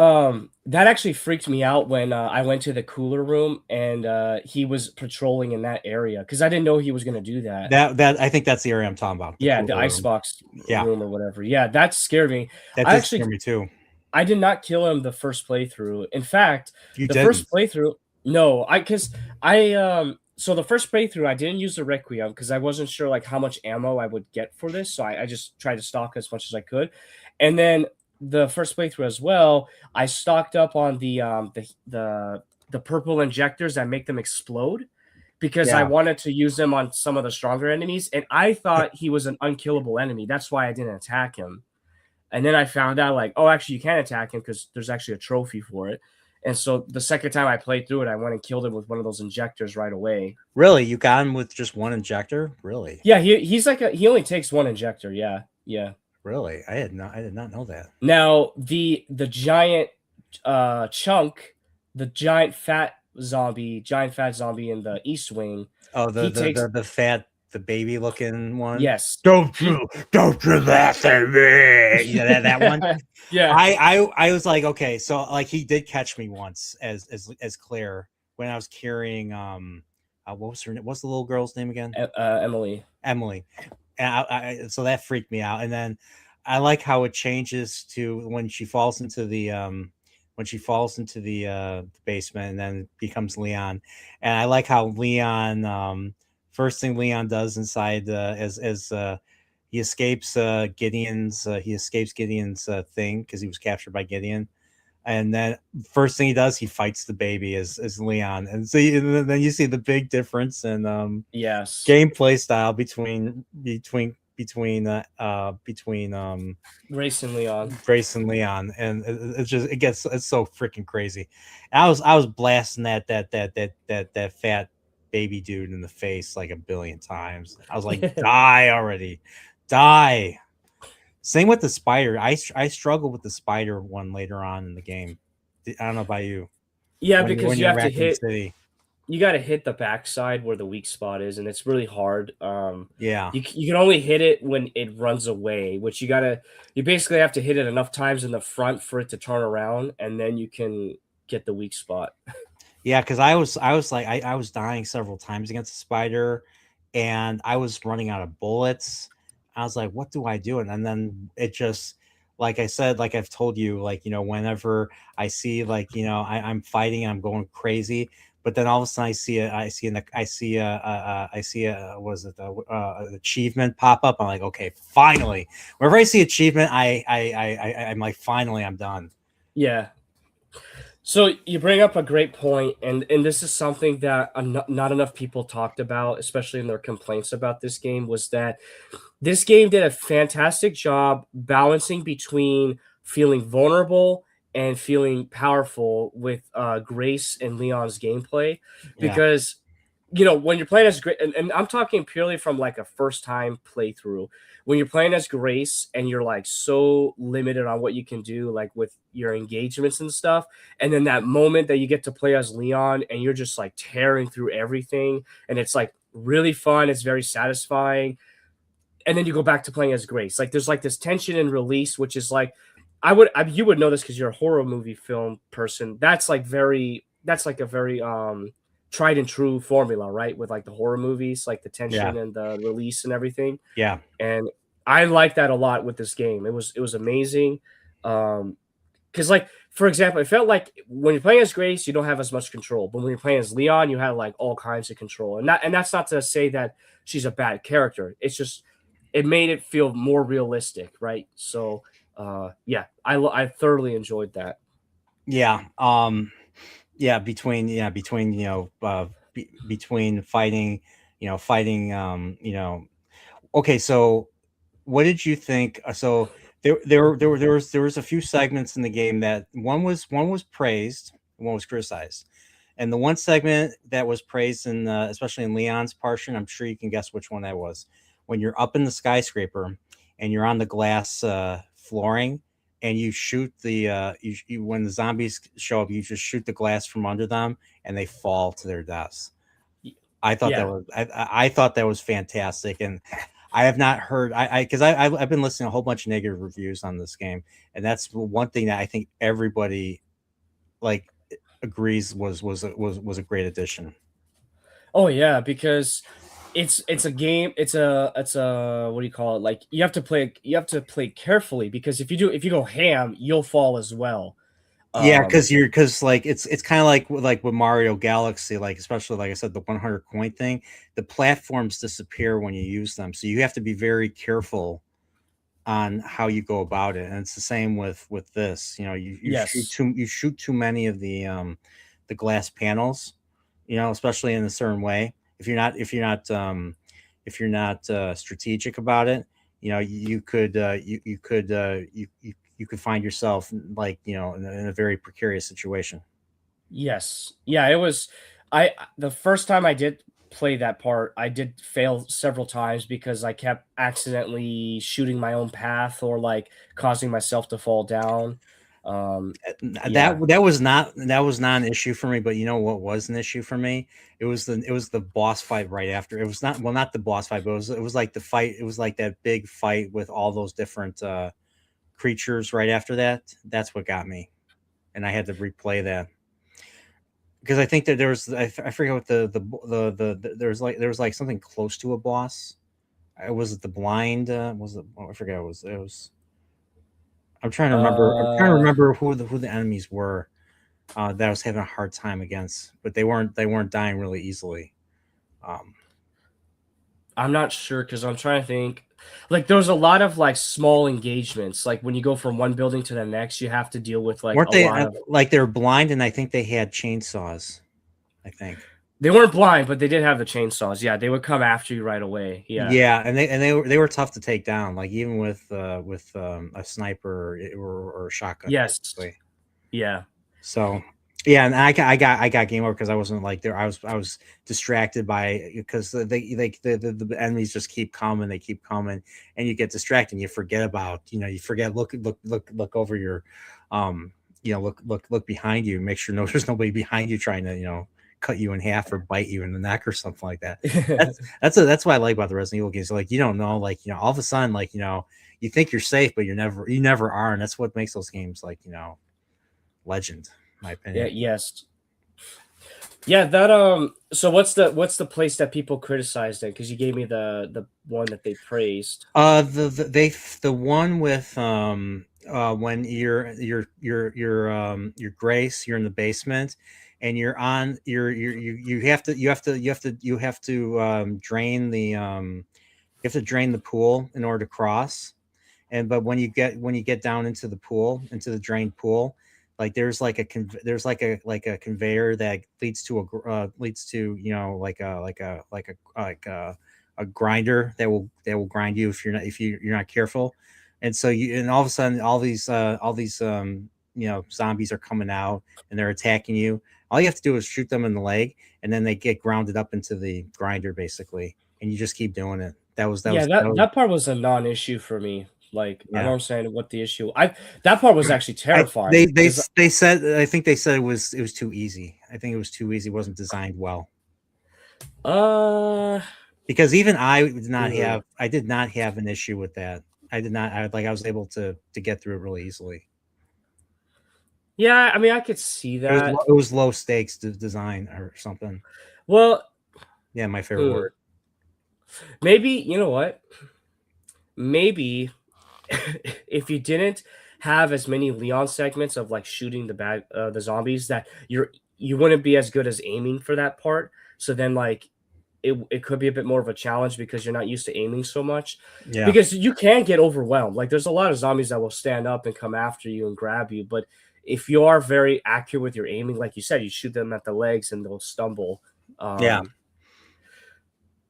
actually freaked me out when I went to the cooler room and he was patrolling in that area because I didn't know he was gonna do that. That I think that's the area I'm talking about, the Yeah, the cooler room. icebox Yeah, room or whatever. Yeah, that scared me. that I did actually scare me too. I did not kill him the first playthrough. In fact, You the didn't. first playthrough, no, I because I so the first playthrough I didn't use the Requiem because I wasn't sure like how much ammo I would get for this, so I just tried to stock as much as I could, and then the first playthrough as well, I stocked up on the purple injectors that make them explode because I Yeah, wanted to use them on some of the stronger enemies, and I thought he was an unkillable enemy. That's why I didn't attack him. And then I found out like, oh, actually, you can attack him because there's actually a trophy for it. And so the second time I played through it, I went and killed him with one of those injectors right away. really, you got him with just one injector? Really? Yeah, he's like he only takes one injector. Yeah, yeah. Really? I did not know that. Now the giant chunk, the giant fat zombie in the East Wing, Oh, the he the takes the, the fat, the baby looking one. yes. Don't He you don't you laugh at me? Yeah, that one. yeah. I was like, okay, so like he did catch me once as Claire when I was carrying what was her name? What's the little girl's name again? Emily. Emily. And so that freaked me out. And then I like how it changes to when she falls into the basement and then becomes Leon. And I like how Leon, first thing Leon does inside, as he escapes Gideon's thing because he was captured by Gideon. And then first thing he does, he fights the baby as Leon. And so then you see the big difference in Yes. gameplay style between Grace and Leon. Grace and Leon, and it's so freaking crazy. I was blasting that fat baby dude in the face like a billion times. I was like, die already, die. Same with the spider. I struggle with the spider one later on in the game. I don't know about you. Yeah, When because you you're in have to Raccoon hit City, you got to hit the backside where the weak spot is, and it's really hard. yeah. You can only hit it when it runs away, which you basically have to hit it enough times in the front for it to turn around, and then you can get the weak spot. Yeah, because I was like I was dying several times against the spider, and I was running out of bullets. I was like, what do I do? And then it just, like I said, like I've told you, like, whenever I see, like, I'm fighting and I'm going crazy, but then all of a sudden I see a was it an achievement pop up. I'm like, okay, finally. Whenever I see achievement, I'm like, finally, I'm done. Yeah. So you bring up a great point, and this is something that not enough people talked about, especially in their complaints about this game, was that this game did a fantastic job balancing between feeling vulnerable and feeling powerful with Grace and Leon's gameplay. Yeah, Because, when you're playing as Grace, and I'm talking purely from like a first time playthrough, when you're playing as Grace and you're like so limited on what you can do, like with your engagements and stuff, and then that moment that you get to play as Leon and you're just like tearing through everything, and it's like really fun, it's very satisfying, and then you go back to playing as Grace. Like there's like this tension and release, which is like you would know this because you're a horror movie film person. That's like a very tried and true formula, right? With like the horror movies, like the yeah, tension and the release and everything. yeah. And I like that a lot with this game. It was amazing. Because like for example, it felt like when you're playing as Grace, you don't have as much control, but when you're playing as Leon, you have like all kinds of control. And that's not to say that she's a bad character. It's just it made it feel more realistic, right? So yeah, I thoroughly enjoyed that. Yeah. Between between fighting, fighting, okay, so what did you think? So there was a few segments in the game that one was praised, one was criticized, and the one segment that was praised, in especially in Leon's portion, I'm sure you can guess which one that was. When you're up in the skyscraper and you're on the glass flooring, and you shoot when the zombies show up, you just shoot the glass from under them and they fall to their deaths. Yeah. I thought that was fantastic, and I have not heard, because I've been listening to a whole bunch of negative reviews on this game, and that's one thing that I think everybody, like, agrees was a great addition. Oh yeah, because it's a game. It's a what do you call it? Like you have to play carefully because if you go ham, you'll fall as well. Yeah, Um, because like it's kind of like with Mario Galaxy, like, especially, like I said, the 100 coin thing, the platforms disappear when you use them, so you have to be very careful on how you go about it. And it's the same with this. yes. You shoot too many of the glass panels, especially in a certain way. If you're not strategic about it, you could find yourself, like, in a very precarious situation. Yes. Yeah, it was I the first time I did play that part, I did fail several times because I kept accidentally shooting my own path or like causing myself to fall down. Yeah. That was not an issue for me, but you know what was an issue for me? It was the boss fight right after. It was not, well, not the boss fight, but it was like the fight. It was like that big fight with all those different creatures right after that. That's what got me, and I had to replay that because I think that I forget what there was like something close to a boss. Was it the blind? Was it? Oh, I forget. It was. I'm trying to remember. I'm trying to Uh remember who the enemies were, that I was having a hard time against, but they weren't dying really easily. Um, I'm not sure because I'm trying to think. Like there was a lot of like small engagements. Like when you go from one building to the next, you have to deal with like weren't a they lot of like they were blind, and I think they had chainsaws. I think. they weren't blind, but they did have the chainsaws. Yeah, they would come after you right away. Yeah. Yeah, and they were tough to take down, like even with a sniper, or a shotgun, Yes. basically. Yeah. So yeah, and I got game over because I wasn't like there. I was distracted by, because the enemies just keep coming, they keep coming, and you get distracted. And you forget about, you forget, look over your, um look behind you, make sure there's nobody behind you trying to, cut you in half or bite you in the neck or something like that. That's what I like about the Resident Evil games. Like, you don't know, like, all of a sudden, like, you think you're safe, but you never are, and that's what makes those games, like, legend, in my Yeah, opinion. yes. Yeah, that so what's the place that people criticized it? Because you gave me the one that they praised. The one with when your Grace, you're in the basement, and you're on you have to drain the you have to drain the pool in order to cross. And but when you get down into the pool, into the drained pool, like there's like a conveyor that leads to leads to, you know, a grinder that will grind you if you're not careful. And so you and all of a sudden all these you know, zombies are coming out and they're attacking you. All you have to do is shoot them in the leg, and then they get grounded up into the grinder basically, and you just keep doing it. Yeah, That was that part was a non-issue for me. Like, I don't yeah. understand what the issue. I That part was actually I terrifying because they said, I think they said it was too easy. I think it was too easy. It wasn't designed well. uh Because even mm, I did not have an issue with that. I did not I was able to get through it really easily. yeah, I mean I could see that. It was low stakes design or something. Well, Yeah, my favorite hmm, word. maybe you know what? Maybe if you didn't have as many Leon segments of like shooting the zombies, that you wouldn't be as good as aiming for that part. So then like it could be a bit more of a challenge because you're not used to aiming so much. Yeah. Because you can get overwhelmed. Like there's a lot of zombies that will stand up and come after you and grab you, but if you are very accurate with your aiming, like you said, you shoot them at the legs and they'll stumble. Yeah. Um,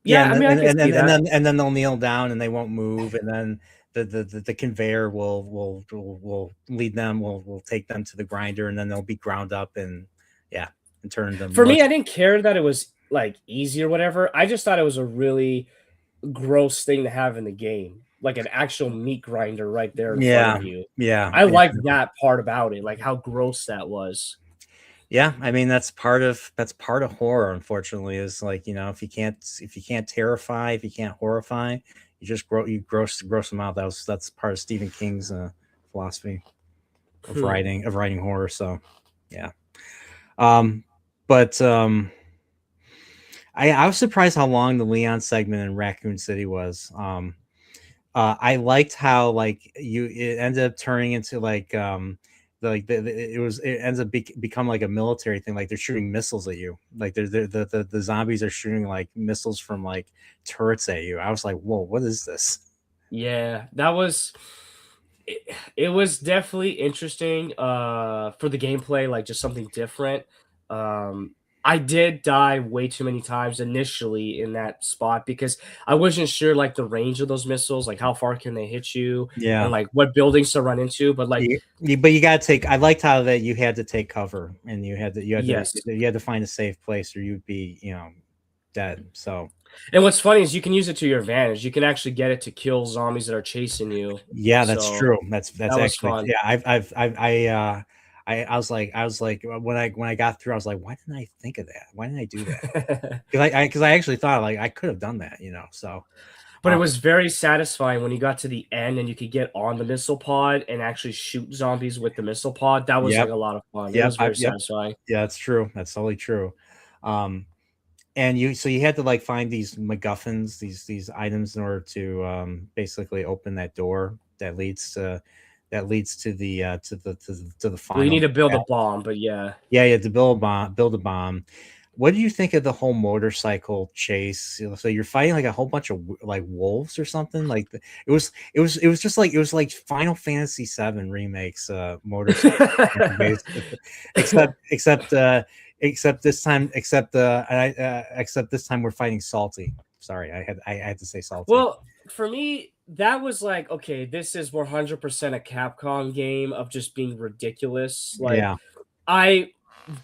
Yeah, yeah, I mean, I can see that. and then they'll kneel down and they won't move, and then the conveyor will lead them will take them to the grinder, and then they'll be ground up and yeah, and turn them For me, mush. I didn't care that it was like easy or whatever. I just thought it was a really gross thing to have in the game, like an actual meat grinder right there in front Yeah, of you. yeah, I yeah, like that part about it, like how gross that was. yeah. I mean, that's part of horror. Unfortunately, is like, you know, if you can't terrify, if you can't horrify, you just gross them out. That's part of Stephen King's philosophy Hmm. of writing horror. So yeah, um, but I was surprised how long the Leon segment in Raccoon City was. I liked how like it ended up turning into like it ends up become like a military thing. Like they're shooting missiles at you. Like the zombies are shooting like missiles from like turrets at you. I was like, whoa, what is this? Yeah, that was it was definitely interesting for the gameplay, like just something different. Um I did die way too many times initially in that spot because I wasn't sure like the range of those missiles, like how far can they hit you and Yeah. like what buildings to run into, but like But you got to take. I liked how that you had to take cover, and yes. you had to find a safe place, or you'd be, you know, dead. So And what's funny is you can use it to your advantage. You can actually get it to kill zombies that are chasing you. yeah, that's So true. that That's was actually fun. yeah. I was like when I got through, I was like, why didn't I think of that? Why didn't I do that? Because I actually thought like I could have done that, you know. So But it was very satisfying when you got to the end and you could get on the missile pod and actually shoot zombies with the missile pod. That was like yep, a lot of fun. It was very yep, satisfying. yeah, that's true. That's totally true. Um, and you had to like find these MacGuffins, these items in order to basically open that door that leads to the to the Well, you need final to build a battle. bomb, but yeah. Yeah, yeah, to build a bomb. What do you think of the whole motorcycle chase? You know, so you're fighting like a whole bunch of like wolves or something. Like it was just like it was like Final Fantasy VII remakes motorcycle based, except this time except this time we're fighting Salty. Sorry, I had to say Salty. Well, for me, that was like, okay, this is 100% a Capcom game of just being ridiculous. Like, Yeah, I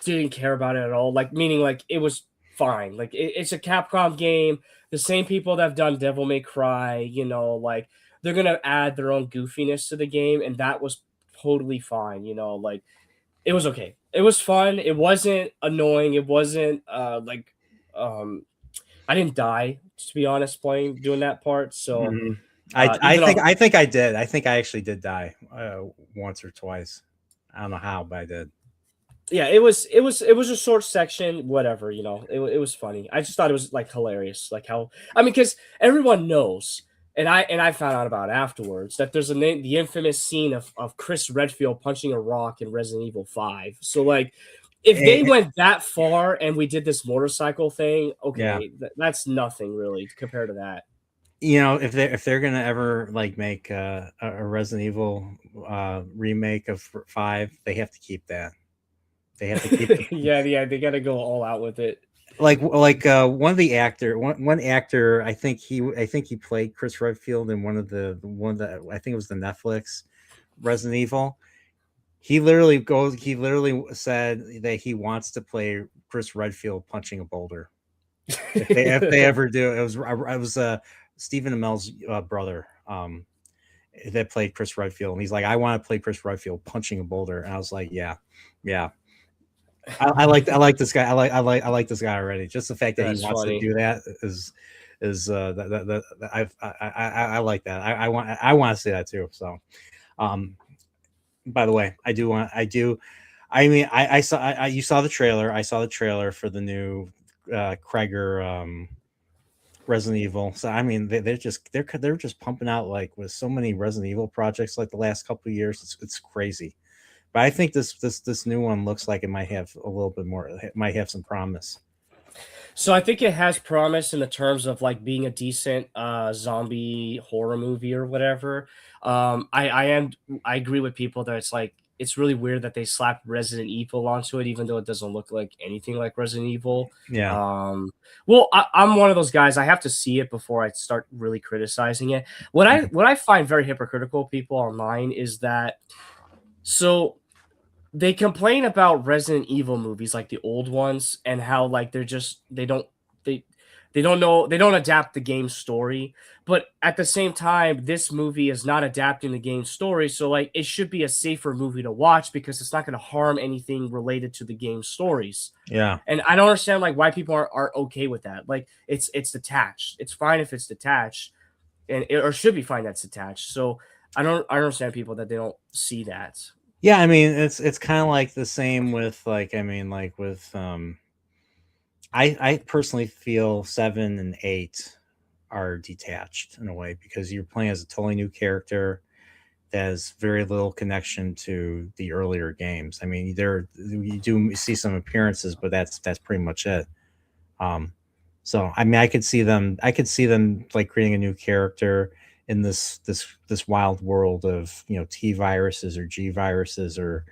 didn't care about it at all. Like, meaning, like, it was fine. Like, it's a Capcom game. The same people that have done Devil May Cry, like, they're going to add their own goofiness to the game. And that was totally fine. Like, it was okay. It was fun. It wasn't annoying. It wasn't, um, I didn't die, to be honest, doing that part. So, hmm even though I think I did. I think I actually did die once or twice. I don't know how, but I did. Yeah, it was a short section, whatever, it was funny. I just thought it was like hilarious, like how, I mean, because everyone knows, and I found out about afterwards that there's the infamous scene of Chris Redfield punching a rock in Resident Evil 5. So like, if they Eh, went that far and we did this motorcycle thing, yeah, okay, that's nothing really compared to that. if they're gonna ever like make a Resident Evil remake of 5, they have to keep that. They have to keep the Yeah, yeah, they got to go all out with it. one actor. I think he played Chris Redfield in one that I think it was the Netflix Resident Evil. He literally said that he wants to play Chris Redfield punching a boulder. If they ever do, it was Stephen Amell's brother that played Chris Redfield, and he's like, I want to play Chris Redfield punching a boulder, and I was like, yeah, yeah. I like this guy. I like this guy already. Just the fact that he That's wants to funny. do that is I like that. I want to see that too. So, um, by the way, I do. I mean, I saw you saw the trailer. I saw the trailer for the new Krieger Resident Evil. So I mean, they're just pumping out like with so many Resident Evil projects like the last couple of years. It's crazy. But I think this new one looks like it might have a little bit more. It might have some promise. So I think it has promise in the terms of like being a decent zombie horror movie or whatever. I agree with people that it's like it's really weird that they slapped Resident Evil onto it, even though it doesn't look like anything like Resident Evil. Yeah. Well, I'm one of those guys. I have to see it before I start really criticizing it. What I find very hypocritical of people online is that so they complain about Resident Evil movies like the old ones and how like they they don't know they don't adapt the game story, but at the same time this movie is not adapting the game story, so like it should be a safer movie to watch because it's not going to harm anything related to the game stories. Yeah. And I don't understand like why people aren't okay with that. Like it's detached. It's fine if it's detached and or should be fine that's attached. So I don't understand people that they don't see that. Yeah, I mean, it's kind of like the same with like I mean like with I personally feel 7 and 8 are detached in a way because you're playing as a totally new character that has very little connection to the earlier games. I mean, there you do see some appearances, but that's pretty much it. Um, so I mean, I could see them like creating a new character in this wild world of T viruses or G viruses or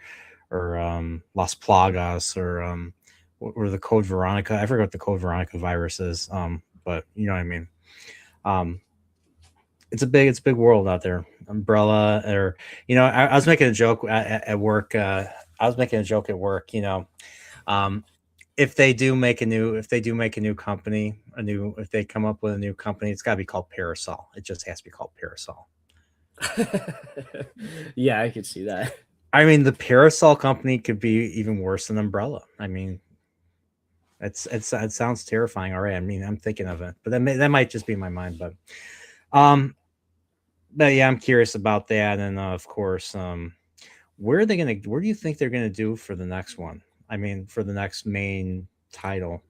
Las Plagas or the Code Veronica. I forgot what the Code Veronica virus is. But you know what I mean. Um, it's a big world out there. Umbrella, or I was making a joke at work. I was making a joke at work. Um, if they do make a new company, if they come up with a new company, it's got to be called Parasol. It just has to be called Parasol. Yeah, I could see that. I mean, the Parasol company could be even worse than Umbrella. I mean, it sounds terrifying already. I mean, I'm thinking of it, but that might just be my mind. Um, but yeah, I'm curious about that, and of course, where are they gonna? Where do you think they're gonna do for the next one? I mean, for the next main title.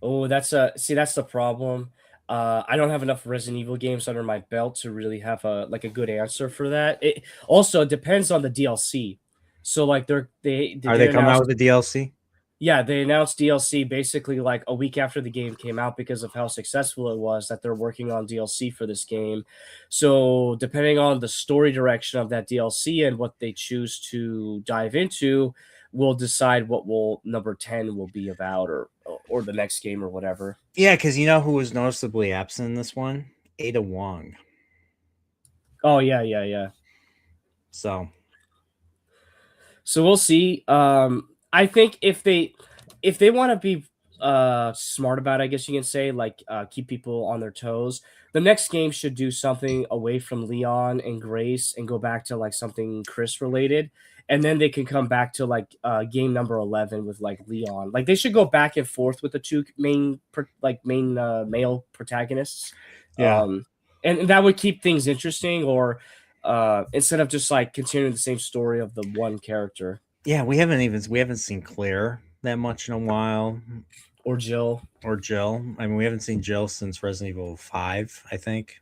Oh, that's the problem. I don't have enough Resident Evil games under my belt to really have a good answer for that. It also depends on the DLC. So like they Are did they coming out announce with a DLC? yeah, they announced DLC basically like a week after the game came out because of how successful it was that they're working on DLC for this game. So, depending on the story direction of that DLC and what they choose to dive into, will decide what will number 10 will be about or the next game or whatever. Yeah, because you know who was noticeably absent in this one? Ada Wong. Oh yeah, yeah, yeah. So So we'll see. I think if they want to be smart about it, I guess you can say like keep people on their toes. The next game should do something away from Leon and Grace and go back to like something Chris related, and then they can come back to like game number 11 with like Leon. Like they should go back and forth with the two main male protagonists. yeah, Um, and that would keep things interesting or instead of just like continuing the same story of the one character. Yeah, we haven't seen Claire that much in a while, or Jill. or Jill. I mean, we haven't seen Jill since Resident Evil 5, I think.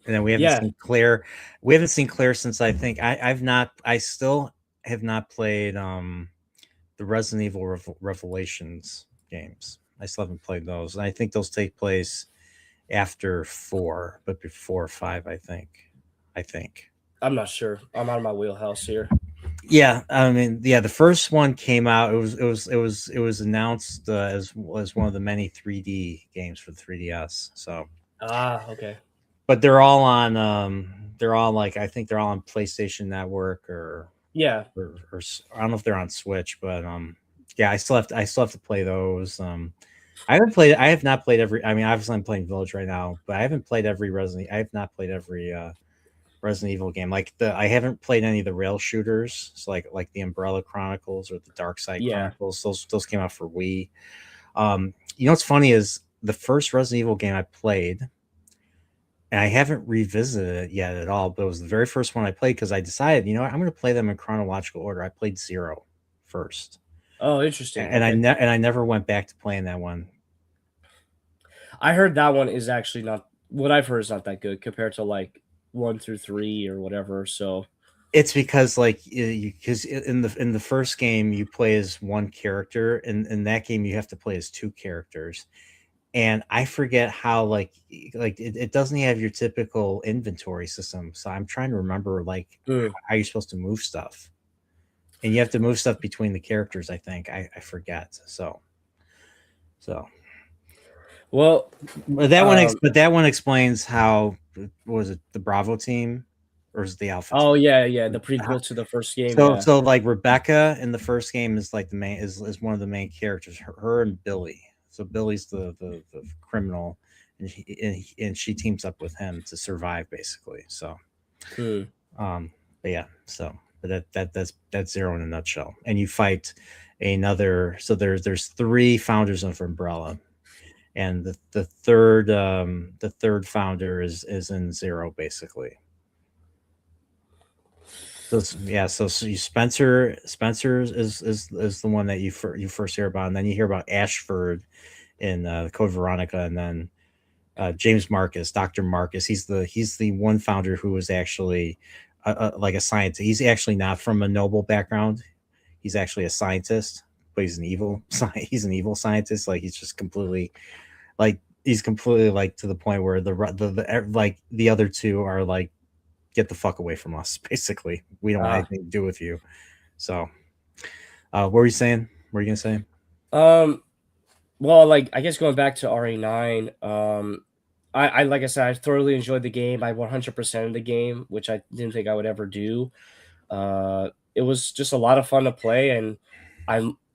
And then we haven't Yeah. seen Claire. We haven't seen Claire since, I think, I've not I still have not played the Resident Evil Revelations games. I still haven't played those. And I think those take place after 4, but before 5, I think. I think. I'm not sure. I'm out of my wheelhouse here. Yeah, I mean, yeah, the first one came out. It was announced as one of the many 3D games for the 3DS. So, Ah, okay. but they're all on. They're all like, I think they're all on PlayStation Network, Yeah. I don't know if they're on Switch, but yeah, I still have to play those. I have not played every. I mean, obviously I'm playing Village right now, but I haven't played every Resident. I have not played every Resident Evil game. Like I haven't played any of the rail shooters, so like the Umbrella Chronicles or the Dark Side Yeah. Chronicles. Those came out for Wii. You know what's funny is the first Resident Evil game I played, and I haven't revisited it yet at all. But it was the very first one I played because I decided, I'm going to play them in chronological order. I played Zero first, Oh, interesting. and Okay. I never went back to playing that one. I heard that one is actually not what I've heard is not that good compared to like 1 through 3 or whatever. So It's because like because in the first game you play as one character, and in that game you have to play as two characters, and I forget how like it doesn't have your typical inventory system. So I'm trying to remember like mm. how you're supposed to move stuff, and you have to move stuff between the characters. I think I forget. So Well, um, but that one explains how, was it the Bravo team or is it the Alpha oh team? yeah, yeah, the prequel to the first game. So Yeah. so like Rebecca in the first game is like the main is one of the main characters. Her and Billy. So Billy's the criminal, and she teams up with him to survive basically. So Mm. um, but yeah, but that's Zero in a nutshell. And you fight another. So there's three founders of Umbrella, and the third founder is in Zero basically. So Spencer is the one that you first hear about, and then you hear about Ashford in Code Veronica, and then James Marcus, Doctor Marcus. He's the one founder who was actually like a scientist. He's actually not from a noble background. He's actually a scientist, but he's an evil scientist. Like he's completely like to the point where like the other two are like, get the fuck away from us. Basically, we don't want Ah. anything to do with you. So, what were you saying? What were you gonna say? Um. Well, like I guess going back to RE9, I like I said, I thoroughly enjoyed the game. I 100% of the game, which I didn't think I would ever do. It was just a lot of fun to play, and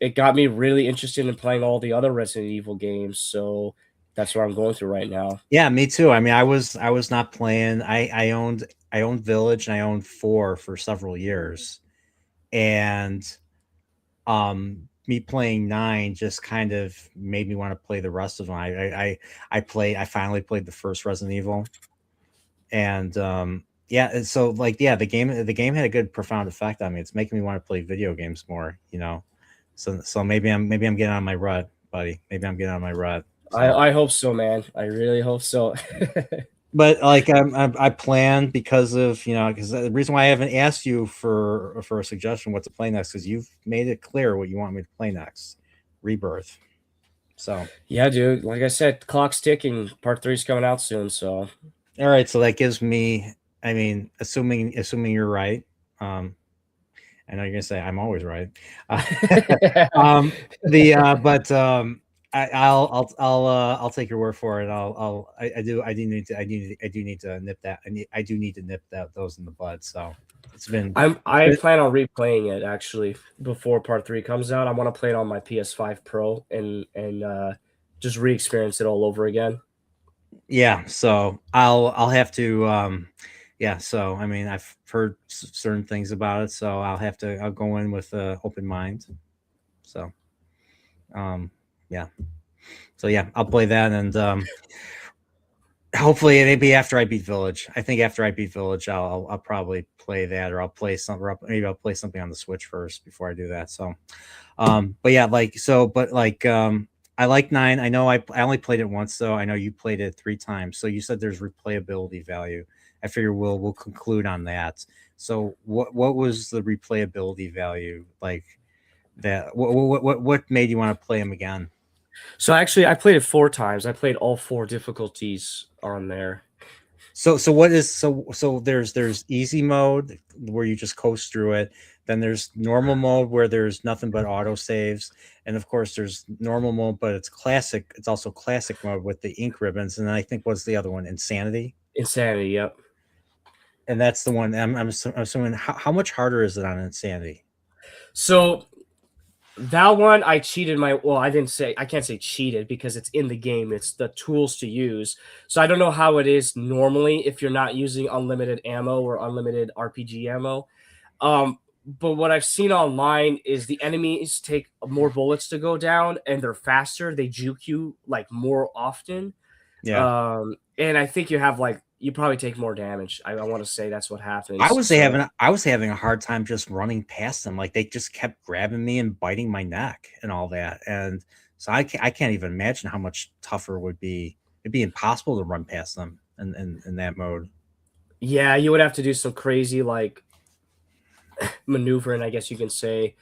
it got me really interested in playing all the other Resident Evil games. So that's what I'm going through right now. Yeah, me too. I mean, I was not playing. I owned Village, and I owned 4 for several years, and me playing 9 just kind of made me want to play the rest of them. I finally played the first Resident Evil, and yeah, and so like yeah, the game had a good profound effect on me. It's making me want to play video games more. So maybe I'm getting on my rut, buddy. Maybe I'm getting on my rut. So I hope so, man. I really hope so. but like I plan, because the reason why I haven't asked you for a suggestion what to play next, because you've made it clear what you want me to play next. Rebirth. So Yeah, dude. Like I said, clock's ticking. Part 3 is coming out soon, so all right, so that gives me, I mean, assuming you're right. I know you're gonna say I'm always right. Uh, the but I'll take your word for it. I do need to nip that. I do need to nip those in the bud. So it's been it's I been plan on replaying it actually before part 3 comes out. I want to play it on my PS5 Pro and just re-experience it all over again. Yeah. So I'll have to yeah. So I mean, I've heard certain things about it, so I'll go in with an open mind. So um yeah. So yeah, I'll play that, and Hopefully, maybe after I beat Village. I think after I beat Village, I'll probably play that, or I'll play some, or maybe I'll play something on the Switch first before I do that. So, but yeah, like so, but like I like nine. I know I only played it once, though. I know you played it 3 times. So you said there's replayability value. I figure we'll conclude on that. So what was the replayability value like? That what made you want to play them again? So actually, I played it 4 times. I played all 4 difficulties on there. So what is so there's easy mode where you just coast through it. Then there's normal mode where there's nothing but auto saves, and of course there's normal mode, but it's classic. It's also classic mode with the ink ribbons, and then I think what's the other one? Insanity, Insanity, yep. and that's the one. I'm assuming how much harder is it on Insanity? So that one I cheated my well, I can't say cheated because it's in the game. It's the tools to use. So I don't know how it is normally if you're not using unlimited ammo or unlimited RPG ammo. But what I've seen online is the enemies take more bullets to go down and they're faster. They juke you like more often. Yeah. And I think you probably take more damage. I want to say that's what happens. So I was having a hard time just running past them. Like they just kept grabbing me and biting my neck and all that. And so I can't even imagine how much tougher it would be. It'd be impossible to run past them in that mode. yeah, you would have to do some crazy like maneuvering, I guess you can say.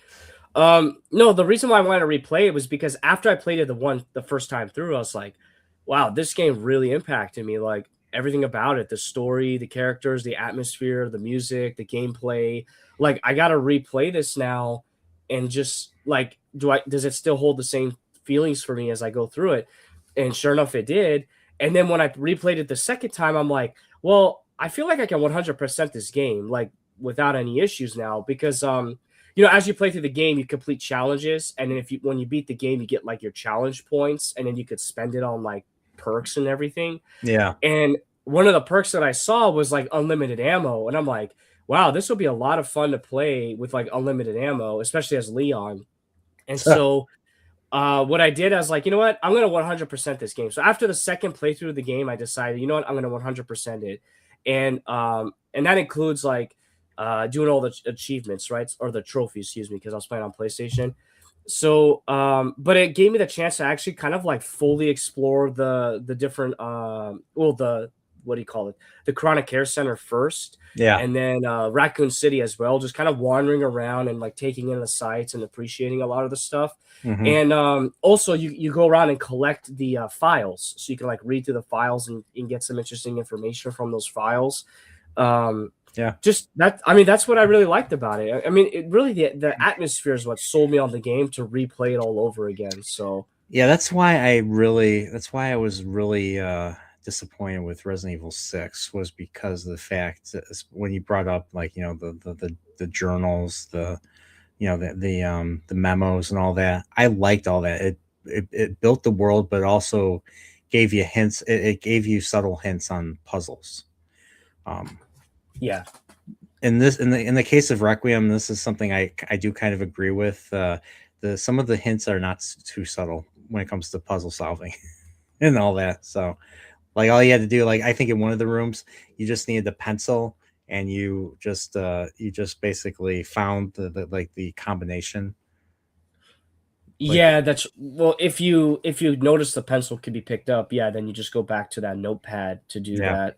No, the reason why I wanted to replay it was because after I played it the first time through, I was like, wow, this game really impacted me. Like everything about it, the story, the characters, the atmosphere, the music, the gameplay. Like I gotta replay this now and just like does it still hold the same feelings for me as I go through it? And sure enough, it did. And then when I replayed it the second time, I'm like, well, I feel like I can 100% this game like without any issues now because as you play through the game, you complete challenges, and then when you beat the game, you get like your challenge points, and then you could spend it on like perks and everything. Yeah. And one of the perks that I saw was like unlimited ammo, and I'm like, wow, this will be a lot of fun to play with like unlimited ammo, especially as Leon. And so what I did, I was like, you know what, I'm gonna 100% this game. So after the second playthrough of the game, I decided, you know what, I'm gonna 100% it, and that includes like doing all the achievements, right, or the trophies, excuse me, because I was playing on PlayStation. So, but it gave me the chance to actually kind of like fully explore the different, the what do you call it, the Chronic Care Center first, Yeah. and then Raccoon City as well. Just kind of wandering around and like taking in the sights and appreciating a lot of the stuff. Hmm. And also, you go around and collect the files, so you can like read through the files and get some interesting information from those files. Um, Yeah. just that, I mean, that's what I really liked about it. I mean, it really the atmosphere is what sold me on the game to replay it all over again. So Yeah, that's why I was really disappointed with Resident Evil 6 was because of the fact that when you brought up like, the journals, the memos and all that. I liked all that. It built the world, but also gave you hints. It gave you subtle hints on puzzles. Um, yeah, in the case of Requiem, this is something I do kind of agree with. The some of the hints are not too subtle when it comes to puzzle solving and all that. So, like all you had to do, like I think in one of the rooms, you just needed the pencil and you just basically found the combination. Like yeah, that's well. If you notice the pencil can be picked up, yeah, then you just go back to that notepad to do yeah.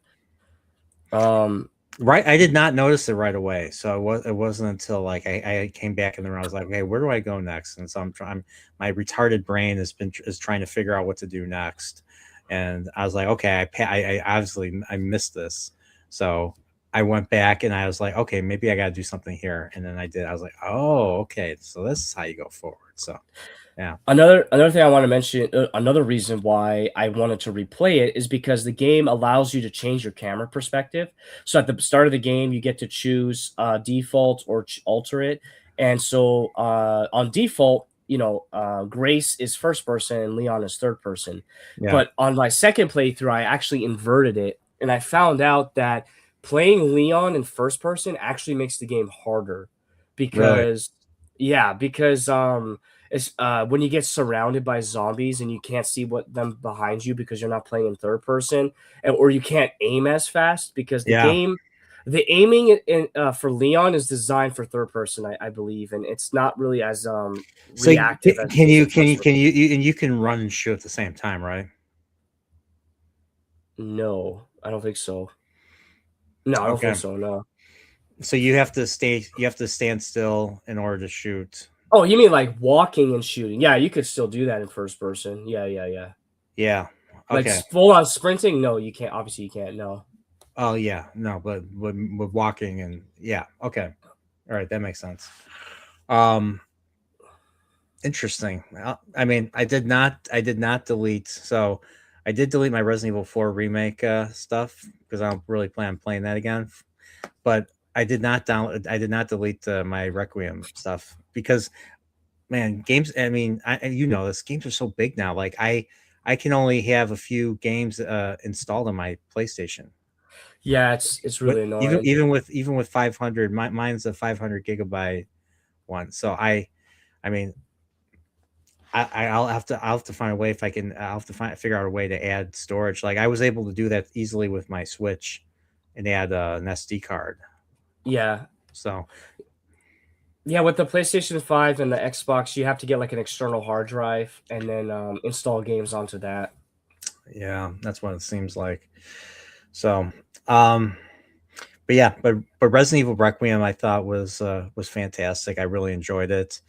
that. Um, Right, I did not notice it right away. So it wasn't until like I came back in the room. I was like, "Okay, where do I go next?" And so I'm trying. My retarded brain is trying to figure out what to do next. And I was like, "Okay, I obviously I missed this." So I went back and I was like, "Okay, maybe I got to do something here." And then I did. I was like, "Oh, okay, so this is how you go forward." So yeah, Another thing I want to mention, another reason why I wanted to replay it is because the game allows you to change your camera perspective. So at the start of the game, you get to choose default or alter it. And so on default, Grace is first person and Leon is third person. yeah, But on my second playthrough, I actually inverted it, and I found out that playing Leon in first person actually makes the game harder really, because yeah, because It's when you get surrounded by zombies and you can't see what them behind you because you're not playing in third person, or you can't aim as fast because Yeah. the aiming for Leon is designed for third person, I believe, and it's not really as So reactive as it is in first person. and you can run and shoot at the same time, right? No, I don't think so. No, I don't think Okay. so. No. So you have to stand still in order to shoot. Oh, you mean like walking and shooting? Yeah, you could still do that in first person. Yeah, yeah, yeah. Yeah. Like Okay. full on sprinting? No, you can't. Obviously, you can't. No. Oh yeah. No, but with walking and yeah. Okay. All right, that makes sense. Um Interesting. I mean, I did not delete. So I did delete my Resident Evil 4 remake stuff because I don't really plan on playing that again. But I did not delete my Requiem stuff because man, games. I mean, and you know this. Games are so big now. Like I can only have a few games installed on my PlayStation. Yeah, it's But really annoying. even with 500, mine's a 500 gigabyte one. So I mean, I'll have to find a way if I can. I'll have to figure out a way to add storage. Like I was able to do that easily with my Switch, and add an SD card. Yeah, So yeah. With the PlayStation 5 and the Xbox, you have to get like an external hard drive and then install games onto that. yeah, that's what it seems like. So, um, but yeah, but Resident Evil Requiem I thought was fantastic. I really enjoyed it.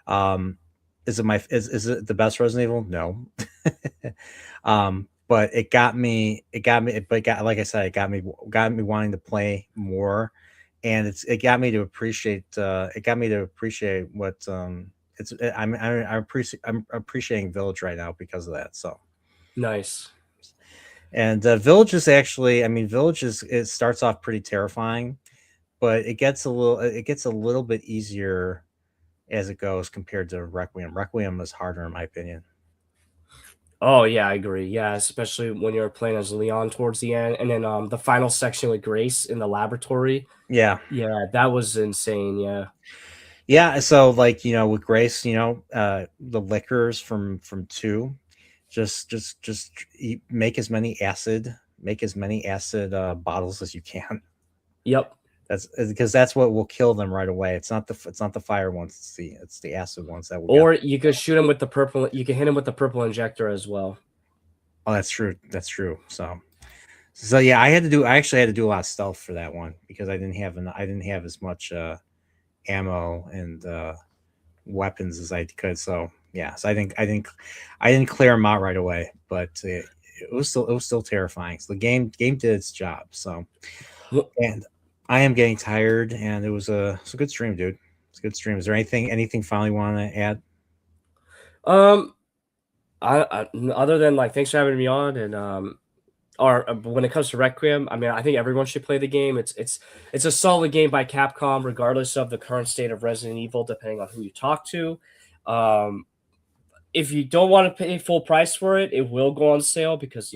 Um, is it the best Resident Evil? No. But but it got like I said, got me wanting to play more, and it got me to appreciate what I'm appreciating Village right now because of that. So Nice. and Village is actually, I mean, Village is it starts off pretty terrifying, but it gets a little bit easier as it goes compared to Requiem. Requiem is harder in my opinion. Oh yeah, I agree. Yeah, especially when you're playing as Leon towards the end, and then the final section with Grace in the laboratory. Yeah. Yeah, that was insane. Yeah. Yeah, so like, with Grace, the liquors from 2, make as many acid bottles as you can. Yep. That's because that's what will kill them right away. It's not the fire ones, it's the acid ones that will get. Or you could shoot him with the purple. You can hit him with the purple injector as well. Oh, that's true. That's true. So yeah, I actually had to do a lot of stealth for that one because I didn't have as much ammo and weapons as I could. So yeah, so I didn't clear them out right away, but it was still terrifying. So the game did its job. So and I am getting tired, and it's a good stream, dude. It's a good stream. Is there anything finally want to add? Um, I other than like thanks for having me on, and or when it comes to Requiem, I mean, I think everyone should play the game. It's a solid game by Capcom, regardless of the current state of Resident Evil, depending on who you talk to. Um, if you don't want to pay full price for it, it will go on sale because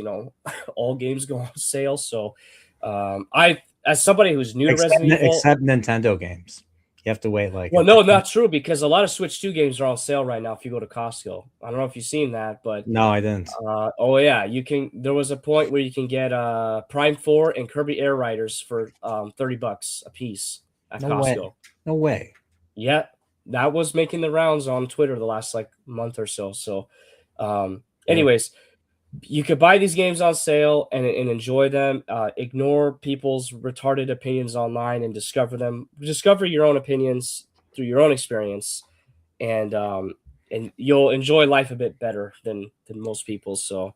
all games go on sale. So, I as somebody who's new to Resident Evil, Except Nintendo games, you have to wait like well, no, not true because a lot of Switch 2 games are on sale right now if you go to Costco. I don't know if you've seen that, but No, I didn't. oh yeah, you can. There was a point where you can get Prime 4 and Kirby Air Riders for $30 a piece at No way. Costco. No way. Yeah, that was making the rounds on Twitter the last like month or so. So, anyways, you could buy these games on sale and enjoy them. Ignore people's retarded opinions online and discover them. Discover your own opinions through your own experience, and you'll enjoy life a bit better than most people. So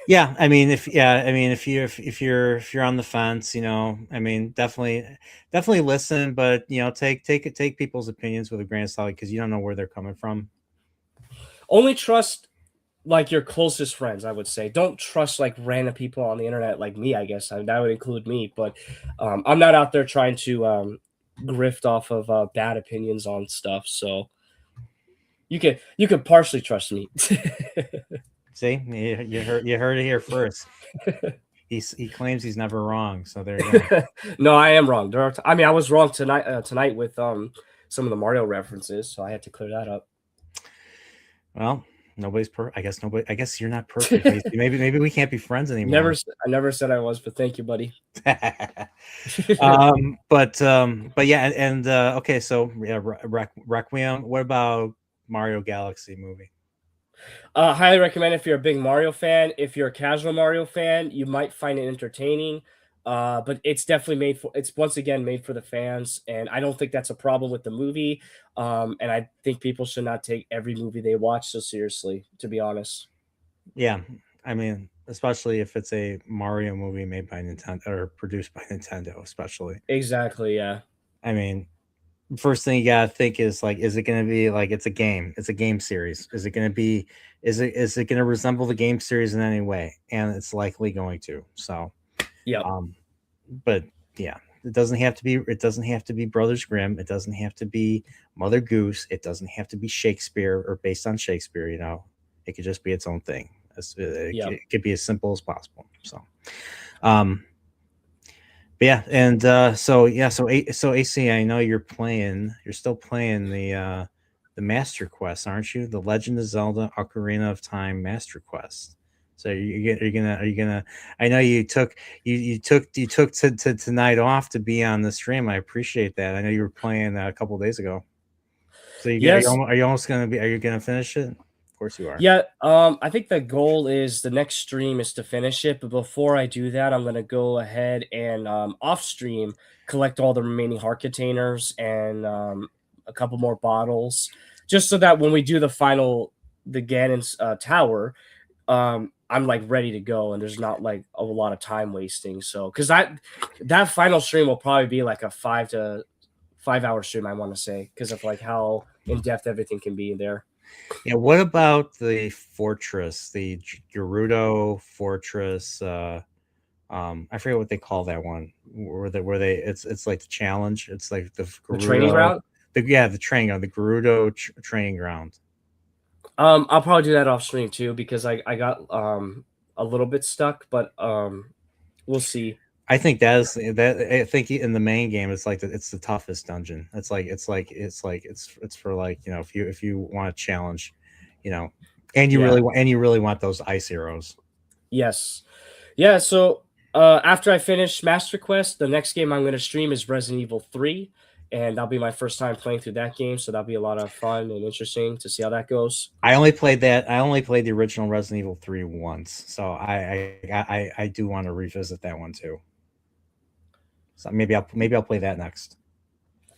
Yeah, I mean if you're on the fence, I mean definitely listen, but take people's opinions with a grain of salt because you don't know where they're coming from. only trust like your closest friends, I would say. Don't trust like random people on the internet like me, I guess. That would include me, but I'm not out there trying to grift off of bad opinions on stuff. So you can partially trust me. See, you heard it here first. He claims he's never wrong, so there you go. No, I am wrong. I mean, I was wrong tonight with some of the Mario references, so I had to clear that up. Well, nobody's I guess nobody. I guess you're not perfect. Maybe we can't be friends Never, anymore. I never said I was, but thank you, buddy. But yeah, and okay, so yeah, Requiem. What about Mario Galaxy movie? Highly recommend if you're a big Mario fan. If you're a casual Mario fan, you might find it entertaining. But it's definitely made for. It's once again made for the fans, and I don't think that's a problem with the movie. And I think people should not take every movie they watch so seriously. To be honest. Yeah, I mean, especially if it's a Mario movie made by Nintendo or produced by Nintendo, especially. Exactly. Yeah. I mean, first thing you gotta think is like, is it gonna be like it's a game? It's a game series. Is it gonna be? Is it gonna resemble the game series in any way? And it's likely going to. So, Yep. um, but yeah, it doesn't have to be. It doesn't have to be Brothers Grimm. It doesn't have to be Mother Goose. It doesn't have to be Shakespeare or based on Shakespeare. It could just be its own thing. Yep. It could be as simple as possible. So, um, but yeah, and so AC, I know you're playing. You're still playing the Master Quest, aren't you? The Legend of Zelda: Ocarina of Time Master Quest. So are you gonna? I know you took to tonight off to be on the stream. I appreciate that. I know you were playing a couple days ago. So Yes. are you almost gonna be? Are you gonna finish it? Of course you are. Yeah, I think the goal is the next stream is to finish it, but before I do that, I'm gonna go ahead and off stream collect all the remaining heart containers and a couple more bottles, just so that when we do the Ganon's tower, I'm like ready to go and there's not like a lot of time wasting. So, because that final stream will probably be like a 5 hour stream, I want to say, because of like how in depth everything can be there. Yeah, what about the fortress, the Gerudo fortress? I forget what they call that one. Where they it's like the challenge. It's like the The training Gerudo, ground. the training ground, the Gerudo training ground. I'll probably do that off stream too because I got a little bit stuck, but we'll see. I think that is that. I think in the main game, it's the toughest dungeon. It's for like if you want a challenge, you know, Yeah. and you really want those ice arrows. Yes. Yeah. So after I finish Master Quest, the next game I'm going to stream is Resident Evil 3, and that'll be my first time playing through that game. So that'll be a lot of fun and interesting to see how that goes. I only played the original Resident Evil 3 once, so I do want to revisit that one too. So maybe I'll play that next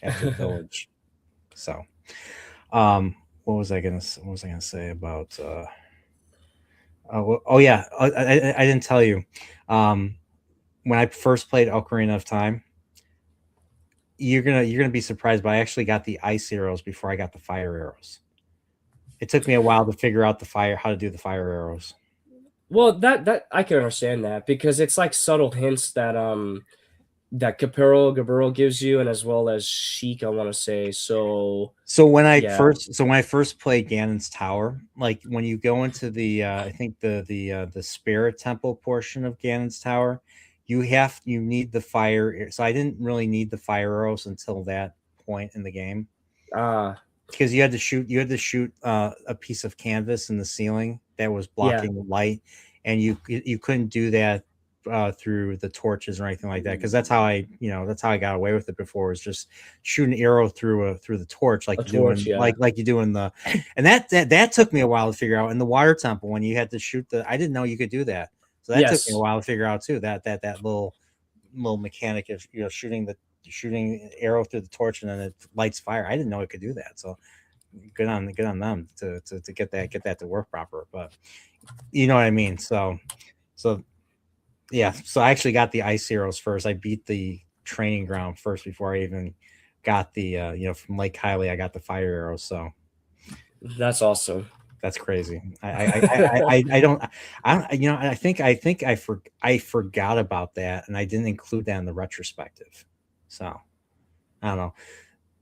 after the village. So, what was I gonna say about? Oh yeah, I didn't tell you. Um, when I first played Ocarina of Time, you're gonna be surprised, but I actually got the ice arrows before I got the fire arrows. It took me a while to figure out how to do the fire arrows. Well, that I can understand that because it's like subtle hints that Gaburo gives you, and as well as Sheik, I want to say. So yeah. So when I first played Ganon's Tower, like when you go into the I think the Spirit Temple portion of Ganon's Tower, you need the fire. So I didn't really need the fire arrows until that point in the game Ah. because you had to shoot a piece of canvas in the ceiling that was Yeah. blocking the light, and you couldn't do that through the torches or anything like that because that's how I got away with it before was just shoot an arrow through the torch A torch. Yeah. like you do in the and that took me a while to figure out in the water temple when you had to shoot I didn't know you could do that, so that took me a Yes. while to figure out too that little mechanic of shooting arrow through the torch and then it lights fire. I didn't know it could do that, so good on them to get that to work proper, but you know what I mean. So yeah, so I actually got the ice heroes first. I beat the training ground first before I even got the from Lake Kylie. I got the fire arrows, so That's awesome. that's crazy. I don't I forgot about that and I didn't include that in the retrospective. So I don't know.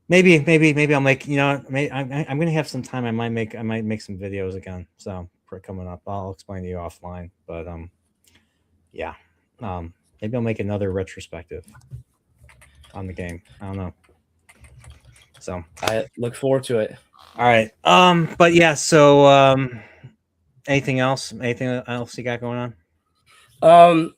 Maybe I'll make I'm gonna have some time. I might make some videos again. So for coming up, I'll explain to you offline. But yeah, maybe I'll make another retrospective on the game. I don't know. So I look forward to it. all right. But yeah, so anything else? Anything else you got going on? Um,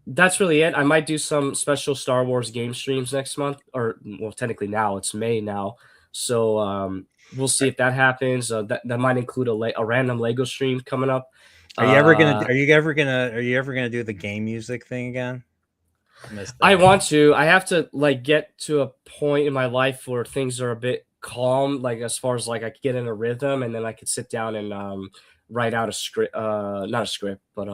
that's really it. I might do some special Star Wars game streams next month, or well, technically now it's May now, so we'll see if that happens. That might include a random Lego stream coming up. Uh, Are you ever gonna do the game music thing again? I missed I that. want to. I have to like get to a point in my life where things are a bit calm, like as far as like I could get in a rhythm, and then I could sit down and write out a script. Not a script, but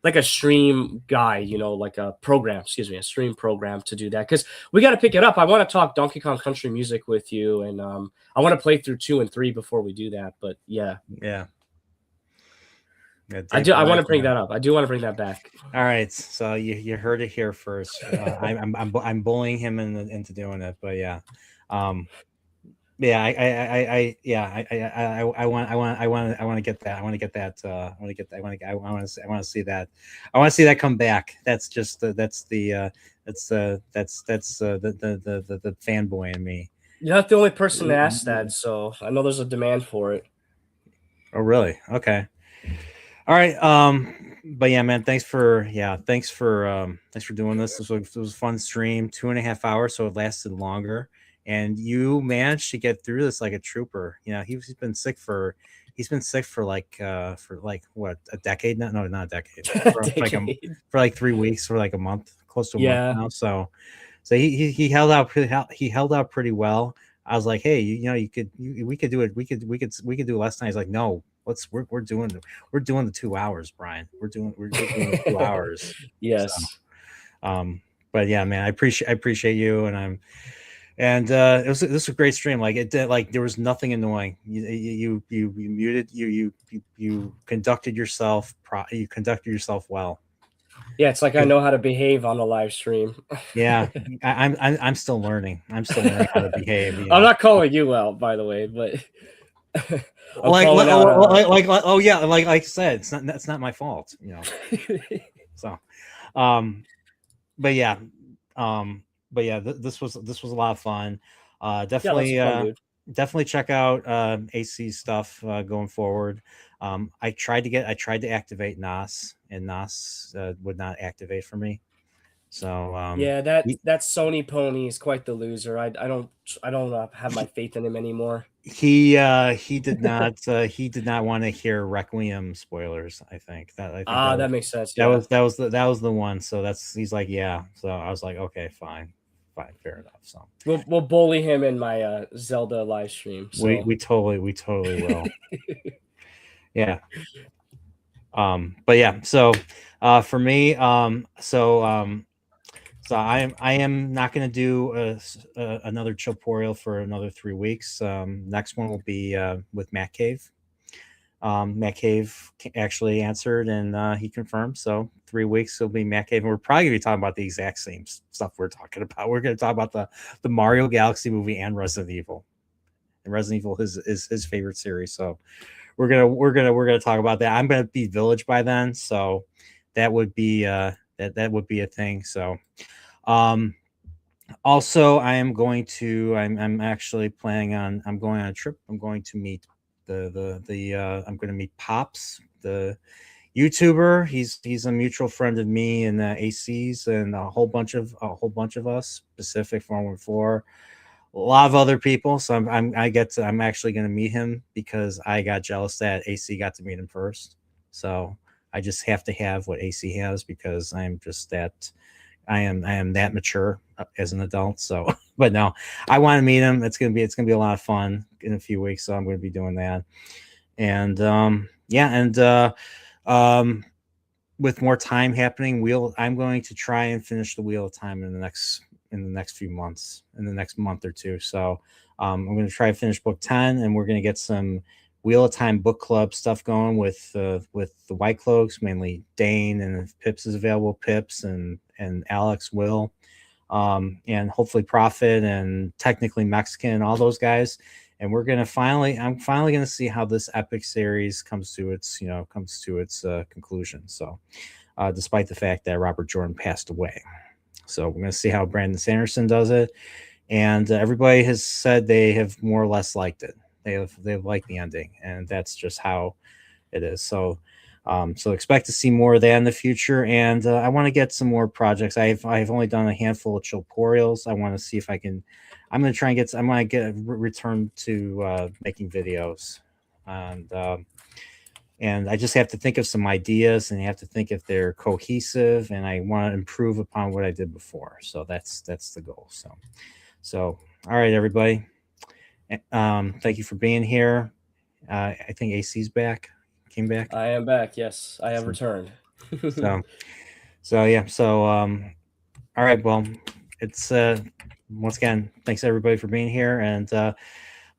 like a stream guide, like a program, excuse me, a stream program to do that. Because we got to pick it up. I want to talk Donkey Kong Country music with you, and I want to play through 2 and 3 before we do that. But yeah, Yeah. Yeah, I Dave do. I want to Boyce, bring man. that up. I do want to bring that back. All right, so you heard it here first. I'm bullying him into doing it, but yeah, um, yeah, I want to get that. I want to get that. I want to get that. I want to see that. I want to see that come back. That's just the fanboy in me. You're not the only person to ask that, so I know there's a demand for it. Oh, really? Okay. All right. But yeah, man, thanks for doing this. This was a fun stream, 2.5 hours, so it lasted longer. And you managed to get through this like a trooper. You know, he's been sick for like what, a decade now? No, not a decade. Decade. For like 3 weeks, for like a month, close to a month Yeah. now. So he held out he held out pretty well. I was like, hey, you could we could do it. We could do it last night. He's like, no, we're doing the 2 hours, Brian. We're doing the 2 hours. So Yes. um, but yeah, man, I appreciate you, and this was a great stream. Like it did, like there was nothing annoying. You muted you conducted yourself you conducted yourself well. Yeah, it's like I know how to behave on a live stream. Yeah, I'm still learning. I'm still learning how to behave. I'm not calling you out, by the way, but I'm Like, calling out. oh yeah, like I said, that's not my fault. So, um, but yeah, this was a lot of fun. Yeah, lots of fun, dude. Definitely check out AC stuff going forward. I tried to activate NAS, and NAS would not activate for me. So Yeah, that Sony pony is quite the loser. I don't have my faith in him anymore. he did not want to hear Requiem spoilers. I think That makes sense. Yeah, that was the one. So he's like, yeah. So I was like, okay, fine, fair enough. So we'll bully him in my Zelda live stream. So we totally will. Yeah. But yeah, so for me, so I am not going to do another Chilporial for another 3 weeks. Next one will be with Matt Cave. Matt Cave actually answered, and he confirmed. So 3 weeks will be Matt Cave, and we're probably going to be talking about the exact same stuff we're talking about. We're going to talk about the Mario Galaxy movie and Resident Evil. And Resident Evil is his favorite series. So we're gonna talk about that. I'm gonna be Village by then, so that would be that would be a thing. So um also I'm actually planning on I'm going on a trip. I'm going to meet I'm going to meet Pops, the YouTuber. He's a mutual friend of me and AC's and a whole bunch of us, Pacific 414, a lot of other people. So I'm actually going to meet him because I got jealous that AC got to meet him first. So I just have to have what AC has because I am that mature as an adult. So, but no, I want to meet him. It's gonna be a lot of fun in a few weeks. So I'm going to be doing that. And yeah, and with more time happening, I'm going to try and finish the Wheel of Time in the next few months, in the next month or two. So I'm going to try to finish book 10, and we're going to get some Wheel of Time book club stuff going with the White Cloaks, mainly Dane, and if Pips is available, Pips and Alex will, and hopefully Prophet and technically Mexican, all those guys. And I'm finally gonna see how this epic series comes to its conclusion. So, despite the fact that Robert Jordan passed away, so we're gonna see how Brandon Sanderson does it, and everybody has said they have more or less liked it. They've liked the ending, and that's just how it is. So, so expect to see more of that in the future. And I want to get some more projects. I've only done a handful of tutorials. I want to see if I can. I'm going to try and get. I'm going to get return to making videos, and and I just have to think of some ideas, and I have to think if they're cohesive, and I want to improve upon what I did before. So that's the goal. So all right, everybody. Thank you for being here. I think AC's back. Came back. I am back. Yes, I have So, returned. so yeah. So all right. Well, it's once again, thanks everybody for being here, and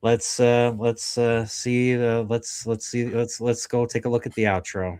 let's see. Let's go take a look at the outro.